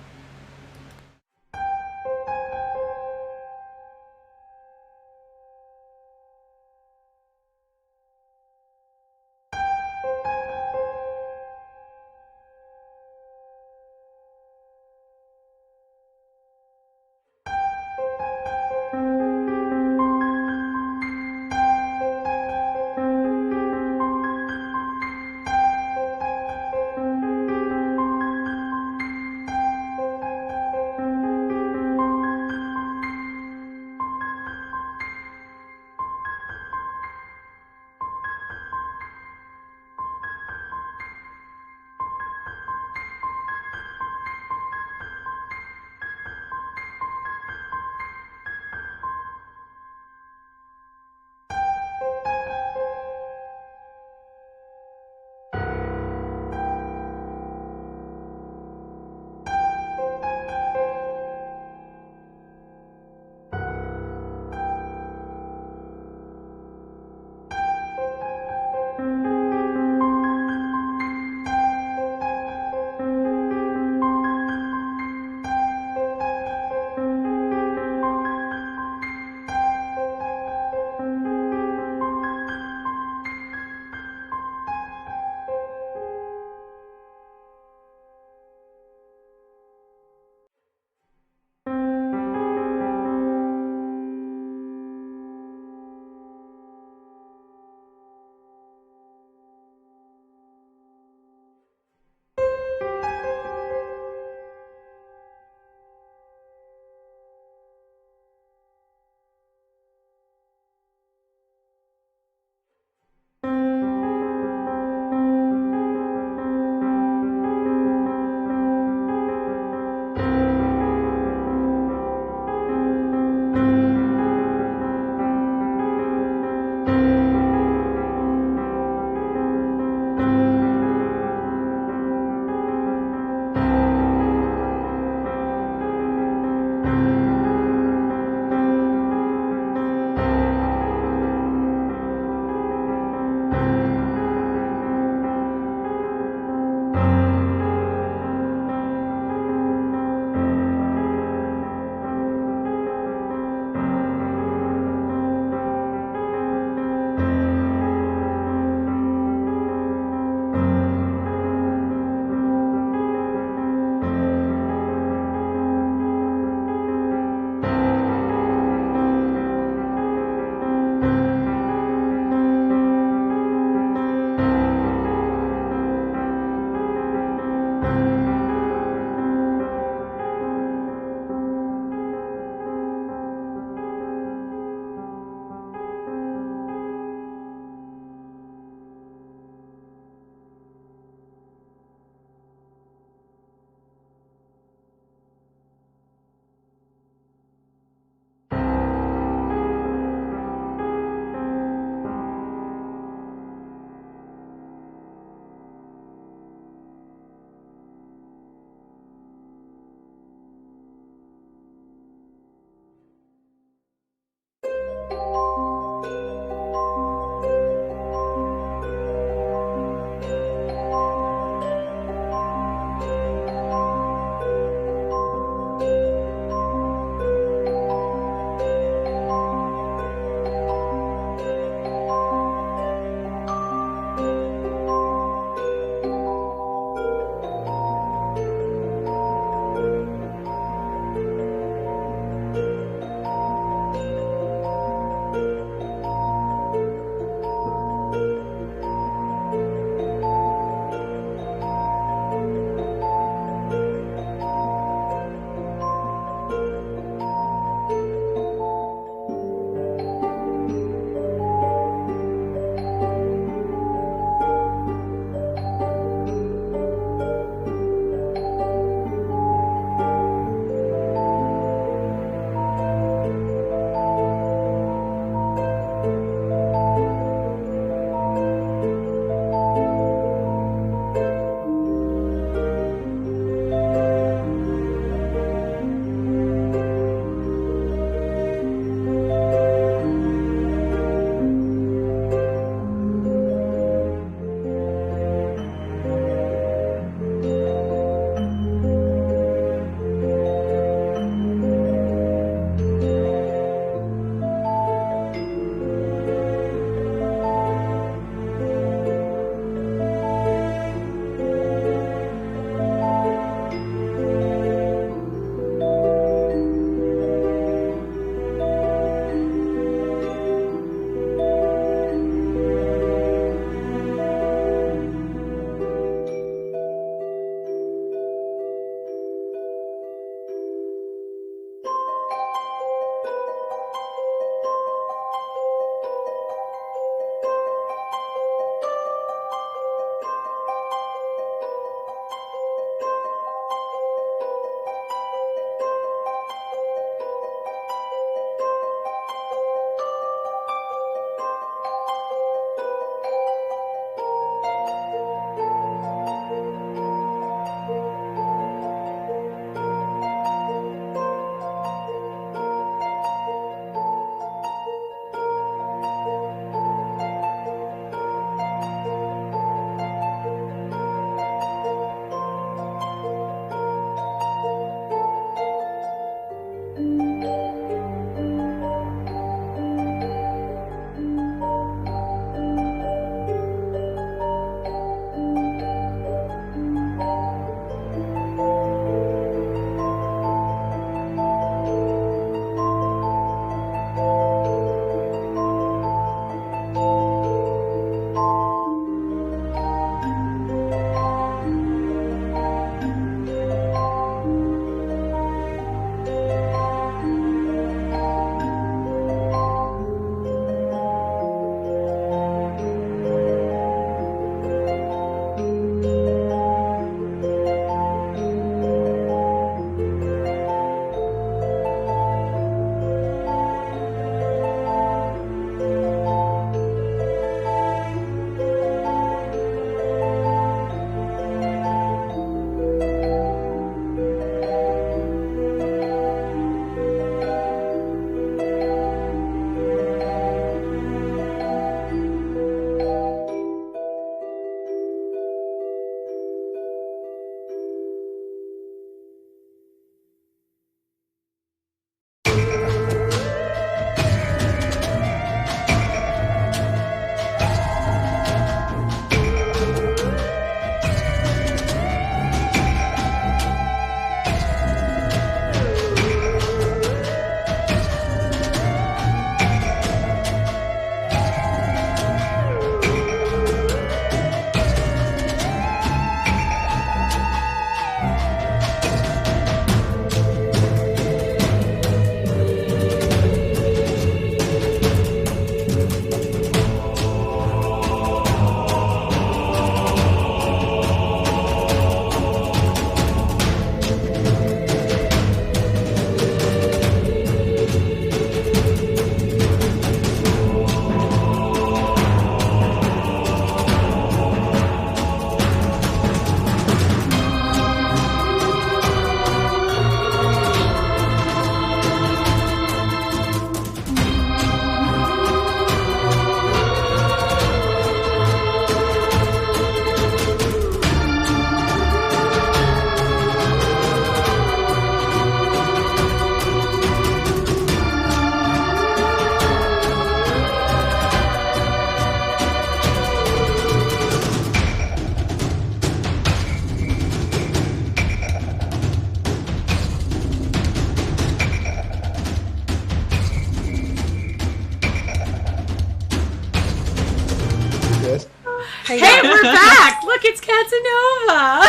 Hey, we're back! Look, it's Casanova!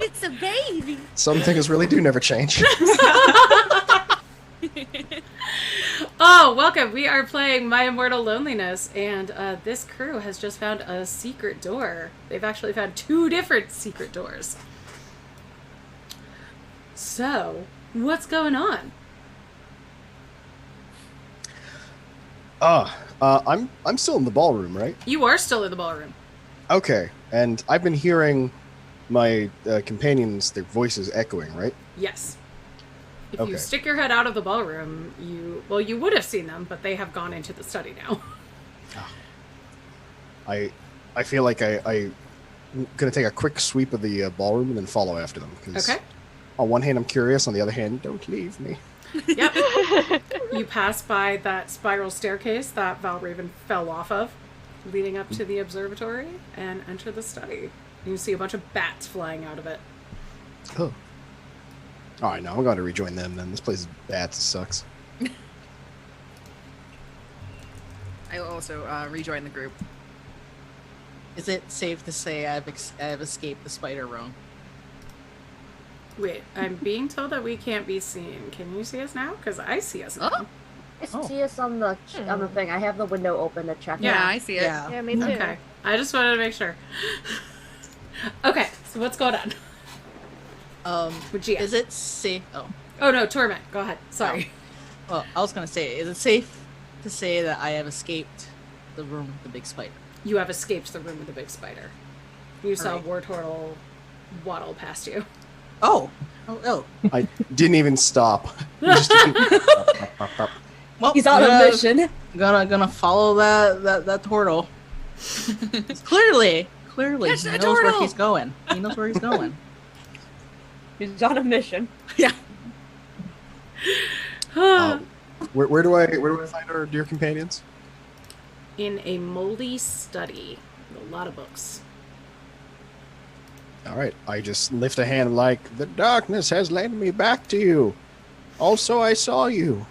It's a baby. Some things really do never change. Oh, welcome. We are playing My Immortal Loneliness, and this crew has just found a secret door. They've actually found 2 different secret doors. So, what's going on? I'm still in the ballroom, right? You are still in the ballroom. Okay, and I've been hearing my companions, their voices echoing, right? Yes. If Okay. you stick your head out of the ballroom, you would have seen them, but they have gone into the study now. I feel like I'm gonna take a quick sweep of the ballroom and then follow after them. 'Cause Okay. on one hand, I'm curious. On the other hand, don't leave me. Yep. You pass by that spiral staircase that Valraven fell off of, leading up to the observatory, and enter the study. You see a bunch of bats flying out of it. Oh. All right, now I'm going to rejoin them. Then this place is bad. It sucks. I will also rejoin the group. Is it safe to say I've escaped the spider room? Wait, I'm being told that we can't be seen. Can you see us now? Because I see us now. Oh. I see us on the thing. I have the window open to check. Yeah, it. I see it. Yeah, me too. Okay. I just wanted to make sure. Okay, so what's going on? With Gia? Is it safe? Oh no, Torment. Go ahead. Sorry. Well, I was gonna say, is it safe to say that I have escaped the room with the big spider? You have escaped the room with the big spider. You saw Alright. War Turtle waddle past you. Oh. I didn't even stop. He just didn't- Well, He's on a mission. Gonna follow that turtle. Clearly, Catch he that knows where turtle! he's going. He knows where he's going. He's on a mission. Yeah. where do I find our dear companions? In a moldy study. With a lot of books. All right, I just lift a hand like the darkness has led me back to you. Also, I saw you.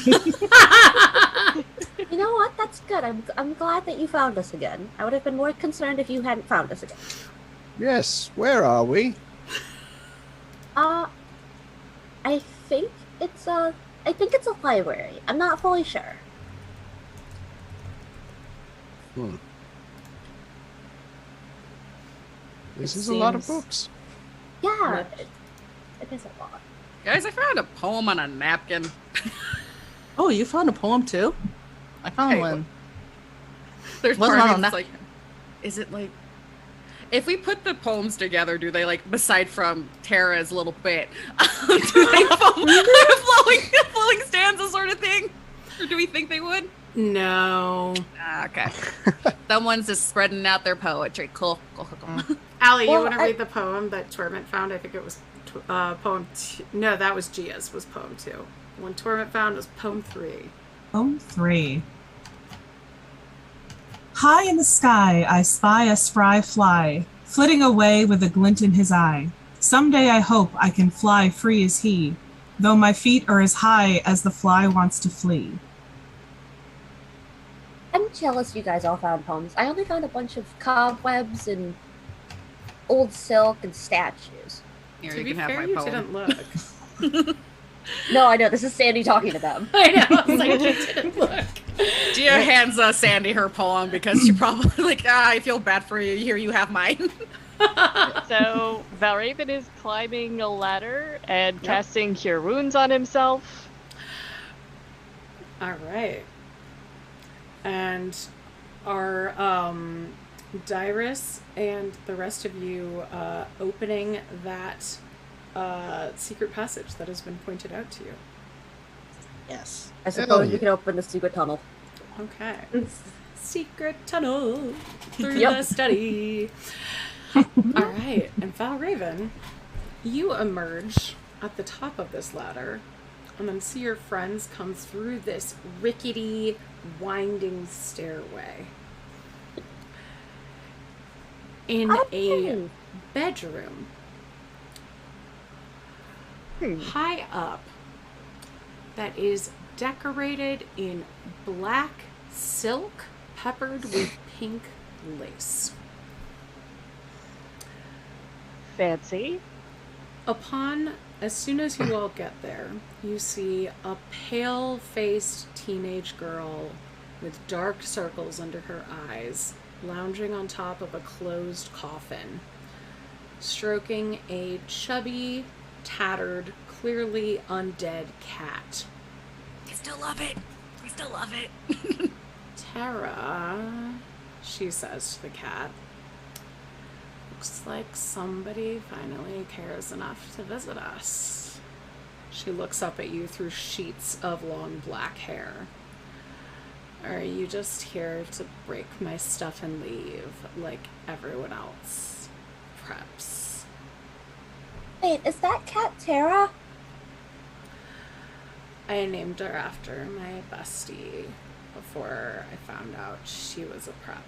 You know what? That's good. I'm glad that you found us again. I would have been more concerned if you hadn't found us again. Yes, where are we? I think it's a library. I'm not fully sure. This It is a lot of seems- books. Yeah, Much. it is a lot. Guys, I found a poem on a napkin. Oh, you found a poem too? I found Hey, one. There's Wasn't part on of a me that's like, is it like, if we put the poems together, do they like, aside from Tara's little bit, do they flowing stanza sort of thing? Or do we think they would? No. Okay. Someone's just spreading out their poetry. Cool. Allie, you Well, want to I- read the poem that Torment found? I think it was poem 2. No, that was Gia's, was poem 2. When Torment found was poem 3. Poem 3. High in the sky I spy a spry fly, flitting away with a glint in his eye. Someday I hope I can fly free as he, though my feet are as high as the fly wants to flee. I'm jealous you guys all found poems. I only found a bunch of cobwebs and old silk and statues. Here, To you be can have fair, my you poem. didn't look. No, I know. This is Sandy talking to them. I know. I was like, you didn't look. Gia hands Sandy her poem because she probably like, I feel bad for you. Here, you have mine. So Valraven is climbing a ladder and casting Cure Wounds on himself. All right. And are Dyrus and the rest of you opening that secret passage that has been pointed out to you? Yes. I suppose yeah. you can open the secret tunnel. Okay. Secret tunnel through Yep. the study. All right. And Valraven, you emerge at the top of this ladder and then see your friends come through this rickety, winding stairway. In a bedroom high up that is decorated in black silk peppered with pink lace. Fancy. As soon as you all get there, you see a pale-faced teenage girl with dark circles under her eyes, lounging on top of a closed coffin, stroking a chubby, tattered, clearly undead cat. I still love it. I still love it. Tara, she says to the cat, looks like somebody finally cares enough to visit us. She looks up at you through sheets of long black hair. Are you just here to break my stuff and leave like everyone else? Preps. Wait, is that cat Tara? I named her after my bestie before I found out she was a prep.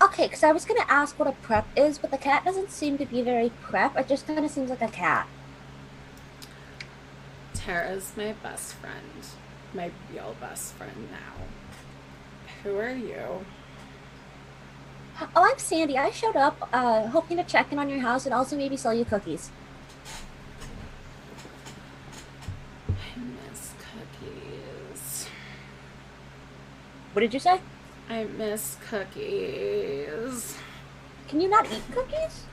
Okay, because I was going to ask what a prep is, but the cat doesn't seem to be very prep. It just kind of seems like a cat. Tara's my best friend. My real best friend now. Who are you? Oh, I'm Sandy. I showed up hoping to check in on your house and also maybe sell you cookies. I miss cookies. What did you say? I miss cookies. Can you not eat cookies?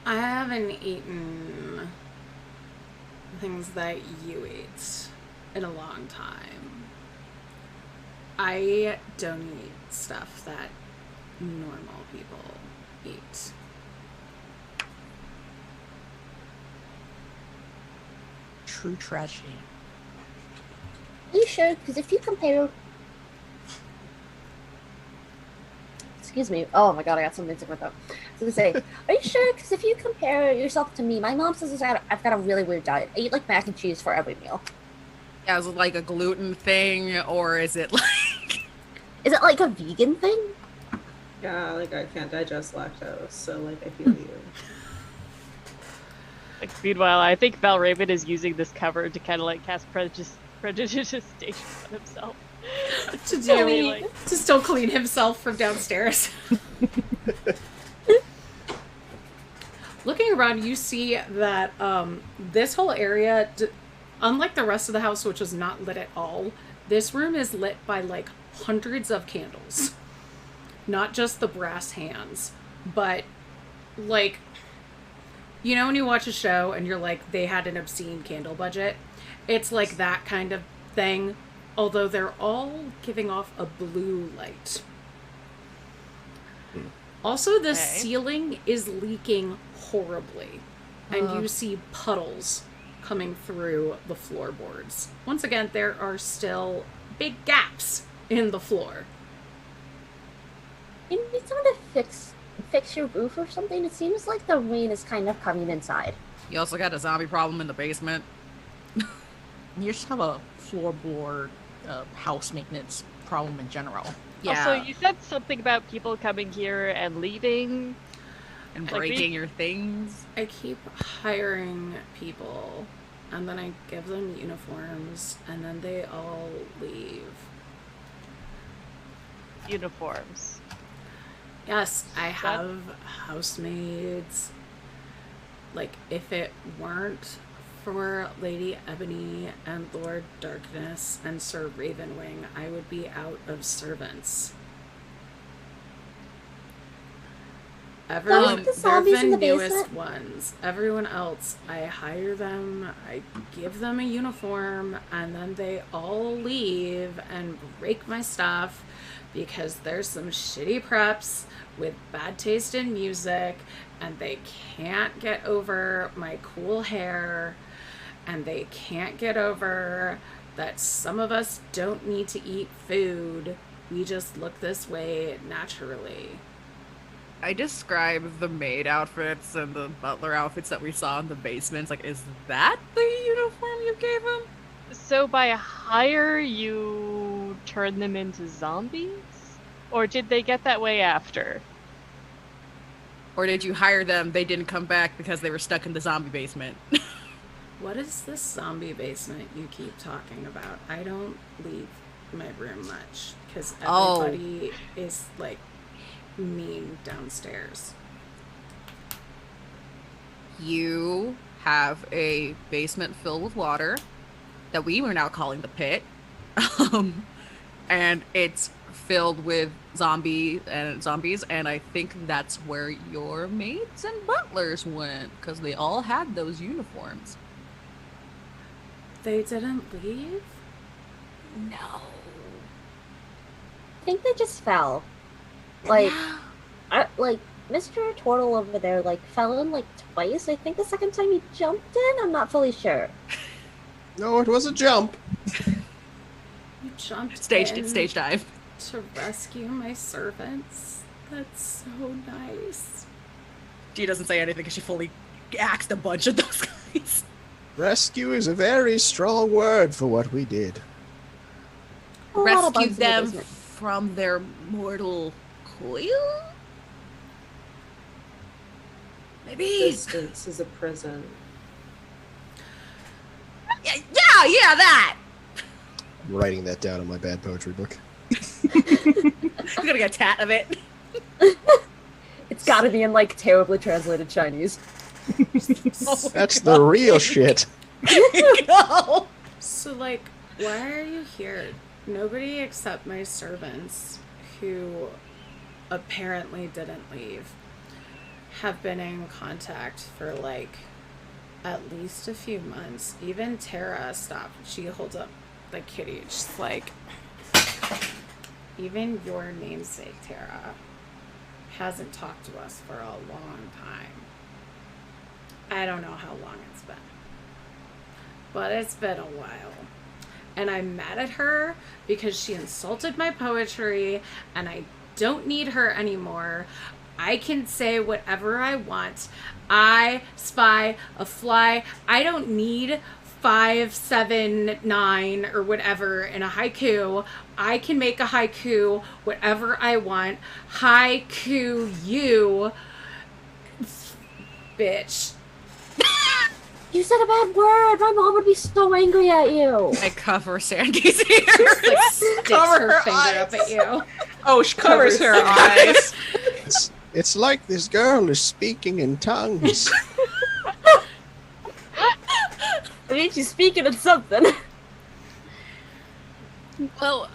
I haven't eaten things that you eat in a long time. I don't eat stuff that normal people eat. True tragedy. Are you sure? Because if you compare... Excuse me. Oh my god, I got something to with up. I was going to say, are you sure? Because if you compare yourself to me, my mom says I've got a really weird diet. I eat like mac and cheese for every meal. Yeah, is it like a gluten thing, or is it like... Is it like a vegan thing? Yeah, like I can't digest lactose, so like I feel you. Like, meanwhile, I think Valraven is using this cover to kind of like cast prejudicial on himself. To still clean himself from downstairs. Looking around, you see that this whole area, unlike the rest of the house, which is not lit at all, this room is lit by like hundreds of candles. Not just the brass hands, but like, you know when you watch a show and you're like, they had an obscene candle budget? It's like that kind of thing, although they're all giving off a blue light. Also, the ceiling is leaking horribly, and you see puddles coming through the floorboards. Once again, there are still big gaps in the floor. You need someone to fix your roof or something. It seems like the rain is kind of coming inside. You also got a zombie problem in the basement. You just have a floorboard house maintenance problem in general. Yeah. Also, you said something about people coming here and leaving. And breaking your things. I keep hiring people, and then I give them uniforms, and then they all leave. Uniforms. Yes, I have housemaids. Like, if it weren't for Lady Ebony and Lord Darkness and Sir Ravenwing, I would be out of servants. Everyone, they're the newest ones. Everyone else, I hire them, I give them a uniform, and then they all leave and break my stuff because there's some shitty preps with bad taste in music, and they can't get over my cool hair, and they can't get over that some of us don't need to eat food. We just look this way naturally. I describe the maid outfits and the butler outfits that we saw in the basements. Like, is that the uniform you gave them? So by hire, you turn them into zombies? Or did they get that way after? Or did you hire them, they didn't come back because they were stuck in the zombie basement? What is this zombie basement you keep talking about? I don't leave my room much because everybody is like mean downstairs. You have a basement filled with water that we were now calling the pit. And it's filled with zombies, and I think that's where your maids and butlers went, because they all had those uniforms. They didn't leave? No. I think they just fell. Like, Mr. Turtle over there, like, fell in, like, twice. I think the second time he jumped in? I'm not fully sure. No, it was a jump. You jumped Stage dive. to rescue my servants. That's so nice. She doesn't say anything because she fully axed a bunch of those guys. Rescue is a very strong word for what we did. Rescue them from their mortal coil? Maybe. Distance is a prison. Yeah, that! I'm writing that down in my bad poetry book. I'm gonna get a tat of it. It's gotta be in, like, terribly translated Chinese. That's the real shit. No. So, like, why are you here? Nobody except my servants, who apparently didn't leave, have been in contact for, like, at least a few months. Even Tara stopped. She holds up the kitty. She's like, even your namesake, Tara, hasn't talked to us for a long time. I don't know how long it's been, but it's been a while. And I'm mad at her because she insulted my poetry, and I don't need her anymore. I can say whatever I want. I spy a fly. I don't need 5, 7, 9 or whatever in a haiku. I can make a haiku whatever I want. Haiku you, bitch. You said a bad word! My mom would be so angry at you! I cover Sandy's ear. Like, sticks her finger up at you. Oh, she covers her eyes. It's like this girl is speaking in tongues. I mean, she's speaking of something. Well,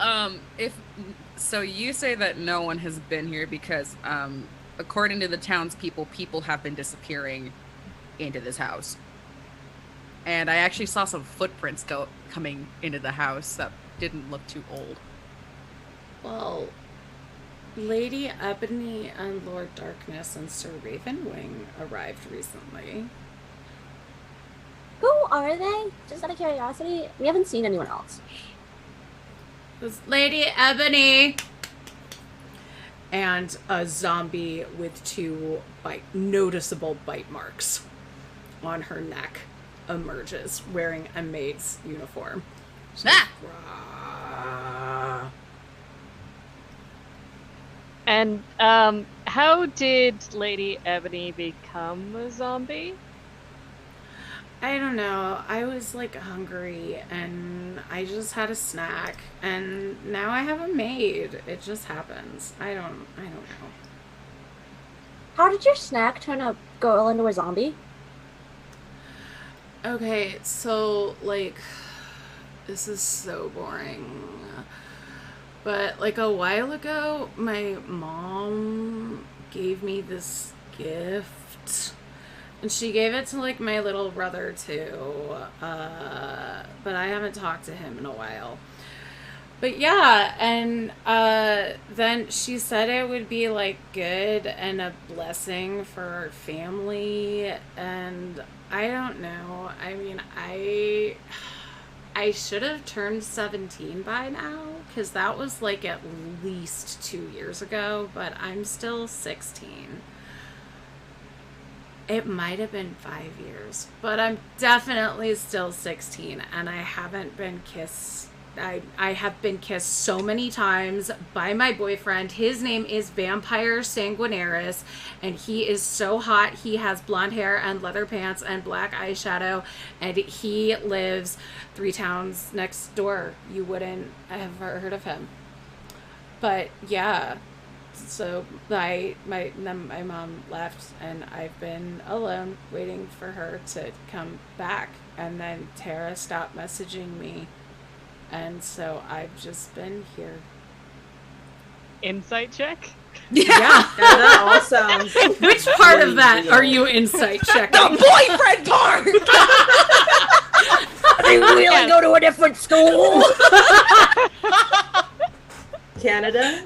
so you say that no one has been here because, according to the townspeople, people have been disappearing into this house. And I actually saw some footprints coming into the house that didn't look too old. Well, Lady Ebony and Lord Darkness and Sir Ravenwing arrived recently. Who are they? Just out of curiosity, we haven't seen anyone else. It was Lady Ebony and a zombie with 2 noticeable bite marks on her neck emerges wearing a maid's uniform. And how did Lady Ebony become a zombie? I don't know. I was like hungry and I just had a snack and now I have a maid. It just happens. I don't know. How did your snack turn a girl into a zombie? Okay, so like this is so boring. But like a while ago, my mom gave me this gift. And she gave it to like my little brother too. But I haven't talked to him in a while. But yeah, and then she said it would be like good and a blessing for our family. And I don't know. I mean, I should have turned 17 by now, because that was like at least 2 years ago, but I'm still 16. It might have been 5 years, but I'm definitely still 16, and I haven't been kissed I have been kissed so many times by my boyfriend. His name is Vampire Sanguinaris, and he is so hot. He has blonde hair and leather pants and black eyeshadow, and he lives 3 towns next door. You wouldn't have heard of him. But yeah, so my mom left, and I've been alone waiting for her to come back. And then Tara stopped messaging me, and so I've just been here. Insight check? Yeah. That all sounds. Which part of that are you insight checking? The boyfriend part! They really go to a different school. Canada?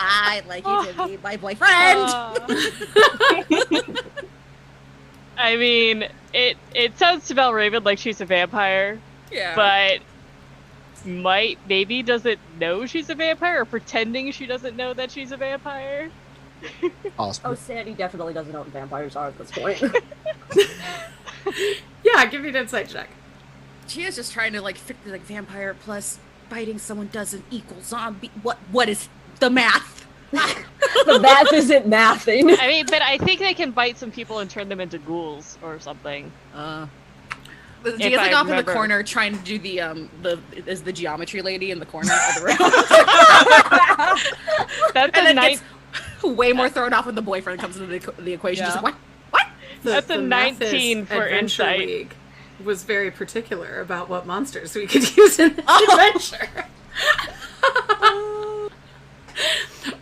I'd like you to be my boyfriend. I mean, it sounds to Valraven like she's a vampire, Yeah. but maybe doesn't know she's a vampire, or pretending she doesn't know that she's a vampire. Awesome. Oh, Sandy definitely doesn't know what vampires are at this point. Yeah, give me an insight check. She is just trying to like vampire plus biting someone doesn't equal zombie. What is the math? The math isn't mathing. I mean, but I think they can bite some people and turn them into ghouls or something. She is If like I off in the remember. corner trying to do the geometry lady in the corner of the room. That's And a then nine. gets way more thrown off when the boyfriend comes into the equation. Yeah. Just like, what? That's a 19 for Adventure insight. League was very particular about what monsters we could use in the adventure.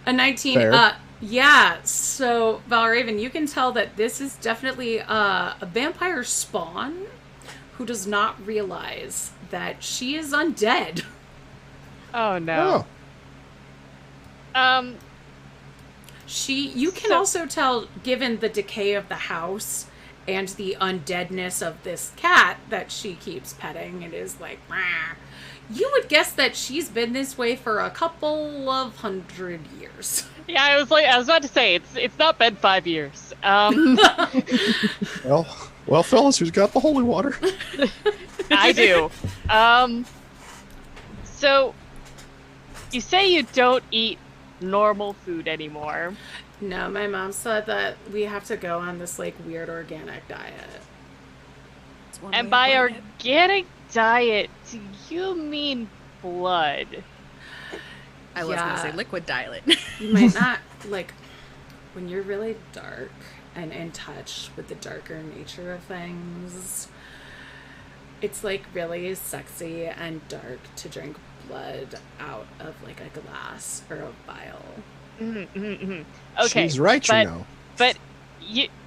A 19. Fair. Yeah. So Valraven, you can tell that this is definitely a vampire spawn who does not realize that she is undead. Oh no. Oh. You can So- also tell, given the decay of the house and the undeadness of this cat that she keeps petting and is like, "Rah," you would guess that she's been this way for a couple of 100 years. Yeah, I was about to say it's not been 5 years. Well, fellas, who's got the holy water? I do. So you say you don't eat normal food anymore. No, my mom said that we have to go on this like weird organic diet. And by organic diet, do you mean blood? I was gonna Yeah. say liquid diet. You might not like when you're really dark and in touch with the darker nature of things. It's like really sexy and dark to drink blood out of like a glass or a vial. Okay, She's right, but, you know.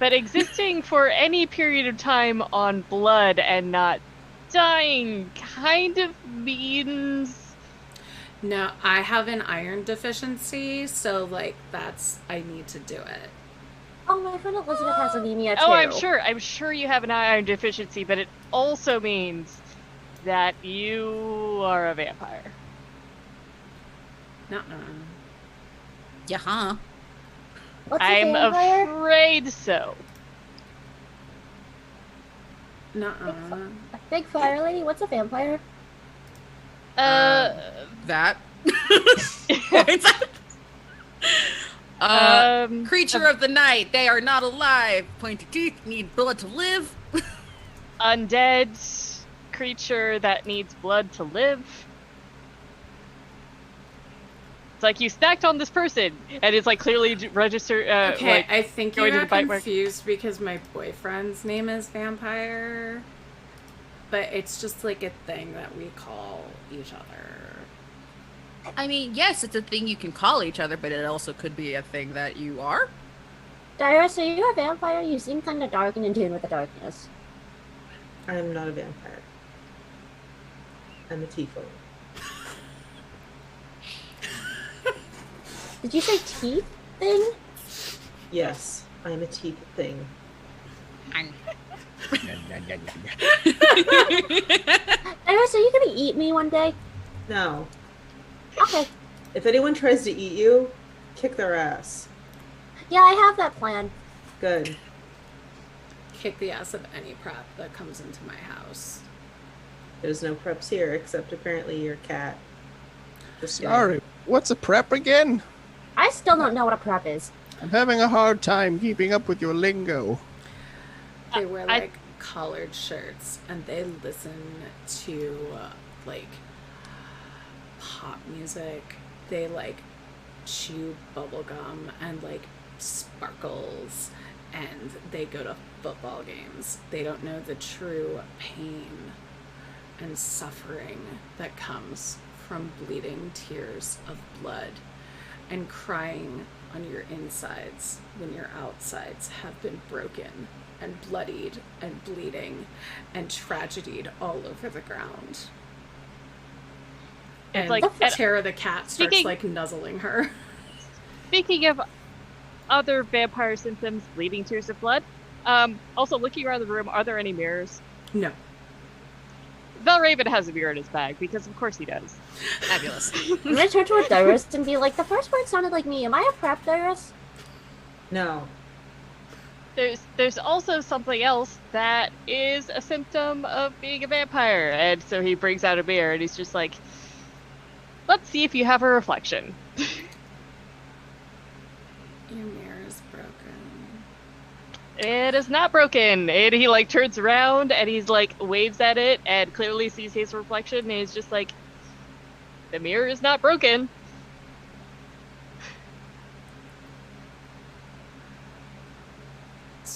But existing for any period of time on blood and not dying kind of means. No, I have an iron deficiency, so like I need to do it. Oh, my friend Elizabeth has anemia too. Oh, I'm sure you have an iron deficiency, but it also means that you are a vampire. Nuh-uh. Yeah, huh? What's a I'm vampire? afraid so. Nuh-uh. A big fire lady? What's a vampire? That. Creature of the night. They are not alive. Pointy teeth. Need blood to live. Undead creature that needs blood to live. It's like you snacked on this person, and it's like clearly registered. Okay, like, I think going you to got the bite mark. confused because my boyfriend's name is Vampire. But it's just like a thing that we call each other. I mean, yes, it's a thing you can call each other, but it also could be a thing that you are. Dyrus, are you a vampire? You seem kind of dark and in tune with the darkness. I am not a vampire. I'm a tiefling. Did you say teeth thing? Yes, I am a teeth thing. Dyrus, are you gonna eat me one day? No. Okay. If anyone tries to eat you, kick their ass. Yeah, I have that plan. Good. Kick the ass of any prep that comes into my house. There's no preps here except apparently your cat. Just kidding. Sorry, what's a prep again? I still don't know what a prep is. I'm having a hard time keeping up with your lingo. They wear like collared shirts and they listen to like pop music. They like chew bubblegum and like sparkles, and they go to football games. They don't know the true pain and suffering that comes from bleeding tears of blood and crying on your insides when your outsides have been broken and bloodied and bleeding and tragedied all over the ground. And like Tara the cat starts like nuzzling her. Speaking of other vampire symptoms, bleeding tears of blood. Also, looking around the room, are there any mirrors? No. Valraven has a mirror in his bag, because of course he does. Fabulous. I'm gonna turn toward Dyrus and be like, the first word sounded like me. Am I a prep, Dyrus? No. There's also something else that is a symptom of being a vampire. And so he brings out a mirror and he's just like, let's see if you have a reflection. Your mirror is broken. It is not broken. And he like turns around and he's like waves at it and clearly sees his reflection and he's just like, the mirror is not broken.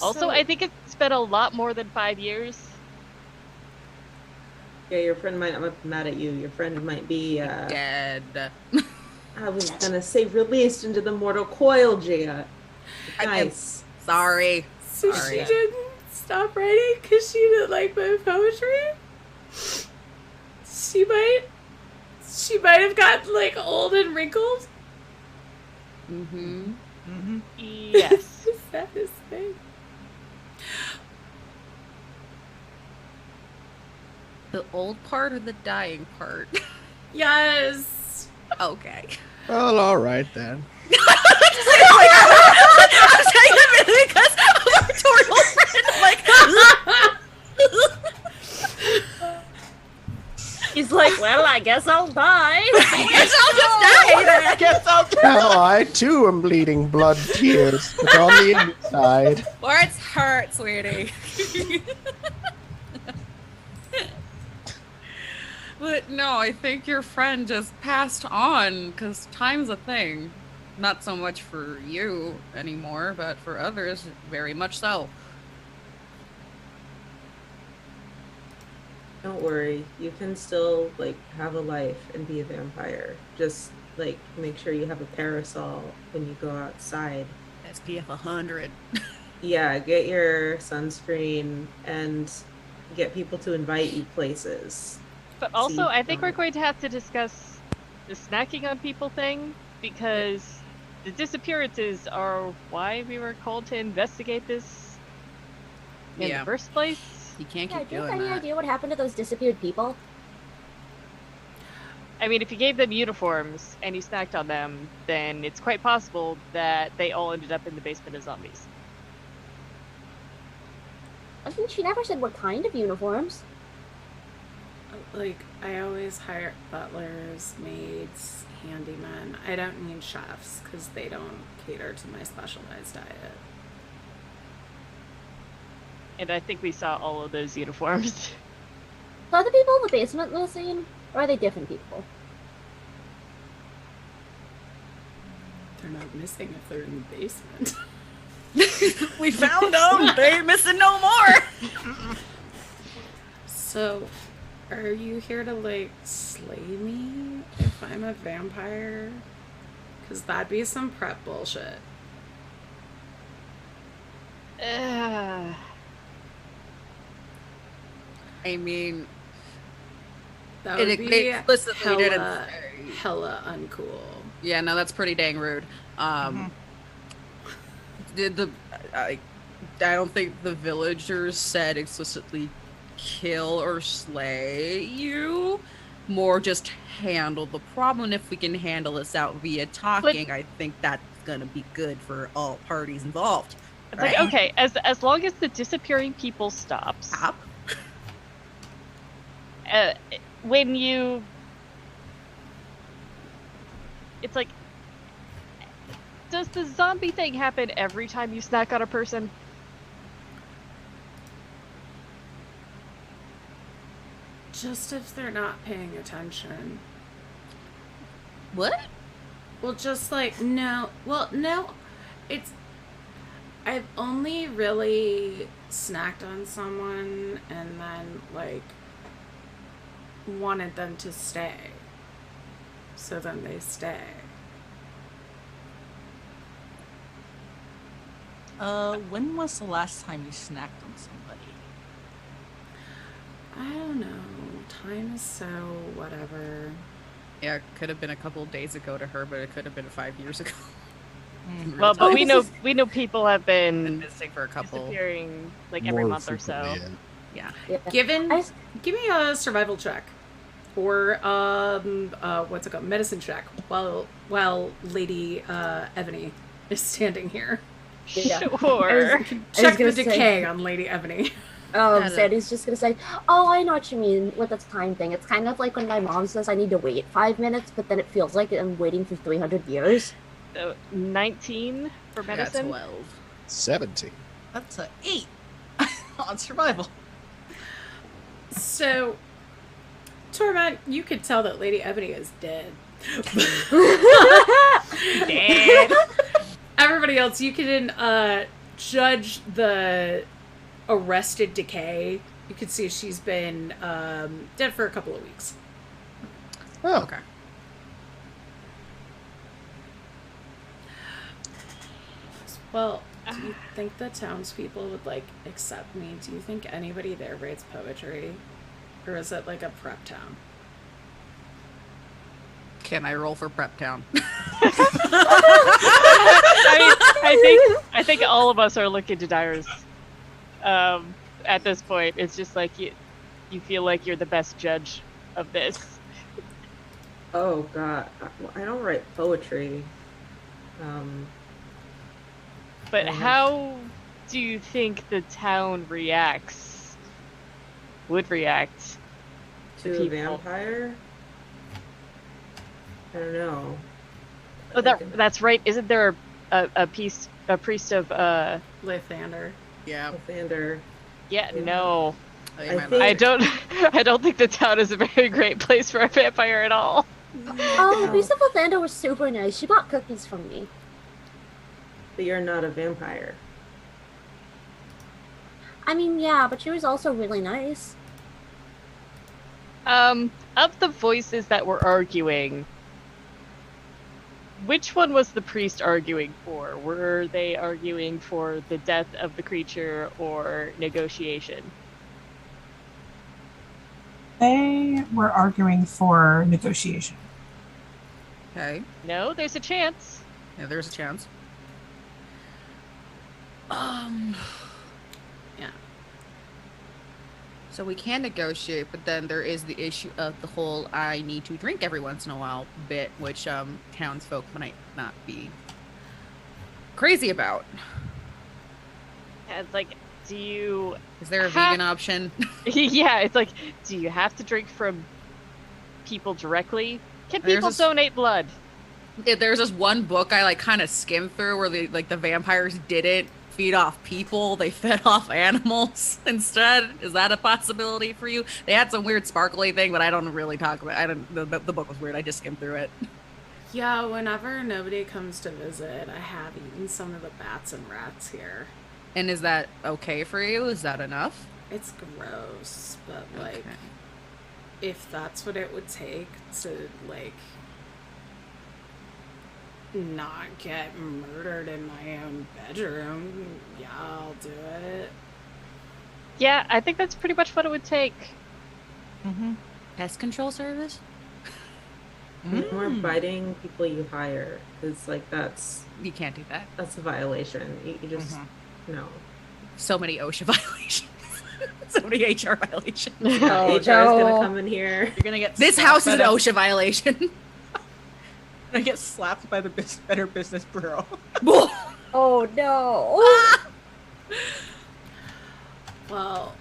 Also, I think it's been a lot more than 5 years. Yeah, your friend might not be mad at you. Your friend might be dead. I was gonna say released into the mortal coil, Gia. Nice. Sorry. So she didn't stop writing because she didn't like my poetry? She might have gotten like old and wrinkled? Mm-hmm. Mm-hmm. Yes. Is that his thing? The old part or the dying part? Yes. Okay. Well, all right then. I'm saying it because of our total friend. He's like, well, I guess I'll die. I guess I'll just die. Now I too am bleeding blood tears, but on the inside. Words hurt, sweetie. But no, I think your friend just passed on because time's a thing. Not so much for you anymore, but for others, very much so. Don't worry. You can still like have a life and be a vampire. Just like make sure you have a parasol when you go outside. SPF 100. Yeah, get your sunscreen and get people to invite you places. But also, I think we're going to have to discuss the snacking on people thing, because the disappearances are why we were called to investigate this in the first place. You can't Yeah, keep do you doing have any that. idea what happened to those disappeared people? I mean, if you gave them uniforms and you snacked on them, then it's quite possible that they all ended up in the basement as zombies. I think she never said what kind of uniforms. Like, I always hire butlers, maids, handymen. I don't need chefs because they don't cater to my specialized diet. And I think we saw all of those uniforms. So are the people in the basement missing, or are they different people? They're not missing if they're in the basement. We found them! They ain't missing no more! So, are you here to, like, slay me if I'm a vampire? Because that'd be some prep bullshit. I mean, That would they be explicitly didn't hella, say. hella uncool. Yeah, no, that's pretty dang rude. I don't think the villagers said explicitly kill or slay you. More just handle the problem. And if we can handle this out via talking, I think that's gonna be good for all parties involved. It's like, okay, as long as the disappearing people stop, when you, it's like, does the zombie thing happen every time you snack on a person? Just if they're not paying attention. What? Well, just like, no. Well, no. It's. I've only really snacked on someone and then, like, wanted them to stay. So then they stay. When was the last time you snacked on somebody? I don't know. Time is so whatever. Yeah, it could have been a couple of days ago to her, but it could have been 5 years ago. Well, but we know people have been missing for a couple, disappearing like every More month or so. frequently, yeah. Give me a survival check. Or what's it called? Medicine check. While Lady Ebony is standing here. Yeah. Sure. Check the decay on Lady Ebony. Sandy's just gonna say, "Oh, I know what you mean with the time thing. It's kind of like when my mom says I need to wait 5 minutes, but then it feels like I'm waiting for 300 years." 19 for medicine. 12. 17. That's a 8 on survival. So, Torment, you could tell that Lady Ebony is dead. Dead. Everybody else, you can judge the arrested decay. You can see she's been dead for a couple of weeks. Oh. Okay. Well, do you think the townspeople would, like, accept me? Do you think anybody there writes poetry? Or is it, like, a prep town? Can I roll for Prep Town? I think all of us are looking to Dyrus. At this point, it's just like you feel like you're the best judge of this. Oh God, I don't write poetry. But how do you think the town would react To a people? vampire? I don't know. Oh, that's right. Isn't there a priest of Lathander. Yeah. Lathander. Yeah, no. I I don't think the town is a very great place for a vampire at all. Oh, the priest of Lathander was super nice. She bought cookies from me. But you're not a vampire. I mean, yeah, but she was also really nice. Of the voices that were arguing, which one was the priest arguing for? Were they arguing for the death of the creature or negotiation? They were arguing for negotiation. Okay. No, there's a chance. Yeah, there's a chance. Yeah. So we can negotiate, but then there is the issue of the whole I need to drink every once in a while bit, which townsfolk might not be crazy about. Yeah, it's like, do you... Is there a vegan option? Yeah, it's like, do you have to drink from people directly? Can people donate blood? Yeah, there's this one book I kind of skimmed through where the vampires didn't feed off people, they fed off animals instead. Is that a possibility for you? They had some weird sparkly thing, but I don't really talk about it. The book was weird. I just skimmed through it. Yeah, whenever nobody comes to visit, I have eaten some of the bats and rats here. And is that okay for you? Is that enough? It's gross, but if that's what it would take to not get murdered in my own bedroom, yeah, I'll do it. Yeah, I think that's pretty much what it would take. Mm-hmm. Pest control service? More biting people you hire, because that's... You can't do that. That's a violation. You just... No. So many OSHA violations. So many HR violations. HR is gonna come in here. You're gonna get... This house is an OSHA violation. I get slapped by the Better Business Bureau. Oh no! Well,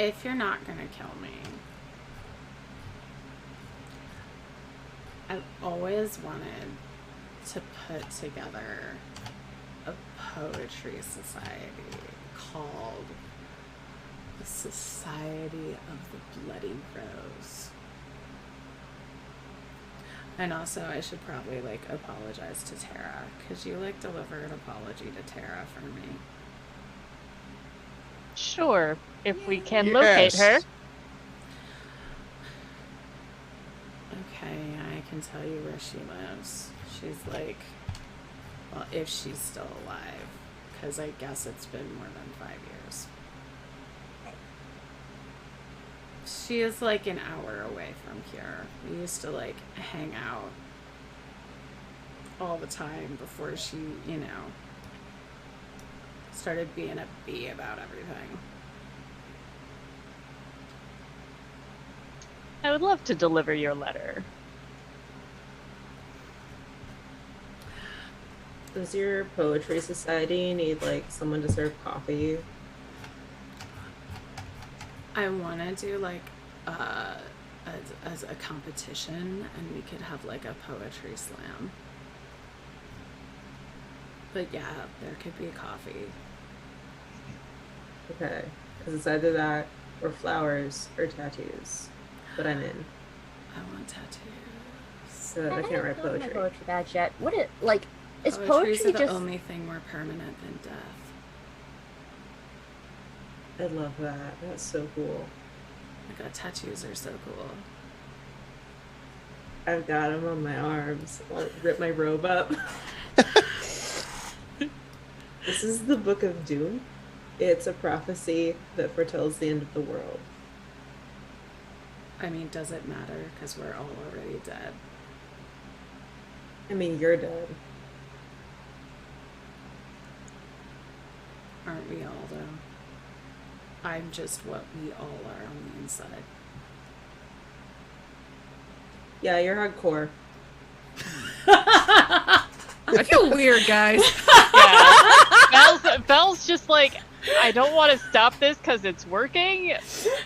if you're not gonna kill me, I've always wanted to put together a poetry society called the Society of the Bloody Rose. And also, I should probably, like, apologize to Tara. Could you, like, deliver an apology to Tara for me? Sure, if we can locate her. Okay, I can tell you where she lives. She's, like, well, if she's still alive. Because I guess it's been more than 5 years. She is like an hour away from here. We used to like hang out all the time before she, you know, started being a bee about everything. I would love to deliver your letter. Does your poetry society need like someone to serve coffee? I want to do like as a competition, and we could have like a poetry slam. But yeah, there could be coffee. Okay, because it's either that or flowers or tattoos. But I'm in. I want tattoos. So that I can't write poetry. My poetry badge yet. What it like? Is Poetry's poetry the just only thing more permanent than death. I love that. That's so cool. My god, tattoos are so cool. I've got them on my arms. I'll rip my robe up. This is the Book of Doom. It's a prophecy that foretells the end of the world. I mean, does it matter? Because we're all already dead. I mean, you're dead. Aren't we all, though? I'm just what we all are on the inside. Yeah, you're hardcore. I feel weird, guys. Yeah. Belle's just like, I don't want to stop this because it's working,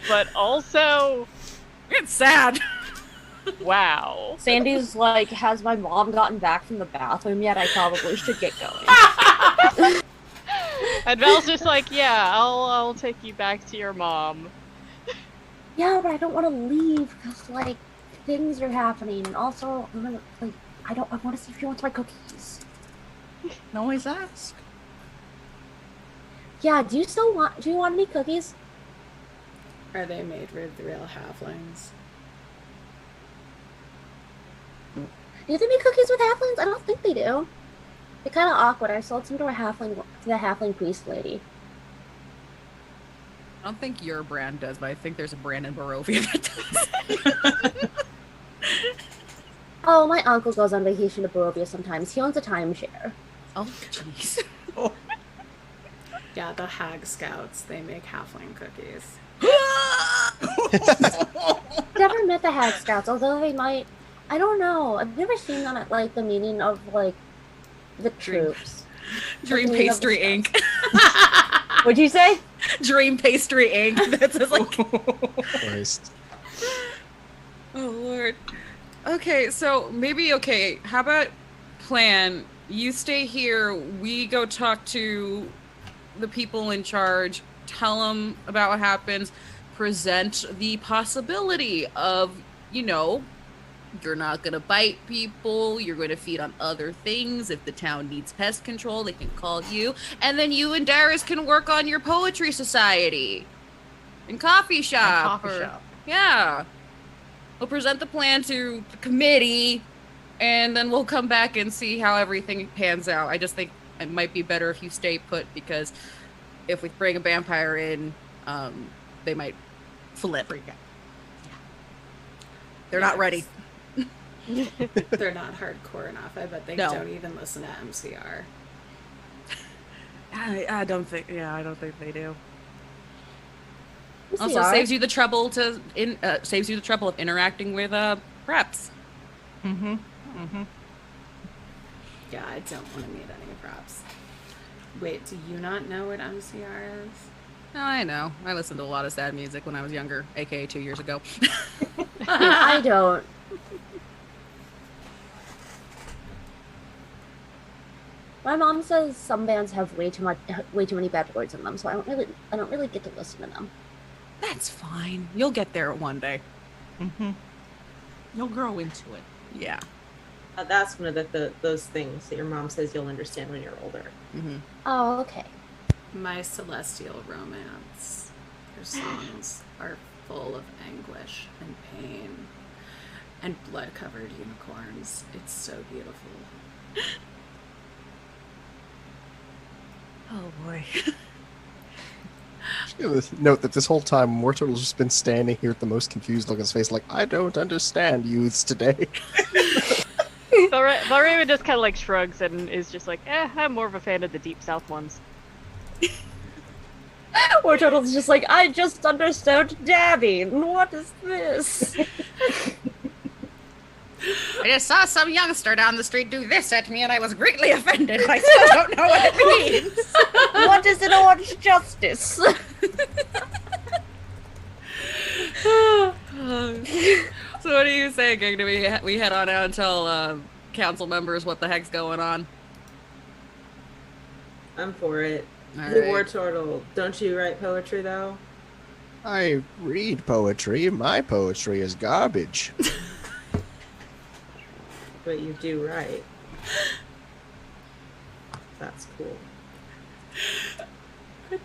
but also... It's sad. Wow. Sandy's like, has my mom gotten back from the bathroom yet? I probably should get going. And Belle's just like, yeah, I'll take you back to your mom. Yeah, but I don't want to leave because like things are happening, and also I'm gonna like I want to see if she wants my cookies. Can always ask. Yeah, do you want any cookies? Are they made with real halflings? Do they make cookies with halflings? I don't think they do. They're kind of awkward. I sold some to the halfling priest lady. I don't think your brand does, but I think there's a brand in Barovia that does. Oh, my uncle goes on vacation to Barovia sometimes. He owns a timeshare. Oh, jeez. Yeah, the Hag Scouts, they make halfling cookies. Never met the Hag Scouts, although they might. I don't know. I've never seen them at like the meeting of like the troops. Dream Pastry Inc. What'd you say? Dream Pastry Inc. That's just like. Christ. Oh Lord. Okay, so maybe how about plan? You stay here. We go talk to the people in charge. Tell them about what happens. Present the possibility of, you're not going to bite people. You're going to feed on other things. If the town needs pest control, they can call you. And then you and Darius can work on your poetry society and coffee shop. Yeah. We'll present the plan to the committee, and then we'll come back and see how everything pans out. I just think it might be better if you stay put, because if we bring a vampire in, they might flip. They're not ready. They're not hardcore enough. I bet they don't even listen to MCR. I don't think they do. MCR? Also saves you the trouble of interacting with preps. Mm-hmm. Mm-hmm. Yeah, I don't want to meet any props. Wait, do you not know what MCR is? Oh, I know. I listened to a lot of sad music when I was younger, aka 2 years ago. I don't. My mom says some bands have way too many bad words in them, so I don't really get to listen to them. That's fine. You'll get there one day. Mm-hmm. You'll grow into it. Yeah. That's one of those things that your mom says you'll understand when you're older. Mm-hmm. Oh, okay. My Celestial Romance. Their songs are full of anguish and pain and blood-covered unicorns. It's so beautiful. Oh boy. Just gonna note that this whole time, Warturtle's just been standing here with the most confused look on his face, like, I don't understand youths today. Valraven just kind of like shrugs and is just like, I'm more of a fan of the Deep South ones. Warturtle's just like, I just understood dabbing. What is this? I just saw some youngster down the street do this at me and I was greatly offended. I still don't know what it means. What is an orange justice? So what do you say, Gang? Do we head on out and tell council members what the heck's going on? I'm for it. All Hey, right. Warturtle, don't you write poetry though? I read poetry. My poetry is garbage. But you do write. That's cool.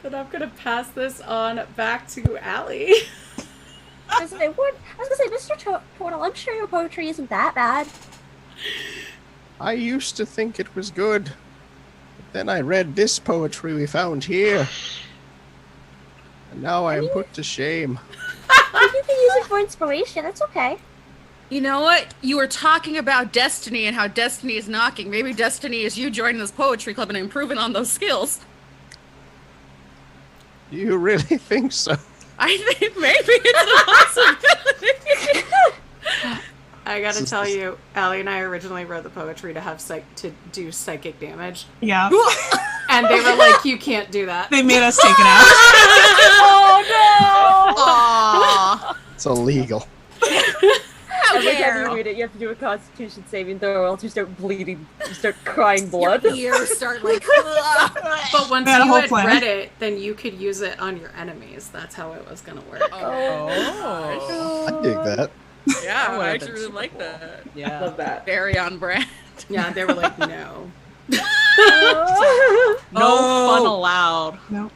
Then I'm gonna pass this on back to Allie. I was gonna say, Mr. Turtle, I'm sure your poetry isn't that bad. I used to think it was good. But then I read this poetry we found here. And now I am put to shame. You can use it for inspiration. It's okay. You know what? You were talking about destiny and how destiny is knocking. Maybe destiny is you joining this poetry club and improving on those skills. Do you really think so? I think maybe it's an possibility. I gotta tell you, Allie and I originally wrote the poetry to do psychic damage, Yeah. and they were like, "You can't do that." They made us take it out. Oh no! Aww. It's illegal. Every time you read it, you have to do a Constitution saving throw, or else you start bleeding. You start crying blood. Your ears start like. But once They had a you whole had plan. read it, then you could use it on your enemies. That's how it was gonna work. Oh. I dig that. Yeah, That I would've actually been really so like cool. that. Yeah. Love that. Very on brand. Yeah, they were like, "No." No Oh. fun allowed. Nope.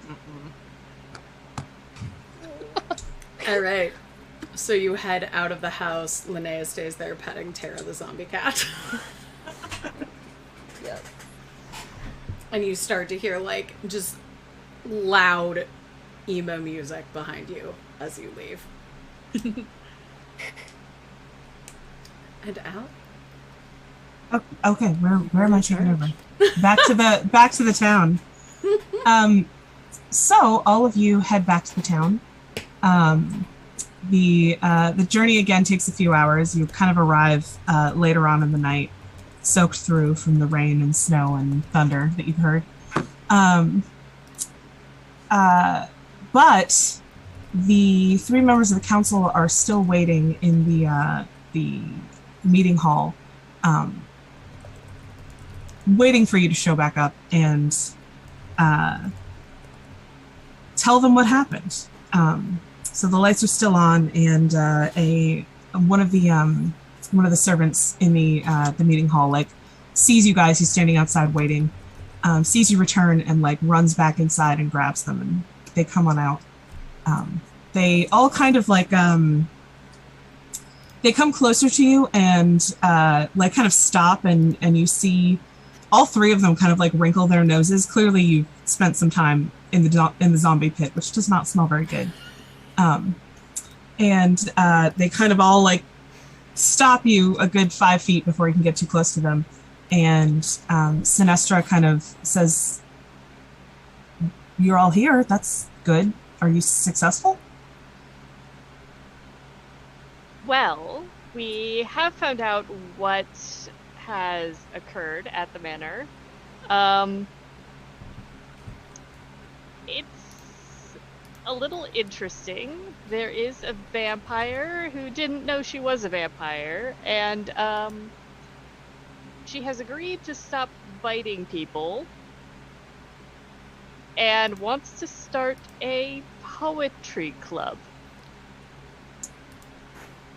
All right. So you head out of the house. Linnea stays there petting Tara, the zombie cat. Yep. And you start to hear like just loud emo music behind you as you leave. And out. Okay, where am I taking over? Back to the town. So all of you head back to the town. The journey again takes a few hours. You kind of arrive later on in the night, soaked through from the rain and snow and thunder that you've heard. But the three members of the council are still waiting in the meeting hall, waiting for you to show back up and tell them what happened. So the lights are still on, and one of the servants in the meeting hall like sees you guys. He's standing outside waiting. Sees you return and like runs back inside and grabs them, and they come on out. They all kind of like they come closer to you and like kind of stop, and you see all three of them kind of like wrinkle their noses. Clearly, you've spent some time in the zombie pit, which does not smell very good. And they kind of all like stop you a good 5 feet before you can get too close to them. And Sinestra kind of says, "You're all here. That's good. Are you successful?" Well, we have found out what has occurred at the manor. It's a little interesting. There is a vampire who didn't know she was a vampire, and she has agreed to stop biting people and wants to start a poetry club.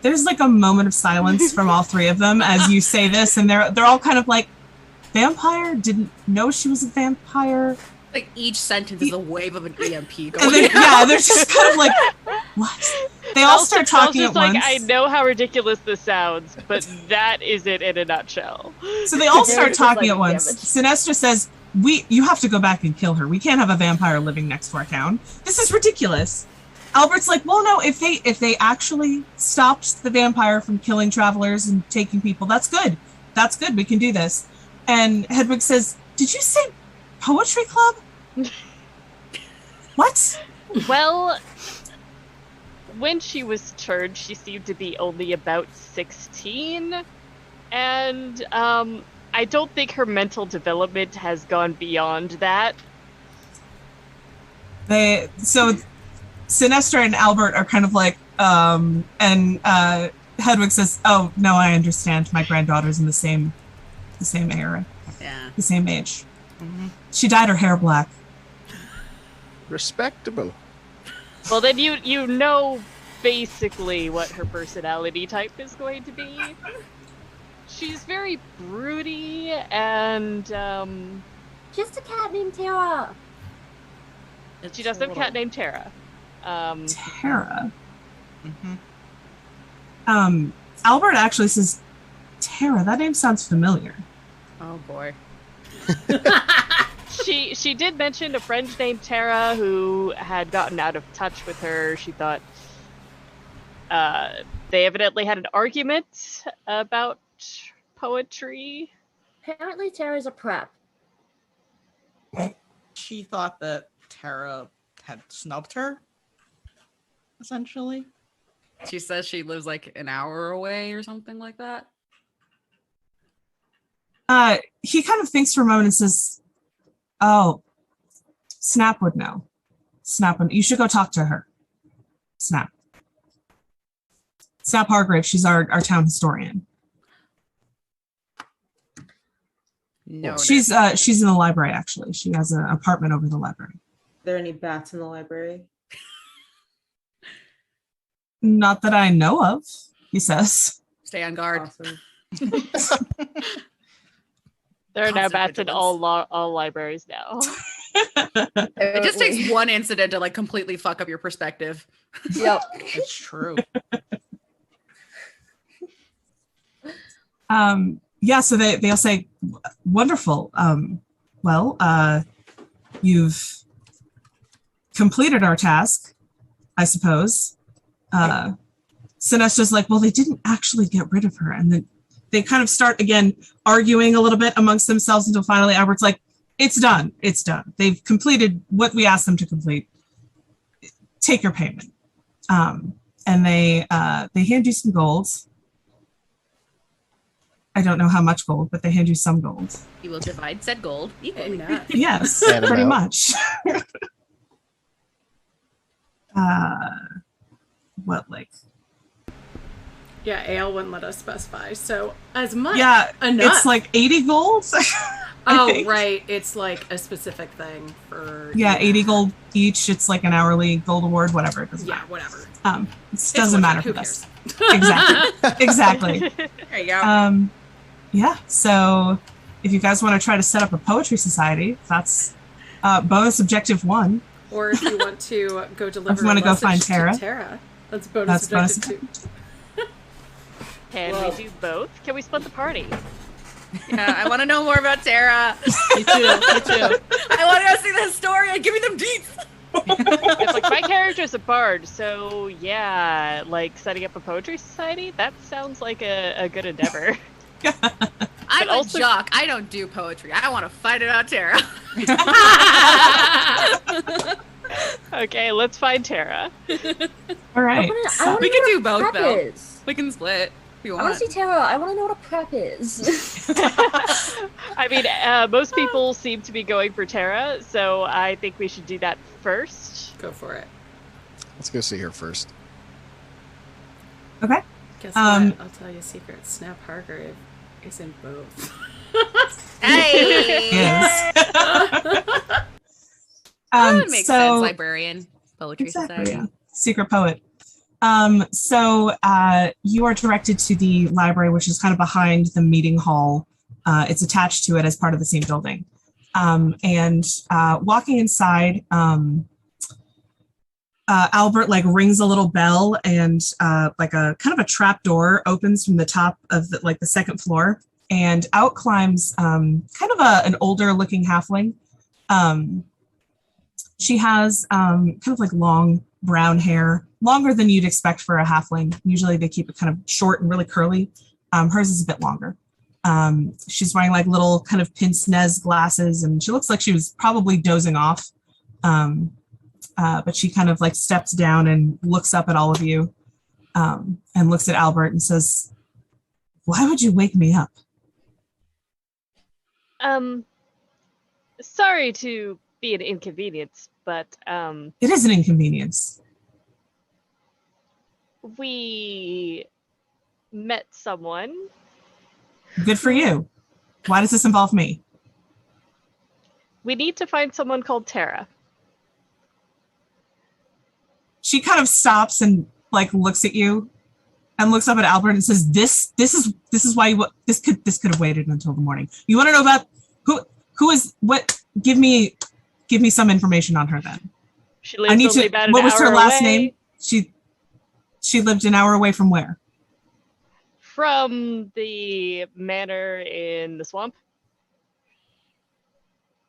There's like a moment of silence from all three of them as you say this, and they're all kind of like, vampire? Didn't know she was a vampire? Like each sentence is a wave of an EMP And they're just kind of like, what? They all start talking at once. Like, I know how ridiculous this sounds, but that is it in a nutshell. So they all start talking at once. Sinestra says, you have to go back and kill her. We can't have a vampire living next to our town. This is ridiculous. Albert's like, well, no, if they actually stopped the vampire from killing travelers and taking people, that's good. That's good. We can do this. And Hedwig says, did you say poetry club? What? Well, when she was turned, she seemed to be only about 16. And I don't think her mental development has gone beyond that. So Sinestra and Albert are kind of like, and Hedwig says, oh, no, I understand. My granddaughter's in the same era. Yeah. The same age. Mm-hmm. She dyed her hair black. Respectable. Well, then you know basically what her personality type is going to be. She's very broody and just a cat named Tara. She does have a cat named Tara. Tara. Mm-hmm. Albert actually says, Tara, that name sounds familiar. Oh boy. She did mention a friend named Tara who had gotten out of touch with her. She thought they evidently had an argument about poetry. Apparently Tara's a prep. She thought that Tara had snubbed her, essentially. She says she lives like an hour away or something like that. He kind of thinks for a moment and says, oh, Snap would know. You should go talk to her. Snap Hargrave, she's our town historian. No, she's in the library, actually. She has an apartment over the library. Are there any bats in the library? Not that I know of, he says. Stay on guard. Awesome. There are now bats in all libraries now. It just takes one incident to like completely fuck up your perspective. Yep. It's true. Yeah, so they'll say, wonderful. You've completed our task, I suppose. Sinestra's like, well, they didn't actually get rid of her. And then they kind of start again arguing a little bit amongst themselves until finally Albert's like, it's done. They've completed what we asked them to complete. Take your payment. And they hand you some gold. I don't know how much gold, but they hand you some gold. You will divide said gold equally. Yes, pretty much. What, like? Yeah, Ale wouldn't let us specify. So as much. Yeah, enough. It's like 80 gold. Oh, right. It's like a specific thing for. Yeah, 80 gold each. It's like an hourly gold award, whatever. It doesn't matter. Whatever. It doesn't matter for this. Exactly. There you go. Yeah, so if you guys want to try to set up a poetry society, that's bonus objective 1. Or if you want to go deliver if you want to go find Tara. That's bonus objective 2. Can we do both? Can we split the party? Yeah, I want to know more about Tara. Me too. I want to go see the historian. Give me them deets. It's like, my character's a bard, so yeah, like setting up a poetry society, that sounds like a good endeavor. I'm a jock. I don't do poetry. I want to find it out, Tara. Okay, let's find Tara. All right. We can do both, though. We can split if you want. I want to see Tara. I want to know what a prep is. I mean, most people seem to be going for Tara, so I think we should do that first. Go for it. Let's go see her first. Okay. Guess what? I'll tell you a secret. Snap Hargrave is in both. Hey! Yes. That makes so, sense. Librarian, poetry exactly, society. yeah. Secret poet. So you are directed to the library, which is kind of behind the meeting hall. It's attached to it as part of the same building. And walking inside, Albert like rings a little bell, and like a kind of a trap door opens from the top of the second floor, and out climbs kind of an older looking halfling. She has kind of like long brown hair, longer than you'd expect for a halfling. Usually they keep it kind of short and really curly. Hers is a bit longer. She's wearing like little kind of pince-nez glasses, and she looks like she was probably dozing off. But she kind of like steps down and looks up at all of you, and looks at Albert and says, "Why would you wake me up?" Sorry to be an inconvenience, but It is an inconvenience. we met someone. Good for you. Why does this involve me? We need to find someone called Tara. She kind of stops and like looks at you, and looks up at Albert and says, "This is why this could have waited until the morning. You want to know about who is what? Give me some information on her then. She lives only about an hour away. What was her last name? She lived an hour away from where? From the manor in the swamp.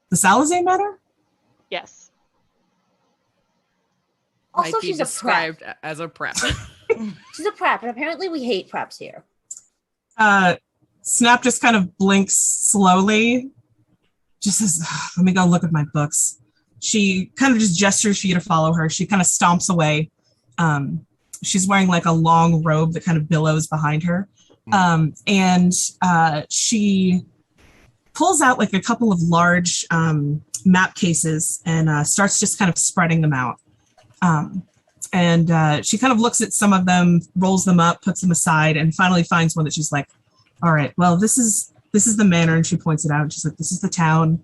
The Salazar Manor? Yes. Also, Might be she's a described prep. as a prep. She's a prep, and apparently we hate preps here. Snap just kind of blinks slowly. Just says, "Let me go look at my books." She kind of just gestures for you to follow her. She kind of stomps away. She's wearing like a long robe that kind of billows behind her. And she pulls out like a couple of large map cases and starts just kind of spreading them out. And she kind of looks at some of them, rolls them up, puts them aside, and finally finds one that she's like, "All right, well, this is the manor," and she points it out, and she's like, "This is the town,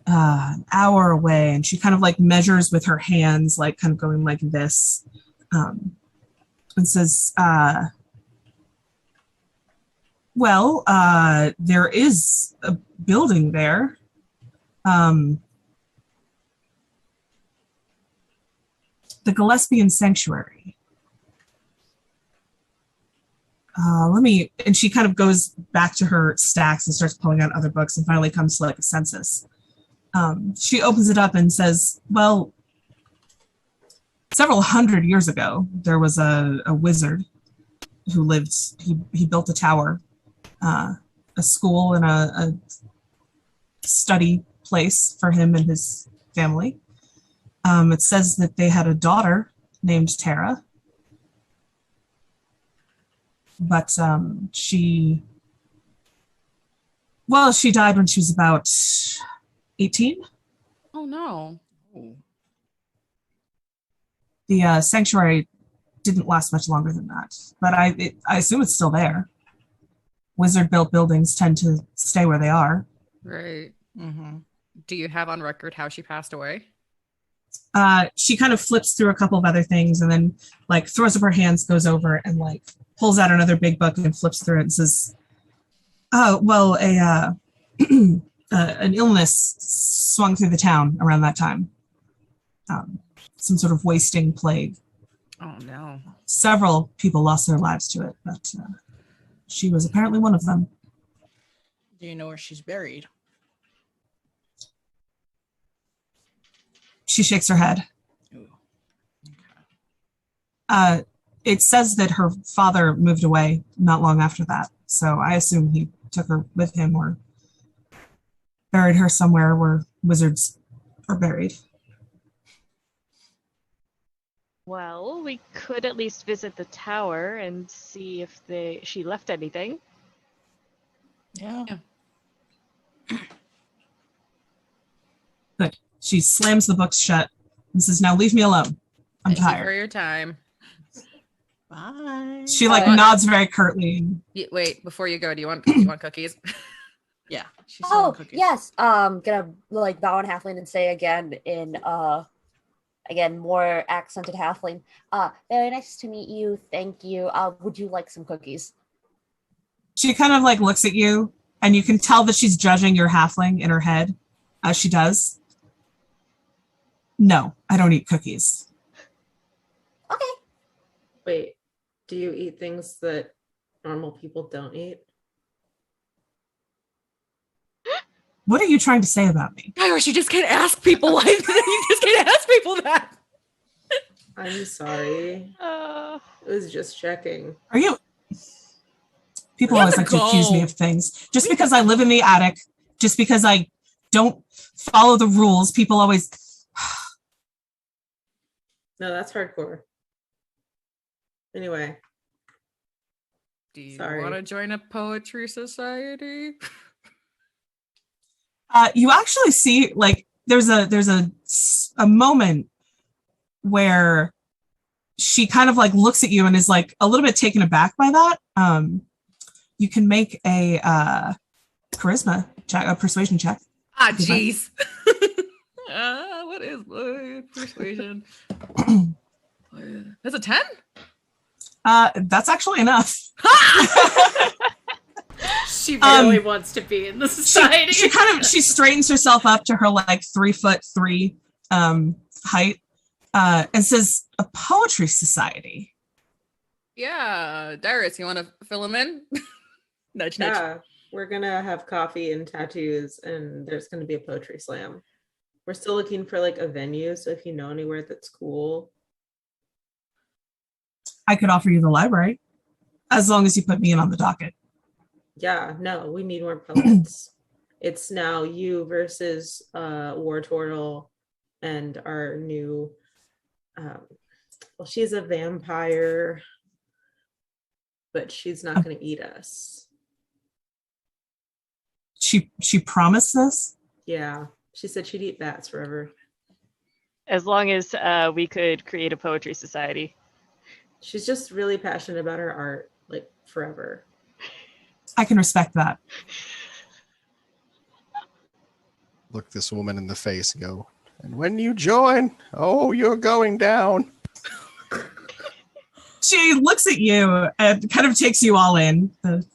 an hour away," and she kind of like measures with her hands, like kind of going like this, and says, "Well, there is a building there. The Gillespian Sanctuary. And she kind of goes back to her stacks and starts pulling out other books and finally comes to like a census. She opens it up and says, "Well, several hundred years ago, there was a wizard who lived, he built a tower, a school and a study place for him and his family. It says that they had a daughter named Tara, but she died when she was about 18. Oh no. The sanctuary didn't last much longer than that, but I assume it's still there. Wizard-built buildings tend to stay where they are." Right. Mm-hmm. Do you have on record how she passed away? She kind of flips through a couple of other things and then like throws up her hands, goes over and like pulls out another big book and flips through it and says, "Oh, well, an illness swung through the town around that time. Some sort of wasting plague. Oh no. Several people lost their lives to it, but she was apparently one of them." Do you know where she's buried? She shakes her head. Ooh. Okay. It says that her father moved away not long after that, so I assume he took her with him or buried her somewhere where wizards are buried. Well, we could at least visit the tower and see if she left anything. Yeah. Good. She slams the books shut and says, "Now leave me alone." Thank you for tired. your time. Bye. She like nods very curtly. Wait, before you go, do you want cookies? Yeah. She's selling Oh, cookies. yes. Gonna like bow in halfling and say again in again more accented halfling. Very nice to meet you. Thank you. Would you like some cookies? She kind of like looks at you, and you can tell that she's judging your halfling in her head as she does. No, I don't eat cookies. Okay. Wait, do you eat things that normal people don't eat? What are you trying to say about me? Iris, you just can't ask people like you just can't ask people that. I'm sorry. It was just checking. Are you? People We have always to like to accuse me go. of things. Just because I live in the attic, just because I don't follow the rules, people always. No, that's hardcore. Anyway, Do you Sorry. want to join a poetry society? You actually see like there's a moment where she kind of like looks at you and is like a little bit taken aback by that. You can make a charisma check, a persuasion check. Ah, jeez. What is my persuasion? That's a 10? That's actually enough. She really wants to be in the society. She straightens herself up to her like 3'3" height and says, "A poetry society." Yeah, Darius, you want to fill him in? Nudge, nudge. yeah, we're gonna have coffee and tattoos, and there's gonna be a poetry slam. We're still looking for like a venue, so if you know anywhere that's cool. I could offer you the library, as long as you put me in on the docket. Yeah, no, we need more poets. It's now you versus War Turtle and our new well, she's a vampire, but she's not gonna eat us. She promised this? Yeah. She said she'd eat bats forever. As long as we could create a poetry society. She's just really passionate about her art, like forever. I can respect that. Look this woman in the face and go, "And when you join, oh, you're going down." She looks at you and kind of takes you all in, the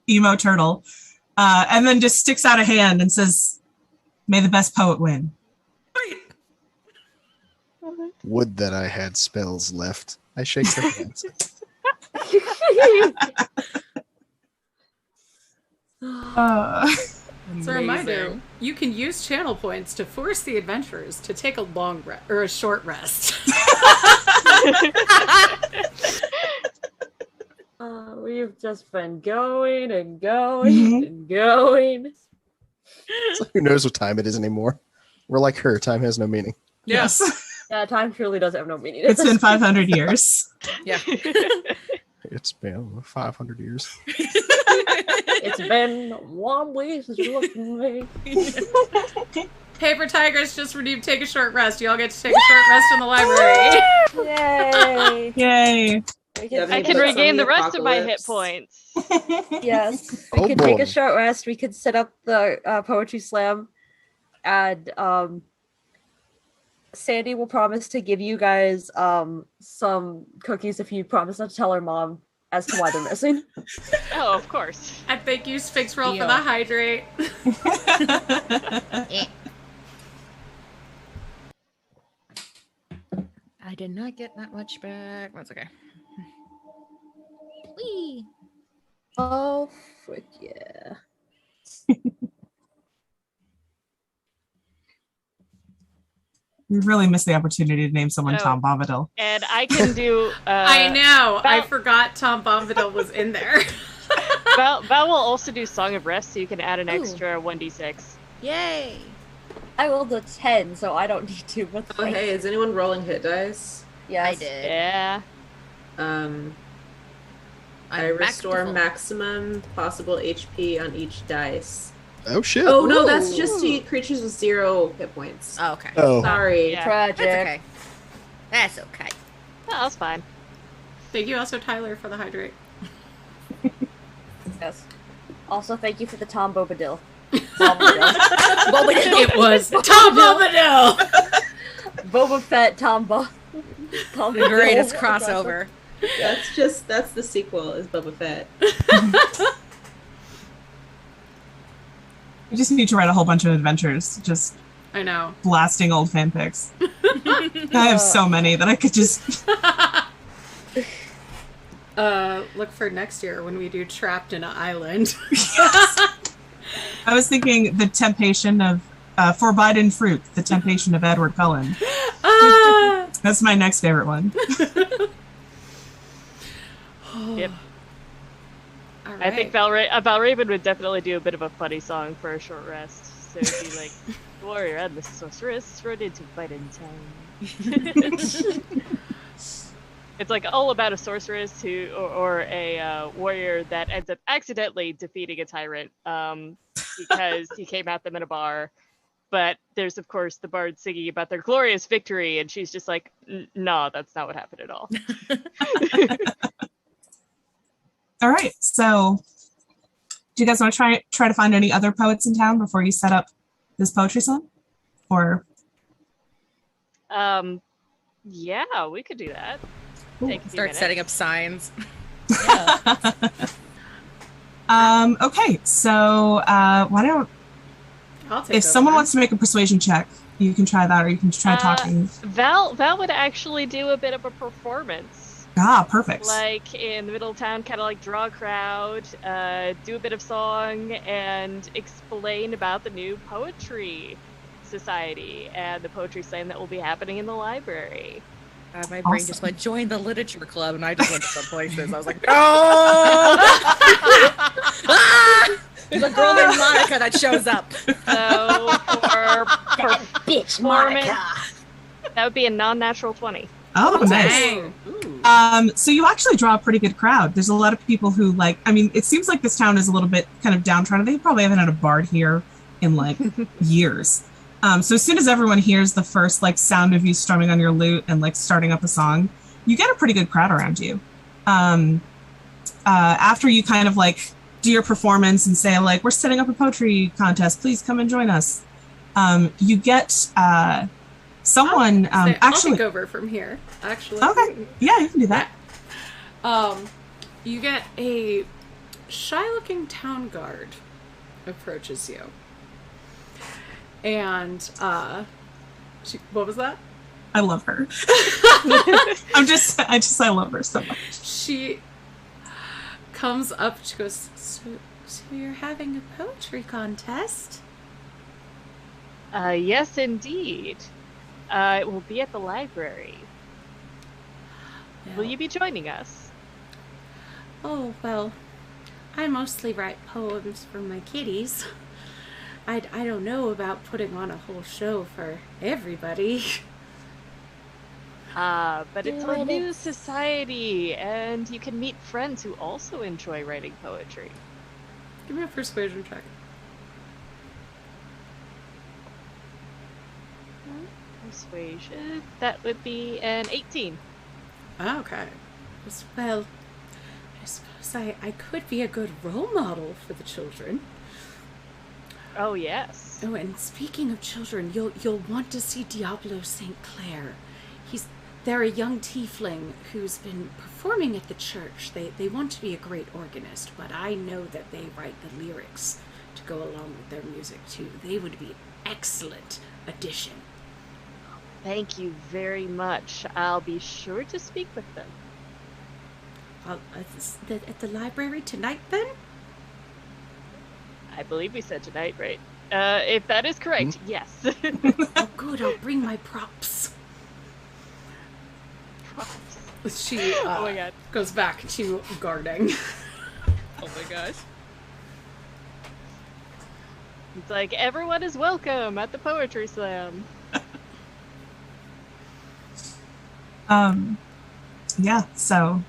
emo turtle, and then just sticks out a hand and says, "May the best poet win." Would that I had spells left. I shake her hands. As a reminder, you can use channel points to force the adventurers to take a long or a short rest. We've just been going and going and going. So who knows what time it is anymore? We're like her. Time has no meaning. Yes. Yeah, time truly does have no meaning. It's been 500 years. Yeah. It's been 500 years. It's been 1 week since you looked at me. Paper Tigers just renewed Take a Short Rest. You all get to take a short rest in the library. Yay! Yay! I can regain the rest of my hit points. Yes, Oh, we could take boy. a short rest. We could set up the poetry slam, and Sandy will promise to give you guys some cookies if you promise not to tell her mom as to why they're missing. Oh, of course. And thank you, Sphinx Roll, for Deal. the hydrate. I did not get that much back. That's okay. Whee! Oh, frick yeah. We really missed the opportunity to name someone Oh. Tom Bombadil. And I can do. I know. I Val- forgot Tom Bombadil was in there. Val will also do Song of Rest, so you can add an extra 1d6. Yay! I rolled a 10, so I don't need to. But Oh, hey, is anyone rolling hit dice? yes. I did. Yeah. I I'm back to restore full. maximum possible HP on each dice. Oh shit. Oh no, that's Ooh. just to creatures with 0 hit points. Oh, okay. Oh. Sorry. Yeah. Tragic. That's okay. That's okay. Oh, that's fine. Thank you also, Tyler, for the hydrate. Yes. Also, thank you for the Tom Bobadil. It was Tom Bobadil! Boba Fett, Tom The greatest crossover. That's the sequel, is Boba Fett. We just need to write a whole bunch of adventures, just I know. blasting old fanfics. I have so many that I could just... Look for next year when we do Trapped in an Island. I was thinking the temptation of Forbidden Fruit, the temptation of Edward Cullen. That's my next favorite one. Yep. All right. I think Valraven would definitely do a bit of a funny song for a short rest. So it'd be like, the warrior and the sorceress rode into fight in town. It's like all about a sorceress who, or a warrior that ends up accidentally defeating a tyrant because he came at them in a bar. But there's, of course, the bard singing about their glorious victory, and she's just like, no, that's not what happened at all. All right, so do you guys want to try to find any other poets in town before you set up this poetry slam? Or yeah, we could do that. Take a few Start minutes. setting up signs. okay, so why don't I'll take if someone wants to make a persuasion check, you can try that, or you can try talking. Val would actually do a bit of a performance. Perfect. Like in the middle of town, kind of like draw a crowd, do a bit of song, and explain about the new poetry society and the poetry slam that will be happening in the library. My brain just went, join the literature club, and I just went to some places. I was like, no! There's a girl named Monica that shows up. So for bitch, performance, Monica. that would be a non-natural 20. Oh, nice. So you actually draw a pretty good crowd. There's a lot of people who it seems like this town is a little bit kind of downtrodden. They probably haven't had a bard here in like years. So as soon as everyone hears the first like sound of you strumming on your lute and like starting up a song, you get a pretty good crowd around you. After you kind of like do your performance and say like, we're setting up a poetry contest, please come and join us. You get someone I'll actually take over from here. Actually, okay, yeah, you can do that. You get a shy-looking town guard approaches you, and what was that? I love her. I love her so much. She comes up. She goes, "So you're having a poetry contest?" Yes, indeed. It will be at the library. Will you be joining us? Oh, well, I mostly write poems for my kitties. I don't know about putting on a whole show for everybody. But it's a new society, and you can meet friends who also enjoy writing poetry. Give me a persuasion check. Persuasion. That would be an 18. Okay. Well, I suppose I could be a good role model for the children. Oh, yes. Oh, and speaking of children, you'll want to see Diablo St. Clair. They're a young tiefling who's been performing at the church. They want to be a great organist, but I know that they write the lyrics to go along with their music too. They would be an excellent addition. Thank you very much. I'll be sure to speak with them. At the library tonight, then? I believe we said tonight, right? If that is correct, yes. Oh, good. I'll bring my props. She oh my god. goes back to guarding. Oh my gosh. It's like, everyone is welcome at the poetry slam. Yeah, so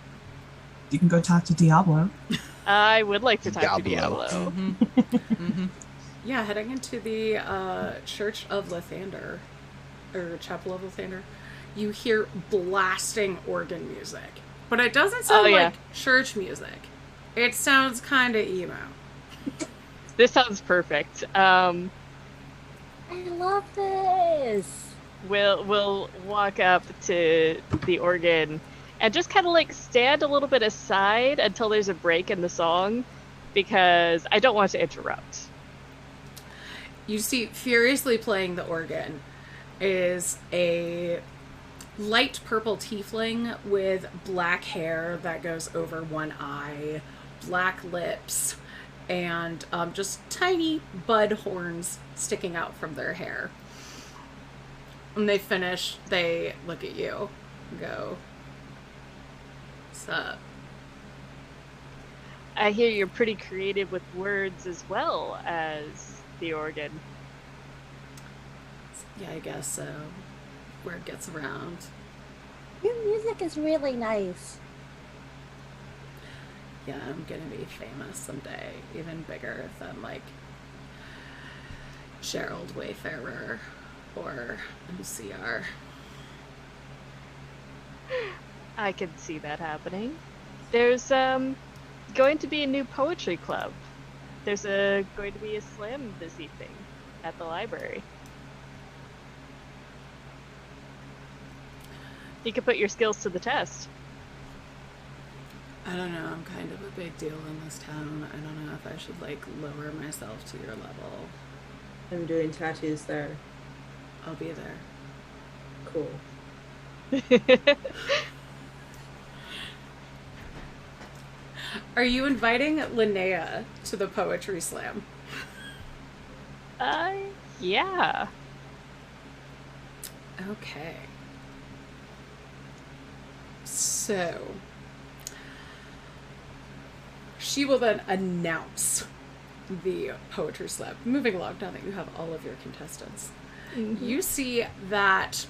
you can go talk to Diablo. I would like to talk to Diablo. Diablo. Mm-hmm. Yeah, heading into the Church of Lathander, or Chapel of Lathander. you hear blasting organ music. But it doesn't sound like church music. It sounds kind of emo. This sounds perfect. I love this. We'll walk up to the organ and just kind of like stand a little bit aside until there's a break in the song, because I don't want to interrupt. You see, furiously playing the organ is a light purple tiefling with black hair that goes over one eye, black lips, and just tiny bud horns sticking out from their hair. When they finish, they look at you and go, "What's up?" I hear you're pretty creative with words as well as the organ. Yeah, I guess so. Word gets around. Your music is really nice. Yeah, I'm gonna be famous someday, even bigger than like Gerald Wayfarer or MCR. I can see that happening. There's going to be a new poetry club. There's going to be a slam this evening at the library. You could put your skills to the test. I don't know, I'm kind of a big deal in this town. I don't know if I should like lower myself to your level. I'm doing tattoos there. I'll be there. Cool. Are you inviting Linnea to the poetry slam? Yeah. Okay. So, she will then announce the poetry slam. Moving along, now that you have all of your contestants, you see that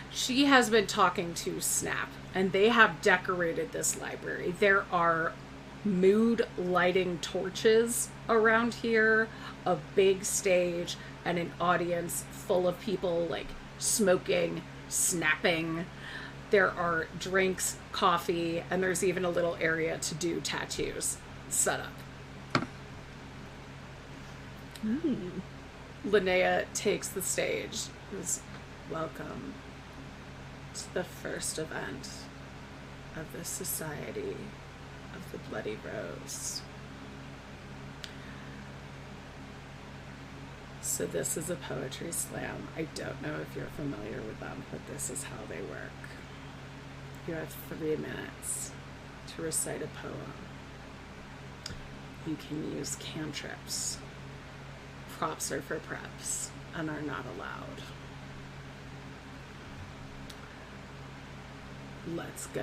she has been talking to Snap, and they have decorated this library. There are mood lighting torches around here, a big stage, and an audience full of people like smoking, snapping. There are drinks, coffee, and there's even a little area to do tattoos set up. Linnea takes the stage. Welcome to the first event of the Society of the Bloody Rose. So this is a poetry slam. I don't know if you're familiar with them, but this is how they work. You have 3 minutes to recite a poem. You can use cantrips. Props are for preps and are not allowed. Let's go.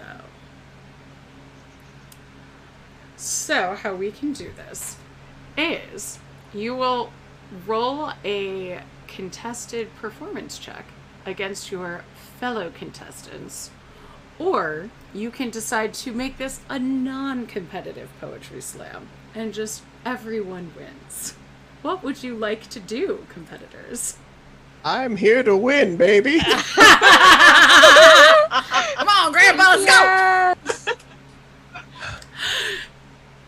So how we can do this is you will roll a contested performance check against your fellow contestants, or you can decide to make this a non-competitive poetry slam and just everyone wins. What would you like to do, competitors? I'm here to win, baby. Come on, Grandpa, let's go.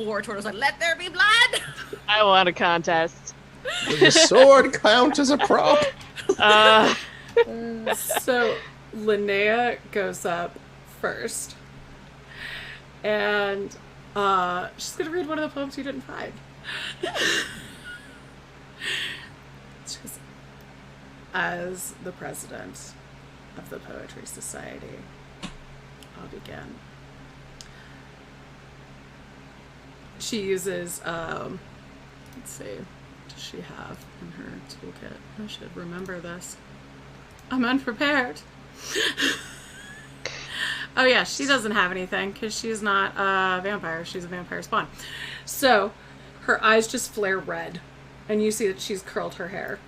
War Turtle's like, let there be blood. I want a contest. Does the sword count as a prop? So Linnea goes up first, and she's gonna read one of the poems you didn't find. She's, as the president of the Poetry Society, I'll begin. She uses, let's see, what does she have in her toolkit? I should remember this. I'm unprepared. Oh yeah, she doesn't have anything because she's not a vampire. She's a vampire spawn. So her eyes just flare red, and you see that she's curled her hair.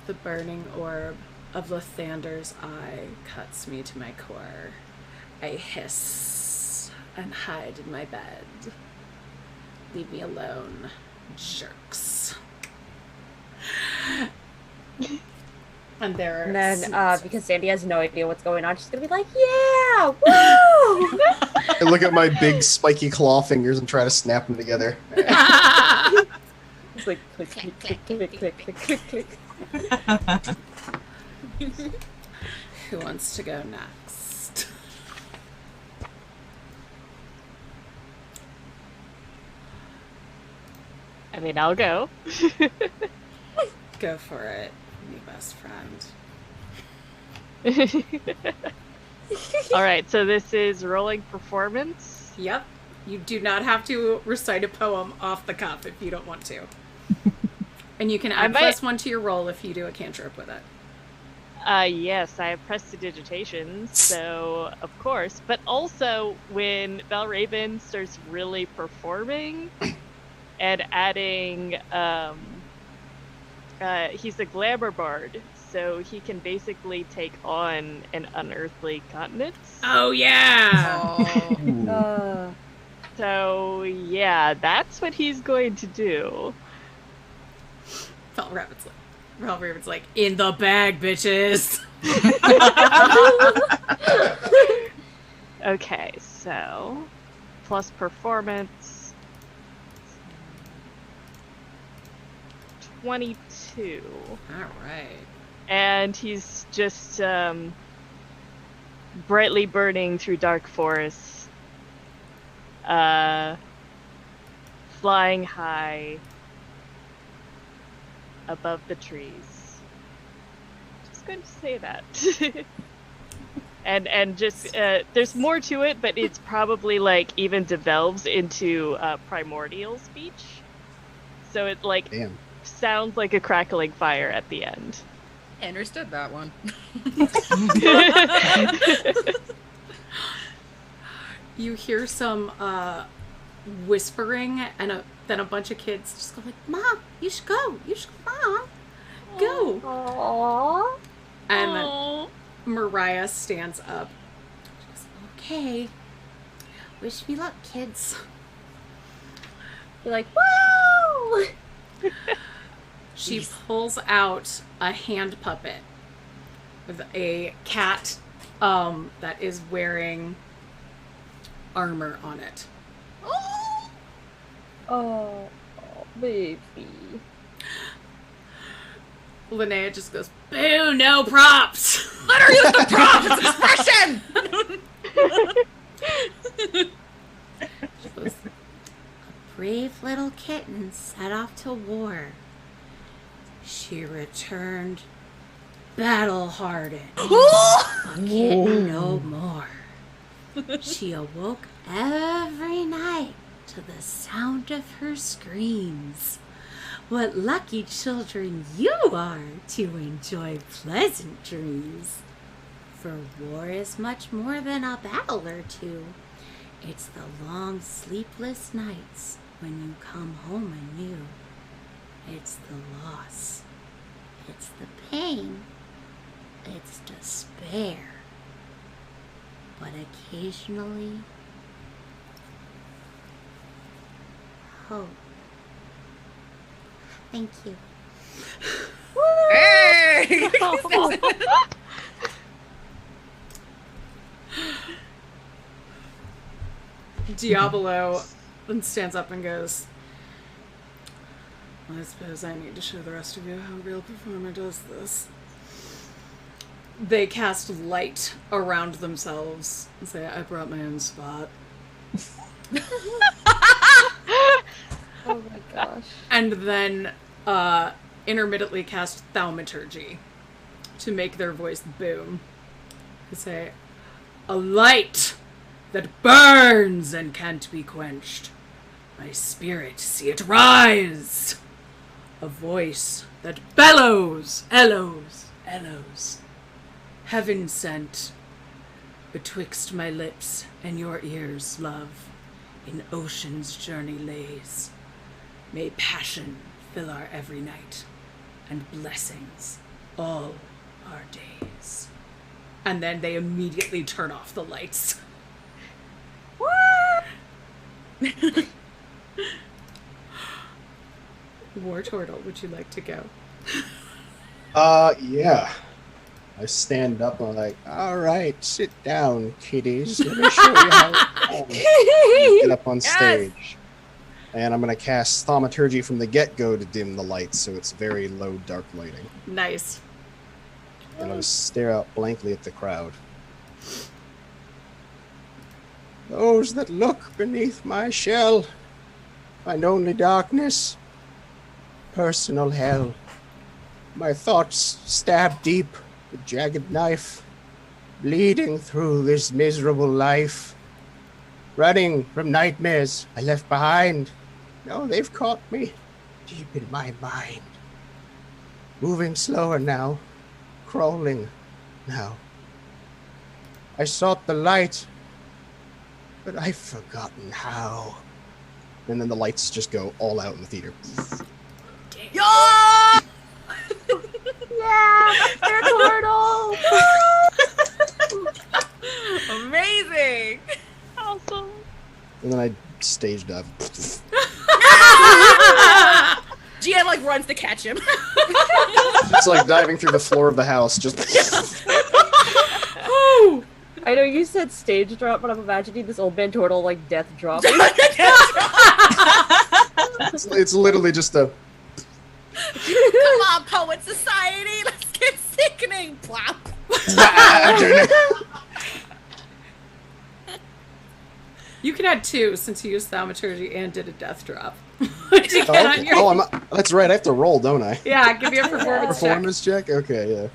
The burning orb of Lathander's eye cuts me to my core. I hiss and hide in my bed. Leave me alone, jerks. And there. And then, because Sandy has no idea what's going on, she's gonna be like, "Yeah, woo!" I look at my big spiky claw fingers and try to snap them together. It's like click, click, click, click, click, click, click, click. Who wants to go next? I mean, I'll go. Go for it, new best friend. All right, so this is rolling performance. Yep. You do not have to recite a poem off the cuff if you don't want to. And you can add +1 to your roll if you do a cantrip with it. Yes, I have prestidigitation, so of course. But also, when Valraven starts really performing and adding, he's a glamour bard, so he can basically take on an unearthly continent. Oh, yeah! So, yeah, that's what he's going to do. Valraven's like, in the bag, bitches! Okay, so plus performance 22. Alright. And he's just brightly burning through dark forests, flying high above the trees. Just going to say that. and just there's more to it, but it's probably like even devolves into primordial speech, so it like sounds like a crackling fire at the end. I understood that one. You hear some whispering, and then a bunch of kids just go like, "Mom, you should go. You should, Mom, go." Aww. And then Mariah stands up. She goes, "Okay. Wish me luck, kids." You're like, "Woo!" She pulls out a hand puppet with a cat that is wearing armor on it. Oh, baby. Linnea just goes, "Boo, no props!" Let her use the props! It's expression! She goes, "A brave little kitten set off to war. She returned battle-hardened, a kitten no more. She awoke every night to the sound of her screams. What lucky children you are to enjoy pleasant dreams. For war is much more than a battle or two. It's the long sleepless nights when you come home anew. It's the loss. It's the pain. It's despair. But occasionally, hope." Thank you. Hey! Diablo then stands up and goes, "I suppose I need to show the rest of you how a real performer does this." They cast light around themselves and say, "I brought my own spot." Oh my gosh. And then intermittently cast thaumaturgy to make their voice boom. They say, "A light that burns and can't be quenched. My spirit, see it rise. A voice that bellows, ellows, ellows. Heaven sent. Betwixt my lips and your ears, love, in ocean's journey lays. May passion fill our every night, and blessings all our days." And then they immediately turn off the lights. War Turtle, would you like to go? Yeah. I stand up and I'm like, all right, sit down, kiddies. Let me show you how it's done. Get up on stage. And I'm going to cast Thaumaturgy from the get-go to dim the lights, so it's very low, dark lighting. Nice. And I'll just stare out blankly at the crowd. Those that look beneath my shell find only darkness, personal hell. My thoughts stab deep with jagged knife, bleeding through this miserable life. Running from nightmares I left behind. Now they've caught me deep in my mind. Moving slower now, crawling now. I sought the light, but I've forgotten how. And then the lights just go all out in the theater. Yeah, they're turtle. Amazing. Awesome. And then I stage dive. GM like runs to catch him. It's like diving through the floor of the house. Just. I know you said stage drop, but I'm imagining this old man turtle like death drop. It's literally just a. Come on, Poet Society, let's get sickening. Plop. You can add 2 since you used Thaumaturgy and did a death drop. That's right. I have to roll, don't I? Yeah, give you a Performance check? Okay, yeah.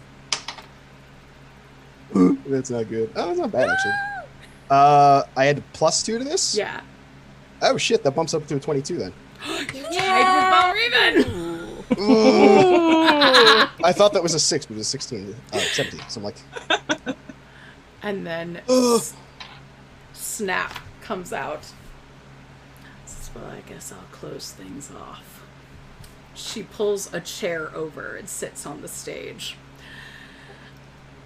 That's not good. Oh, that's not bad, actually. I had +2 to this? Yeah. Oh, shit. That bumps up to a 22 then. Tied with Valraven! I thought that was a 6, but it was 16. 17. So I'm like... And then... Snap comes out. Well, I guess I'll close things off. She pulls a chair over and sits on the stage.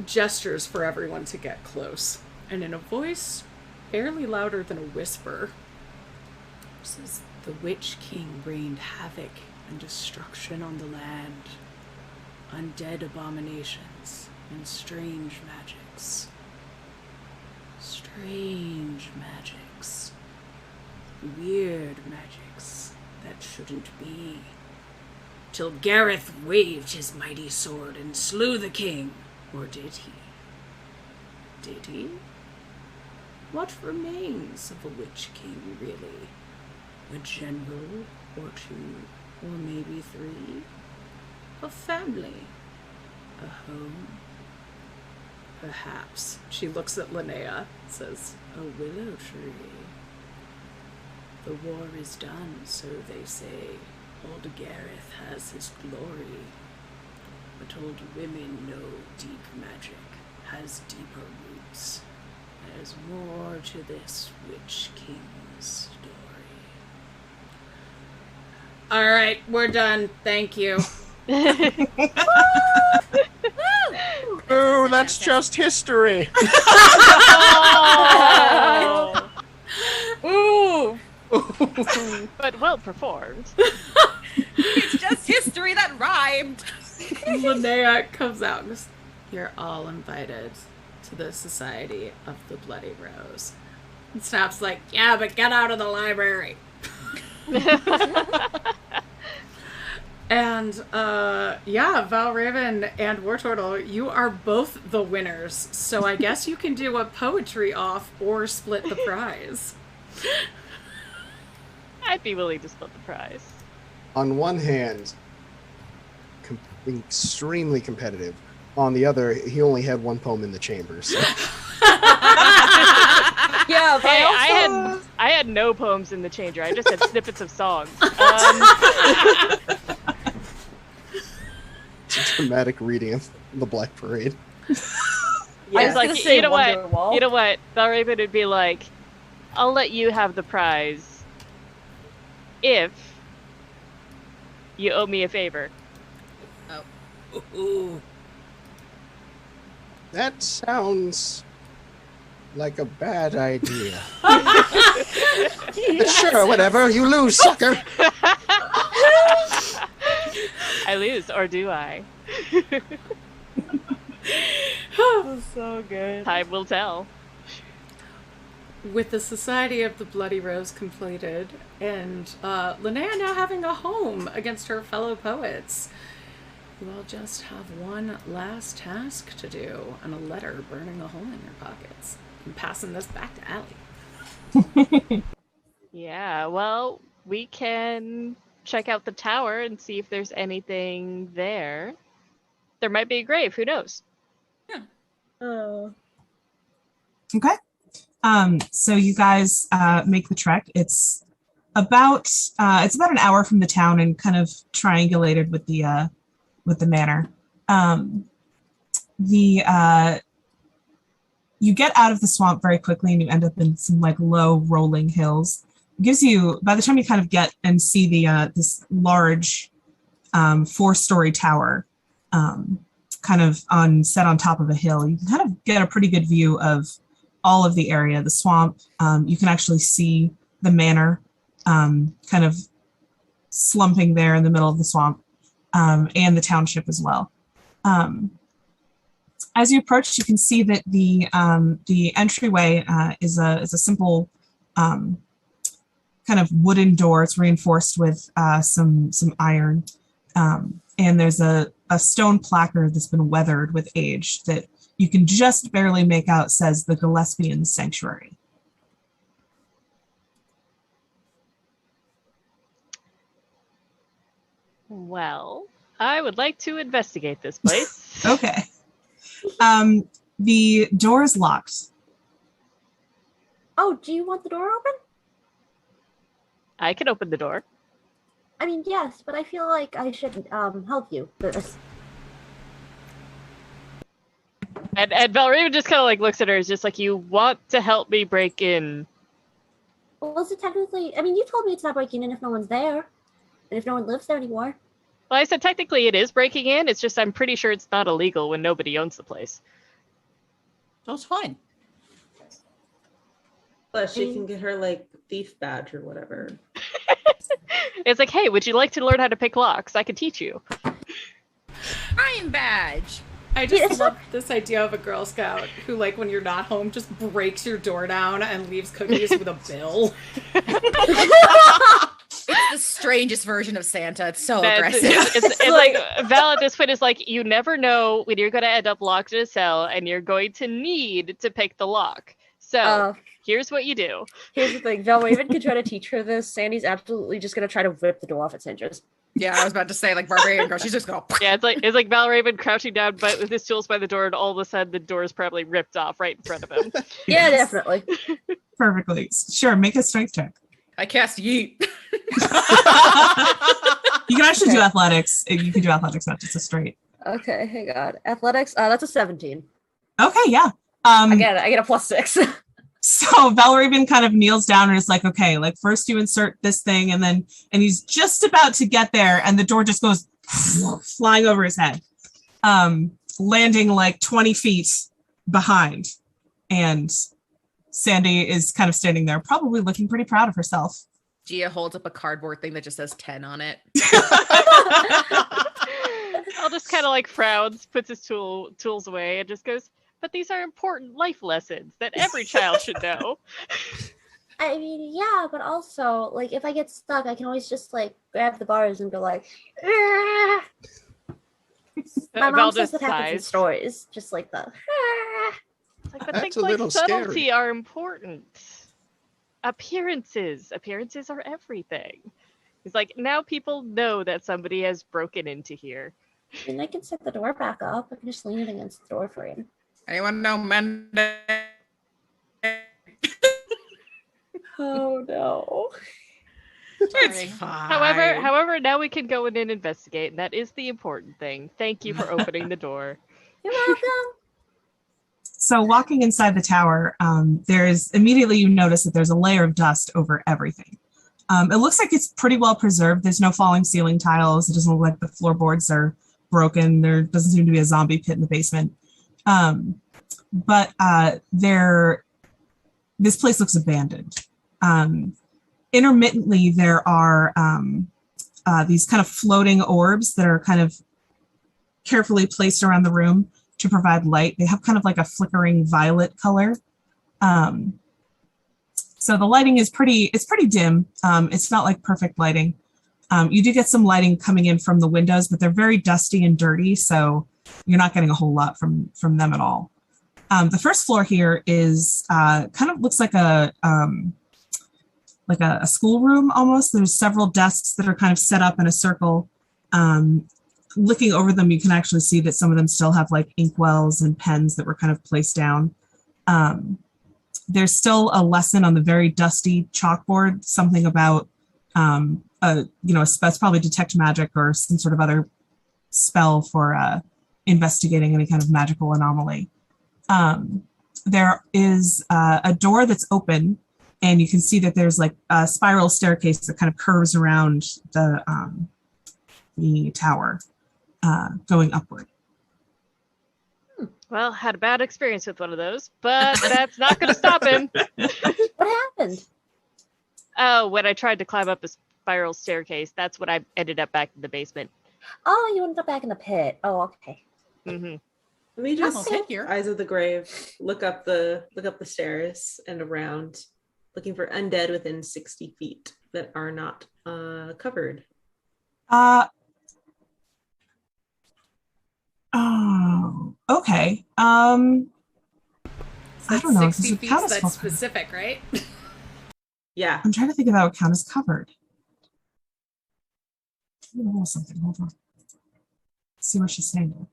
Gestures for everyone to get close. And in a voice barely louder than a whisper, says, "The Witch King rained havoc and destruction on the land. Undead abominations and strange magics. Strange magics. Weird magics that shouldn't be. Till Gareth waved his mighty sword and slew the king. Or did he? Did he? What remains of a Witch King, really? A general or 2, or maybe 3? A family? A home? Perhaps." She looks at Linnea, says, "A willow tree. The war is done, so they say. Old Gareth has his glory. But old women know deep magic has deeper roots. There's more to this Witch King's story." All right, we're done. Thank you. Oh, that's just history. Ooh. But well performed. It's just history that rhymed. Linnea comes out and goes, "You're all invited to the Society of the Bloody Rose." And Snap's like, "Yeah, but get out of the library." And, Valraven and Wartortle, you are both the winners. So I guess you can do a poetry off or split the prize. I'd be willing to split the prize. On one hand, extremely competitive. On the other, he only had 1 poem in the chamber. So. Yeah, but Hey, also... I had no poems in the chamber. I just had snippets of songs. It's a dramatic reading of the Black Parade. I was like, you know what? Valraven would be like, "I'll let you have the prize if you owe me a favor." Ooh. That sounds like a bad idea. Sure, whatever. You lose, sucker. I lose, or do I? was so good. Time will tell. With the Society of the Bloody Rose completed, and Linnea now having a home against her fellow poets, you all just have one last task to do, and a letter burning a hole in your pockets. I'm passing this back to Allie. Yeah, well, we can check out the tower and see if there's anything there. There might be a grave, who knows? Yeah. Oh. Okay. So you guys make the trek. It's about an hour from the town and kind of triangulated with the manor. You get out of the swamp very quickly and you end up in some like low rolling hills. It gives you, by the time you kind of get and see the this large 4-story tower kind of set on top of a hill, you can kind of get a pretty good view of all of the area, the swamp. You can actually see the manor kind of slumping there in the middle of the swamp, and the township as well. As you approach, you can see that the entryway is a simple kind of wooden door. It's reinforced with some iron, and there's a stone placard that's been weathered with age that you can just barely make out says the Gillespian Sanctuary. Well, I would like to investigate this place. Okay. The door is locked. Oh, do you want the door open? I can open the door. I mean, yes, but I feel like I should help you with this. And Valraven just kind of like looks at her, is just like, you want to help me break in? Well, is it technically? I mean, you told me it's not breaking in if no one's there, and if no one lives there anymore. Well, I said technically it is breaking in. It's just I'm pretty sure it's not illegal when nobody owns the place. So it's fine. Plus, she can get her like thief badge or whatever. It's like, hey, would you like to learn how to pick locks? I can teach you. Iron badge. I just love this idea of a Girl Scout who, like, when you're not home, just breaks your door down and leaves cookies with a bill. It's the strangest version of Santa. It's so aggressive. It's like, Val at this point is like, you never know when you're going to end up locked in a cell and you're going to need to pick the lock. So here's what you do. Here's the thing. Valraven could try to teach her this. Sandy's absolutely just going to try to whip the door off its hinges. Yeah, I was about to say, like, Barbarian Girl, she's just going to... Yeah, it's like Valraven crouching down but with his tools by the door, and all of a sudden the door is probably ripped off right in front of him. Yeah, definitely. Perfectly. Sure, make a strength check. I cast Yeet. You can actually do athletics. You can do athletics, not just a straight. Okay, hang on. Athletics, that's a 17. Okay, yeah. Again, I get a +6. So Valraven kind of kneels down and is like, okay, like first you insert this thing and he's just about to get there and the door just goes flying over his head, landing like 20 feet behind. And Sandy is kind of standing there, probably looking pretty proud of herself. Gia holds up a cardboard thing that just says 10 on it. I'll just kind of like frowns, puts his tools away and just goes, but these are important life lessons that every child should know. I mean, yeah, but also, like, if I get stuck, I can always just, like, grab the bars and go, like, ah! My mom says that happens in stories, just like the, ah! Like, but things like subtlety are important. Appearances are everything. He's like, now people know that somebody has broken into here. I mean, I can set the door back up. I can just lean it against the door frame. Anyone know Monday? Oh no. It's fine. However, now we can go in and investigate, and that is the important thing. Thank you for opening the door. You're welcome. So walking inside the tower, immediately you notice that there's a layer of dust over everything. It looks like it's pretty well preserved. There's no falling ceiling tiles. It doesn't look like the floorboards are broken. There doesn't seem to be a zombie pit in the basement. But this place looks abandoned. Intermittently, there are these kind of floating orbs that are kind of carefully placed around the room. to provide light. They have kind of like a flickering violet color. So the lighting is pretty dim. It's not like perfect lighting. You do get some lighting coming in from the windows, but they're very dusty and dirty, so you're not getting a whole lot from them at all. The first floor here is kind of looks like a schoolroom almost. There's several desks that are kind of set up in a circle. Looking over them, you can actually see that some of them still have like inkwells and pens that were kind of placed down. There's still a lesson on the very dusty chalkboard, something about it's probably detect magic or some sort of other spell for investigating any kind of magical anomaly. There is a door that's open, and you can see that there's like a spiral staircase that kind of curves around the tower, going upward. Well, had a bad experience with one of those, but that's not going to stop him. What happened? Oh, when I tried to climb up a spiral staircase, that's when I ended up back in the basement. Oh, you ended up back in the pit. Oh, okay. Mm-hmm. Let me just here. Eyes of the Grave. Look up the stairs and around, looking for undead within 60 feet that are not covered. Oh, okay. I don't know. 60 feet, that's specific, right? Yeah. I'm trying to think of how it count as covered. Something. Hold on. Let's see what she's saying there.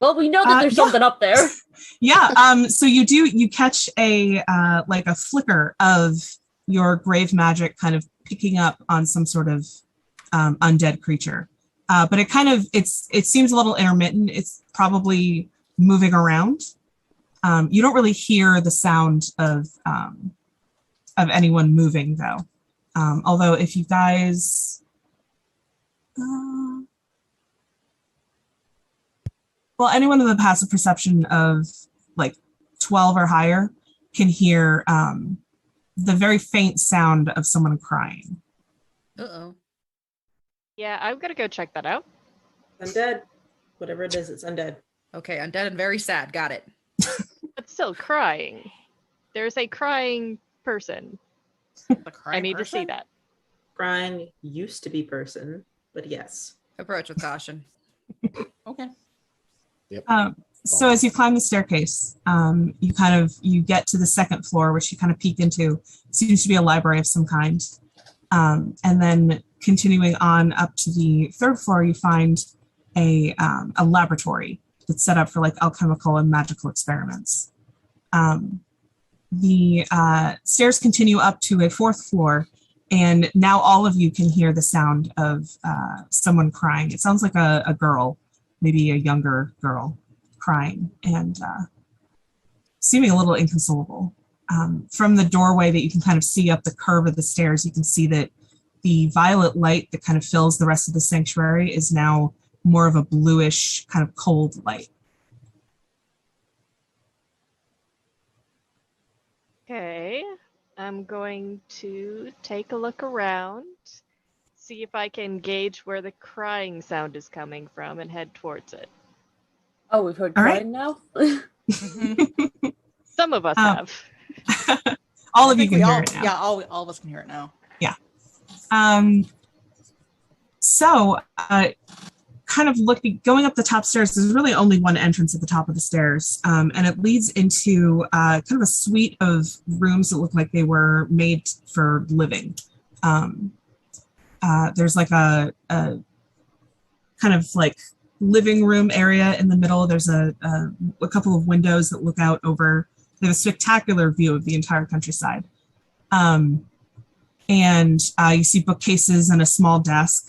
Well, we know that there's something up there. Yeah. So you catch a flicker of your grave magic kind of picking up on some sort of undead creature. But it seems a little intermittent. It's probably moving around. You don't really hear the sound of anyone moving though. Although if you guys, anyone with a passive perception of like 12 or higher can hear the very faint sound of someone crying. Uh-oh. Yeah, I'm going to go check that out. Undead. Whatever it is, it's undead. Okay, undead and very sad. Got it. But still crying. There's a crying person. I need to see that. Crying used to be person, but yes. Approach with caution. Okay. Yep. So as you climb the staircase, you get to the second floor, which you kind of peek into. It seems to be a library of some kind. And then continuing on up to the third floor, you find a laboratory that's set up for like alchemical and magical experiments. The stairs continue up to a fourth floor, and now all of you can hear the sound of someone crying. It sounds like a girl, maybe a younger girl, crying and seeming a little inconsolable. From the doorway that you can kind of see up the curve of the stairs, you can see that the violet light that kind of fills the rest of the sanctuary is now more of a bluish, kind of cold light. Okay, I'm going to take a look around, see if I can gauge where the crying sound is coming from and head towards it. Oh, we've heard All crying now? Some of us have. All of you can hear it now. Yeah, all of us can hear it now. Yeah. Kind of going up the top stairs, there's really only one entrance at the top of the stairs, and it leads into kind of a suite of rooms that look like they were made for living. There's like a kind of like living room area in the middle. There's a couple of windows that look out over. They have a spectacular view of the entire countryside. And you see bookcases and a small desk.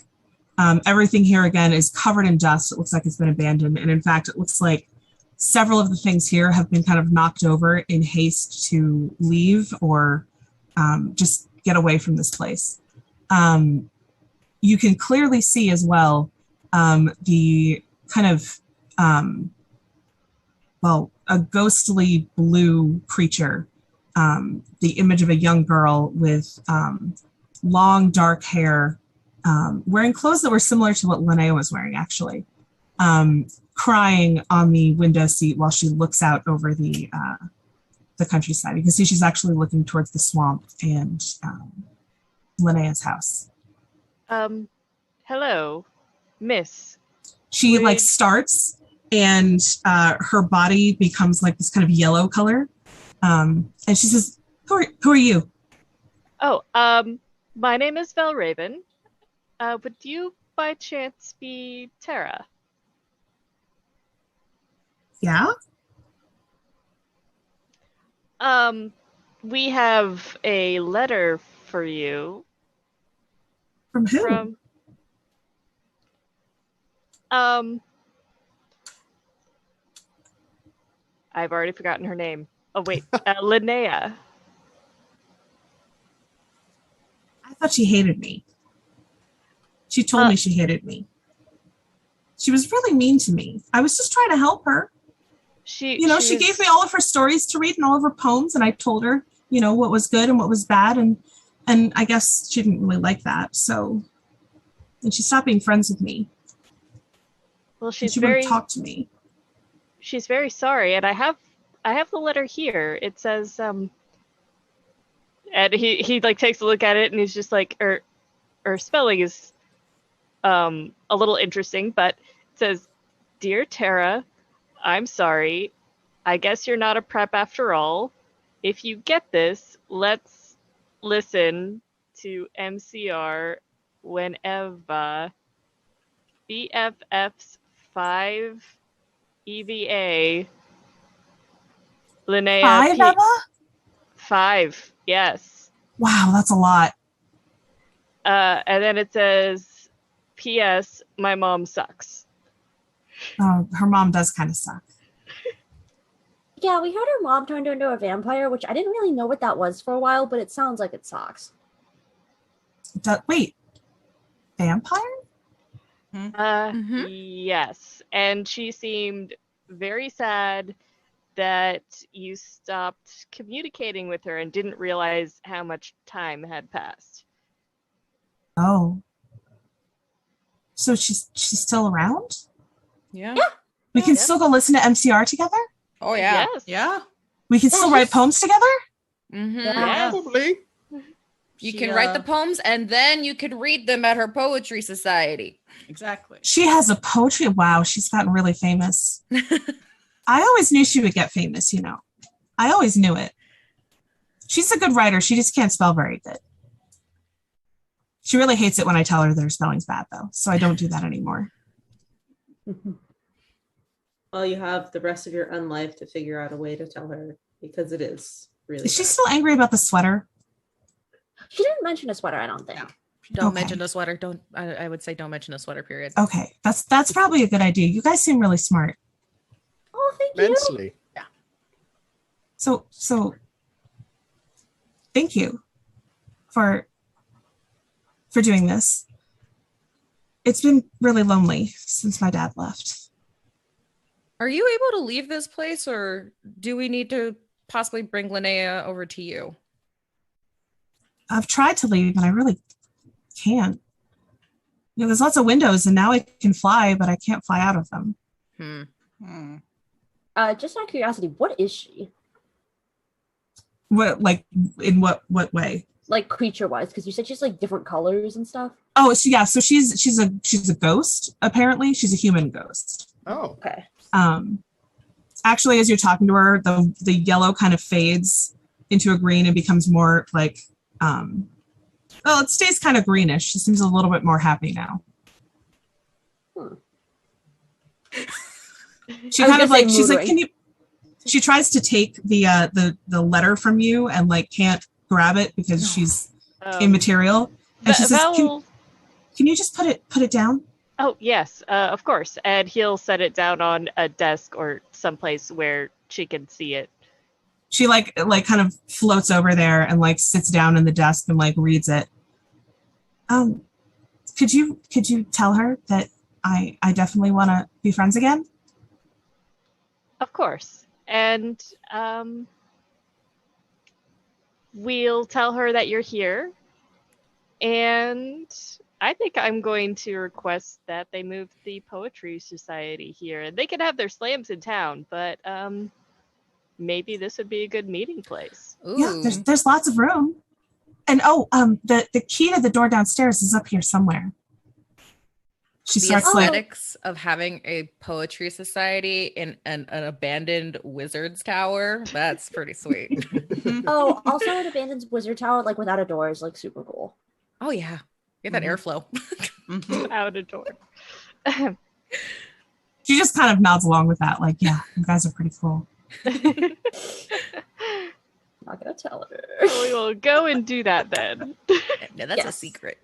Everything here, again, is covered in dust. It looks like it's been abandoned. And in fact, it looks like several of the things here have been kind of knocked over in haste to leave or just get away from this place. You can clearly see as well the kind of, a ghostly blue creature, the image of a young girl with long dark hair wearing clothes that were similar to what Linnea was wearing, actually, crying on the window seat while she looks out over the countryside. You can see she's actually looking towards the swamp and Linnea's house. Hello, miss. She like starts and her body becomes like this kind of yellow color. And she says, who are you? Oh, my name is Valraven. Would you by chance be Tara? Yeah? We have a letter for you. From who? I've already forgotten her name. Oh wait, Linnea. I thought she hated me. She told me she hated me. She was really mean to me. I was just trying to help her. She gave me all of her stories to read and all of her poems, and I told her, what was good and what was bad, and I guess she didn't really like that. So, and she stopped being friends with me. Well, she wouldn't talk to me. She's very sorry, and I have the letter here. It says, and he like takes a look at it, and he's just like, her spelling is a little interesting, but it says, "Dear Tara, I'm sorry. I guess you're not a prep after all. If you get this, let's listen to MCR whenever BFF's 5 EVA. Linnea. 5, Emma? 5, yes. Wow, that's a lot. And then it says, P.S. My mom sucks. Oh, her mom does kind of suck. Yeah, we heard her mom turned into a vampire, which I didn't really know what that was for a while, but it sounds like it sucks. Wait, vampire? Yes, and she seemed very sad that you stopped communicating with her and didn't realize how much time had passed. Oh. So she's still around? Yeah. We can still go listen to MCR together? Oh, yeah. Yes. Yeah. We can still write poems together? Yes. Probably. You can write the poems and then you could read them at her poetry society. Exactly. She has a poetry. Wow, she's gotten really famous. I always knew she would get famous, I always knew it. She's a good writer. She just can't spell very good. She really hates it when I tell her that her spelling's bad, though. So I don't do that anymore. Well, you have the rest of your unlife to figure out a way to tell her, because it is really Is she bad. still angry about the sweater? She didn't mention a sweater, I don't think. No. Don't mention the sweater. I would say don't mention the sweater, period. Okay, that's probably a good idea. You guys seem really smart. Oh, thank you. Immensely. Yeah. So thank you for doing this. It's been really lonely since my dad left. Are you able to leave this place, or do we need to possibly bring Linnea over to you? I've tried to leave, and I really can't. There's lots of windows, and now I can fly, but I can't fly out of them. Just out of curiosity, what is she? What, like, in what way? Like creature-wise, because you said she's like different colors and stuff. Oh, so she's a ghost. Apparently, she's a human ghost. Oh. Okay. Actually, as you're talking to her, the yellow kind of fades into a green and becomes more like, it stays kind of greenish. She seems a little bit more happy now. She kind of like, she's like, can you? She tries to take the letter from you and like can't grab it because she's immaterial. And she says, can you just put it down? Oh, yes, of course. And he'll set it down on a desk or someplace where she can see it. She like kind of floats over there and like sits down in the desk and like reads it. Could you tell her that I definitely want to be friends again? Of course. And we'll tell her that you're here. And I think I'm going to request that they move the Poetry Society here. They can have their slams in town, but maybe this would be a good meeting place. Ooh. Yeah, there's lots of room. And the key to the door downstairs is up here somewhere. She The starts like, aesthetics of having a poetry society in an abandoned wizard's tower, that's pretty sweet. Oh, also an abandoned wizard tower, like without a door, is like super cool. Oh yeah. Get that airflow. Out a door. she just kind of nods along with that, like, yeah, you guys are pretty cool. Not gonna tell her. We will go and do that then. No, that's a secret.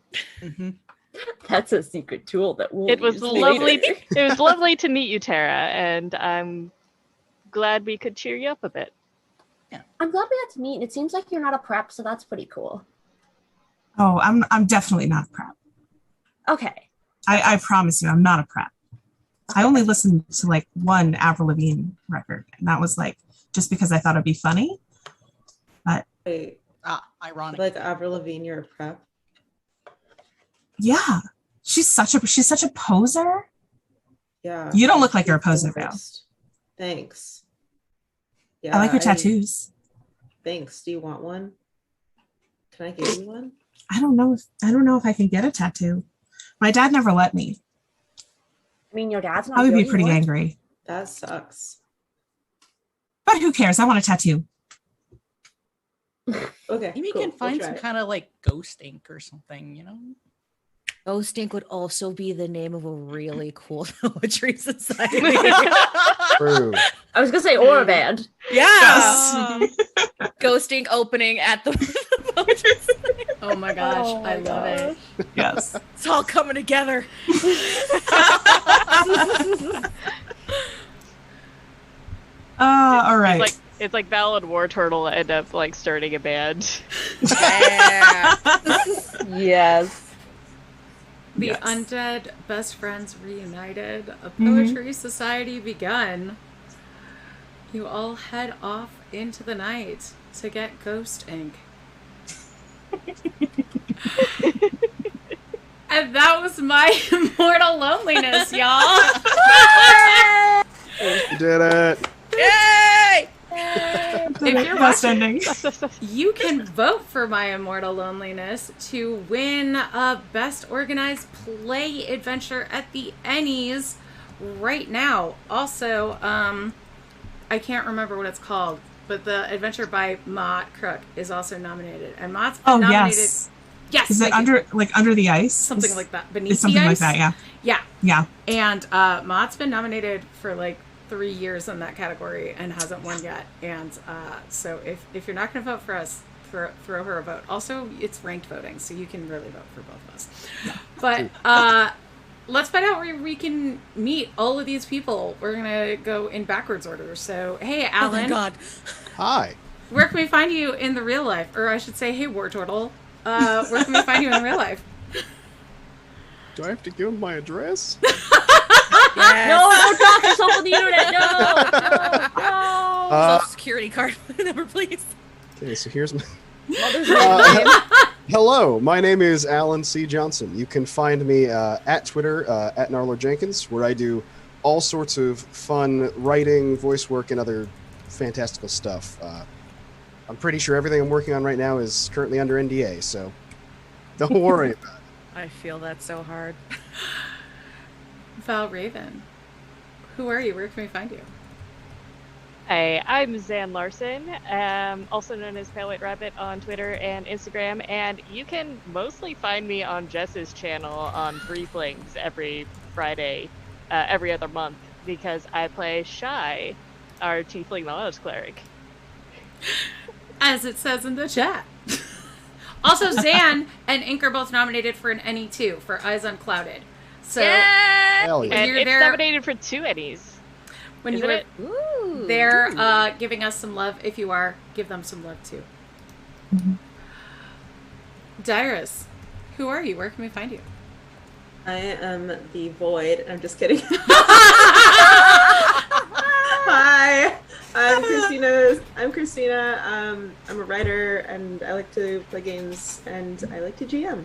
That's a secret tool that we'll It was use lovely. later. It was lovely to meet you, Tara, and I'm glad we could cheer you up a bit. I'm glad we got to meet, and it seems like you're not a prep, so that's pretty cool. Oh, I'm definitely not a prep. Okay. I promise you, I'm not a prep. I only listened to like one Avril Lavigne record, and that was like just because I thought it'd be funny. But Wait, Ironic. like Avril Lavigne, you're a prep? yeah, she's such a poser. Yeah. You don't look like you're a poser, Val. Thanks. Yeah, I like your tattoos. Thanks. Do you want one? Can I give you one? I don't know if I can get a tattoo. My dad never let me. I mean, your dad's not. I would be doing pretty what? angry. That sucks. But who cares? I want a tattoo. Okay. Maybe cool. you can find We'll some try. kind of like ghost ink or something, you know? Ghost Ink would also be the name of a really cool poetry society. True. I was gonna say or a band. Yes. Ghost Ink opening at the poetry society. Oh my gosh, Oh my I love it. Yes. It's all coming together. All right. It's like Val and War Turtle end up like starting a band. Yeah. Yes. The Yes. undead best friends reunited, a poetry society begun. You all head off into the night to get Ghost Ink. And that was my Immortal Loneliness, y'all. You did it. Yay! If you're Best watching, ending. you can vote for my Immortal Loneliness to win a Best Organized Play Adventure at the Ennies right now. Also, I can't remember what it's called, but the adventure by Mott Crook is also nominated. And Mott's been nominated. Yes. Yes. Is it under the ice? something like that? Beneath It's something the like ice? that, yeah. Yeah. Yeah. And Mott's been nominated for like 3 years in that category and hasn't won yet. And so if you're not going to vote for us, throw her a vote. Also, it's ranked voting, so you can really vote for both of us. But let's find out where we can meet all of these people. We're going to go in backwards order. So, hey, Alan. Oh my god. Hi. Where can we find you in the real life? Or I should say, hey, War Turtle. Where can we find you in real life? Do I have to give him my address? Yes. No, don't talk yourself on the internet. No. Social security card number, please. Okay, so here's my... Mother's maiden name. Hello, my name is Alan C. Johnson. You can find me at Twitter, at Narlo Jenkins, where I do all sorts of fun writing, voice work, and other fantastical stuff. I'm pretty sure everything I'm working on right now is currently under NDA, so don't worry about it. I feel that so hard. Val Raven. Who are you? Where can we find you? Hey, I'm Zan Larson, also known as Pale White Rabbit on Twitter and Instagram, and you can mostly find me on Jess's channel on Brieflings every Friday, every other month, because I play Shy, our Tiefling Knowledge Cleric. As it says in the chat. Also, Zan and Ink are both nominated for an NE2 for Eyes Unclouded. So Hell yeah. And you're it's there- nominated for 2 Ennies. when Isn't you're it? Ooh. there giving us some love, if you are, give them some love too. Dyrus, who are you? Where can we find you? I am the Void. I'm just kidding. Hi, I'm Christina. I'm a writer, and I like to play games, and I like to GM.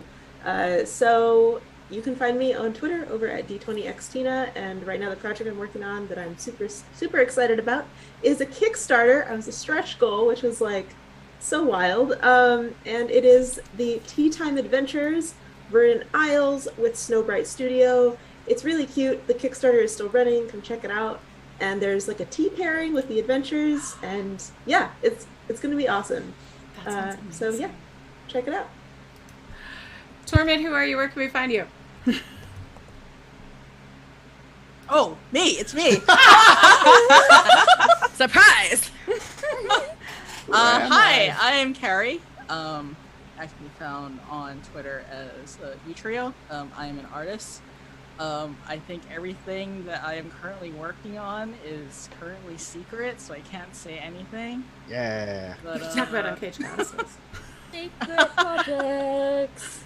So you can find me on Twitter over at D20XTina, and right now the project I'm working on that I'm super excited about is a Kickstarter. I was a stretch goal, which was like so wild. And it is the Tea Time Adventures Verdant Isles with Snowbright Studio. It's really cute. The Kickstarter is still running. Come check it out. And there's like a tea pairing with the adventures, and yeah, it's gonna be awesome. So yeah, check it out. Tormund, who are you? Where can we find you? Oh, me! It's me. Surprise! Hi, I am Carrie. I can be found on Twitter as Utrio. I am an artist. I think everything that I am currently working on is currently secret, so I can't say anything. Yeah. But, Talk about Uncaged Goddesses. Secret projects.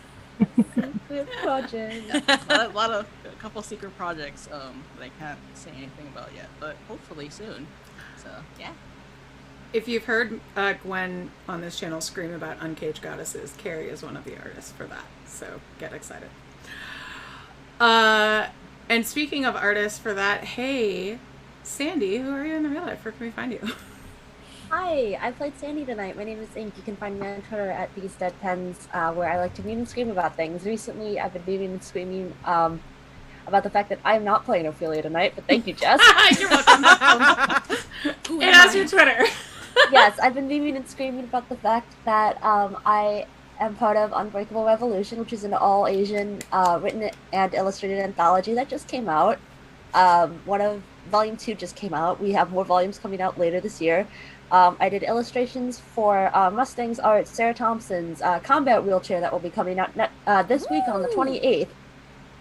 Secret projects. a couple secret projects that I can't say anything about yet, but hopefully soon. So yeah. If you've heard Gwen on this channel scream about Uncaged Goddesses, Carrie is one of the artists for that. So get excited. And speaking of artists for that, hey, Sandy, who are you in the real life? Where can we find you? Hi, I played Sandy tonight. My name is Ink. You can find me on Twitter at TheseDeadPens, where I like to meme and scream about things. Recently, I've been memeing and screaming about the fact that I'm not playing Ophelia tonight, but thank you, Jess. You're welcome. And as your Twitter. Yes, I've been memeing and screaming about the fact that I am part of Unbreakable Revolution, which is an all-Asian written and illustrated anthology that just came out. Volume 2 just came out. We have more volumes coming out later this year. I did illustrations for Mustang's art, Sarah Thompson's combat wheelchair that will be coming out this week on the 28th,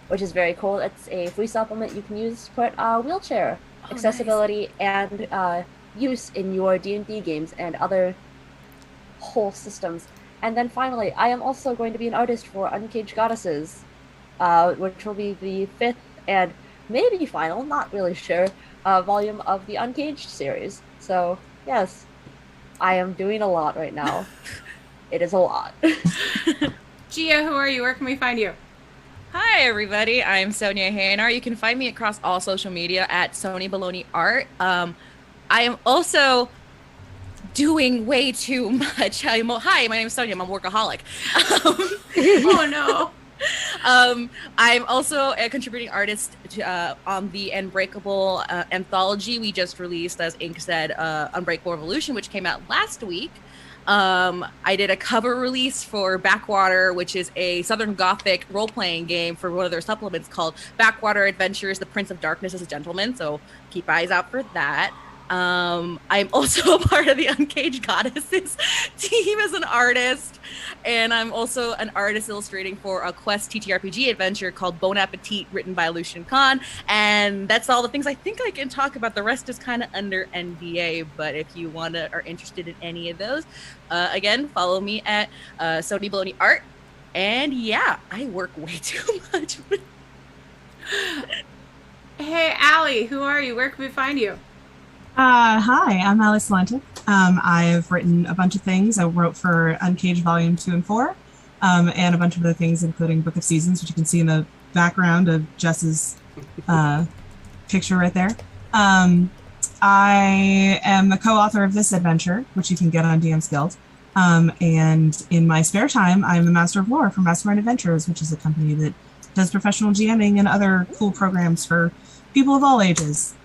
which is very cool. It's a free supplement you can use to put wheelchair accessibility and use in your D&D games and other whole systems. And then finally, I am also going to be an artist for Uncaged Goddesses, which will be the 5th and maybe final, not really sure, volume of the Uncaged series. So yes, I am doing a lot right now. It is a lot. Gia, who are you? Where can we find you? Hi, everybody. I'm Sonia Hanar. You can find me across all social media at Sony Baloney Art. I am also doing way too much. Hi, my name is Sonia. I'm a workaholic. Oh, no. I'm also a contributing artist to, on the Unbreakable anthology we just released, as Ink said, Unbreakable Revolution, which came out last week. I did a cover release for Backwater, which is a Southern Gothic role-playing game for one of their supplements called Backwater Adventures, The Prince of Darkness as a Gentleman, so keep eyes out for that. I'm also a part of the Uncaged Goddesses team as an artist, and I'm also an artist illustrating for a Quest TTRPG adventure called Bon Appetit, written by Lucian Khan, and that's all the things I think I can talk about. The rest is kind of under NDA, but if you are interested in any of those, again, follow me at Sony Baloney Art, and yeah, I work way too much. Hey, Allie, who are you? Where can we find you? Hi, I'm Alice Lantic. I've written a bunch of things. I wrote for Uncaged Volume 2 and 4, and a bunch of other things, including Book of Seasons, which you can see in the background of Jess's picture right there. I am the co-author of this adventure, which you can get on DM's Guild. And in my spare time, I'm the Master of Lore for Mastermind Adventures, which is a company that does professional GMing and other cool programs for people of all ages.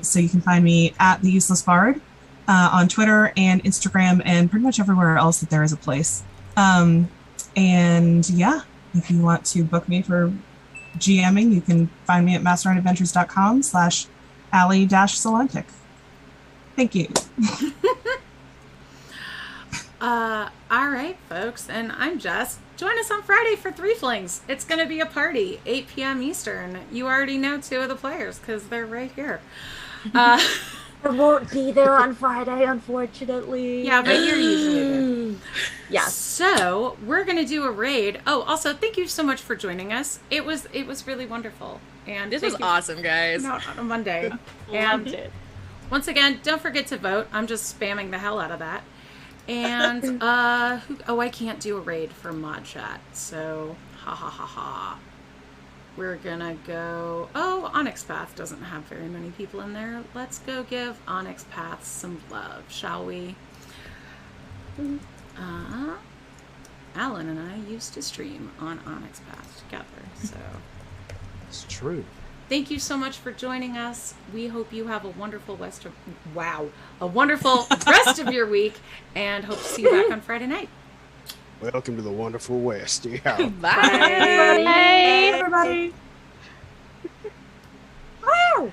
So you can find me at The Useless Bard on Twitter and Instagram and pretty much everywhere else that there is a place. And yeah, if you want to book me for GMing, you can find me at masterandadventures.com/Allie-Solantic. Thank you. All right, folks, and I'm Jess. Join us on Friday for Three Flings. It's going to be a party, 8 p.m. Eastern. You already know two of the players because they're right here. I won't be there on Friday, unfortunately. Yeah, but you're usually there. Yeah. So we're going to do a raid. Oh, also, thank you so much for joining us. It was really wonderful. And This was awesome, guys. On a Monday. Loved it. Once again, don't forget to vote. I'm just spamming the hell out of that. And I can't do a raid for Mod Chat, so Ha ha ha ha. We're gonna go. Oh, Onyx Path doesn't have very many people in there. Let's go give Onyx Path some love, shall we? Alan and I used to stream on Onyx Path together, so. It's true. Thank you so much for joining us. We hope you have a wonderful wonderful rest of your week, and hope to see you back on Friday night. Welcome to the wonderful West. Yeah. Bye. Bye, everybody. Wow.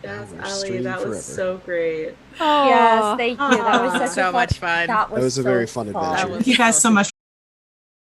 Yes, We're Ali, streaming that was forever. so great. Yes, thank you. That was such So a much fun. That was That was a so very fun adventure. That was Thank you guys so much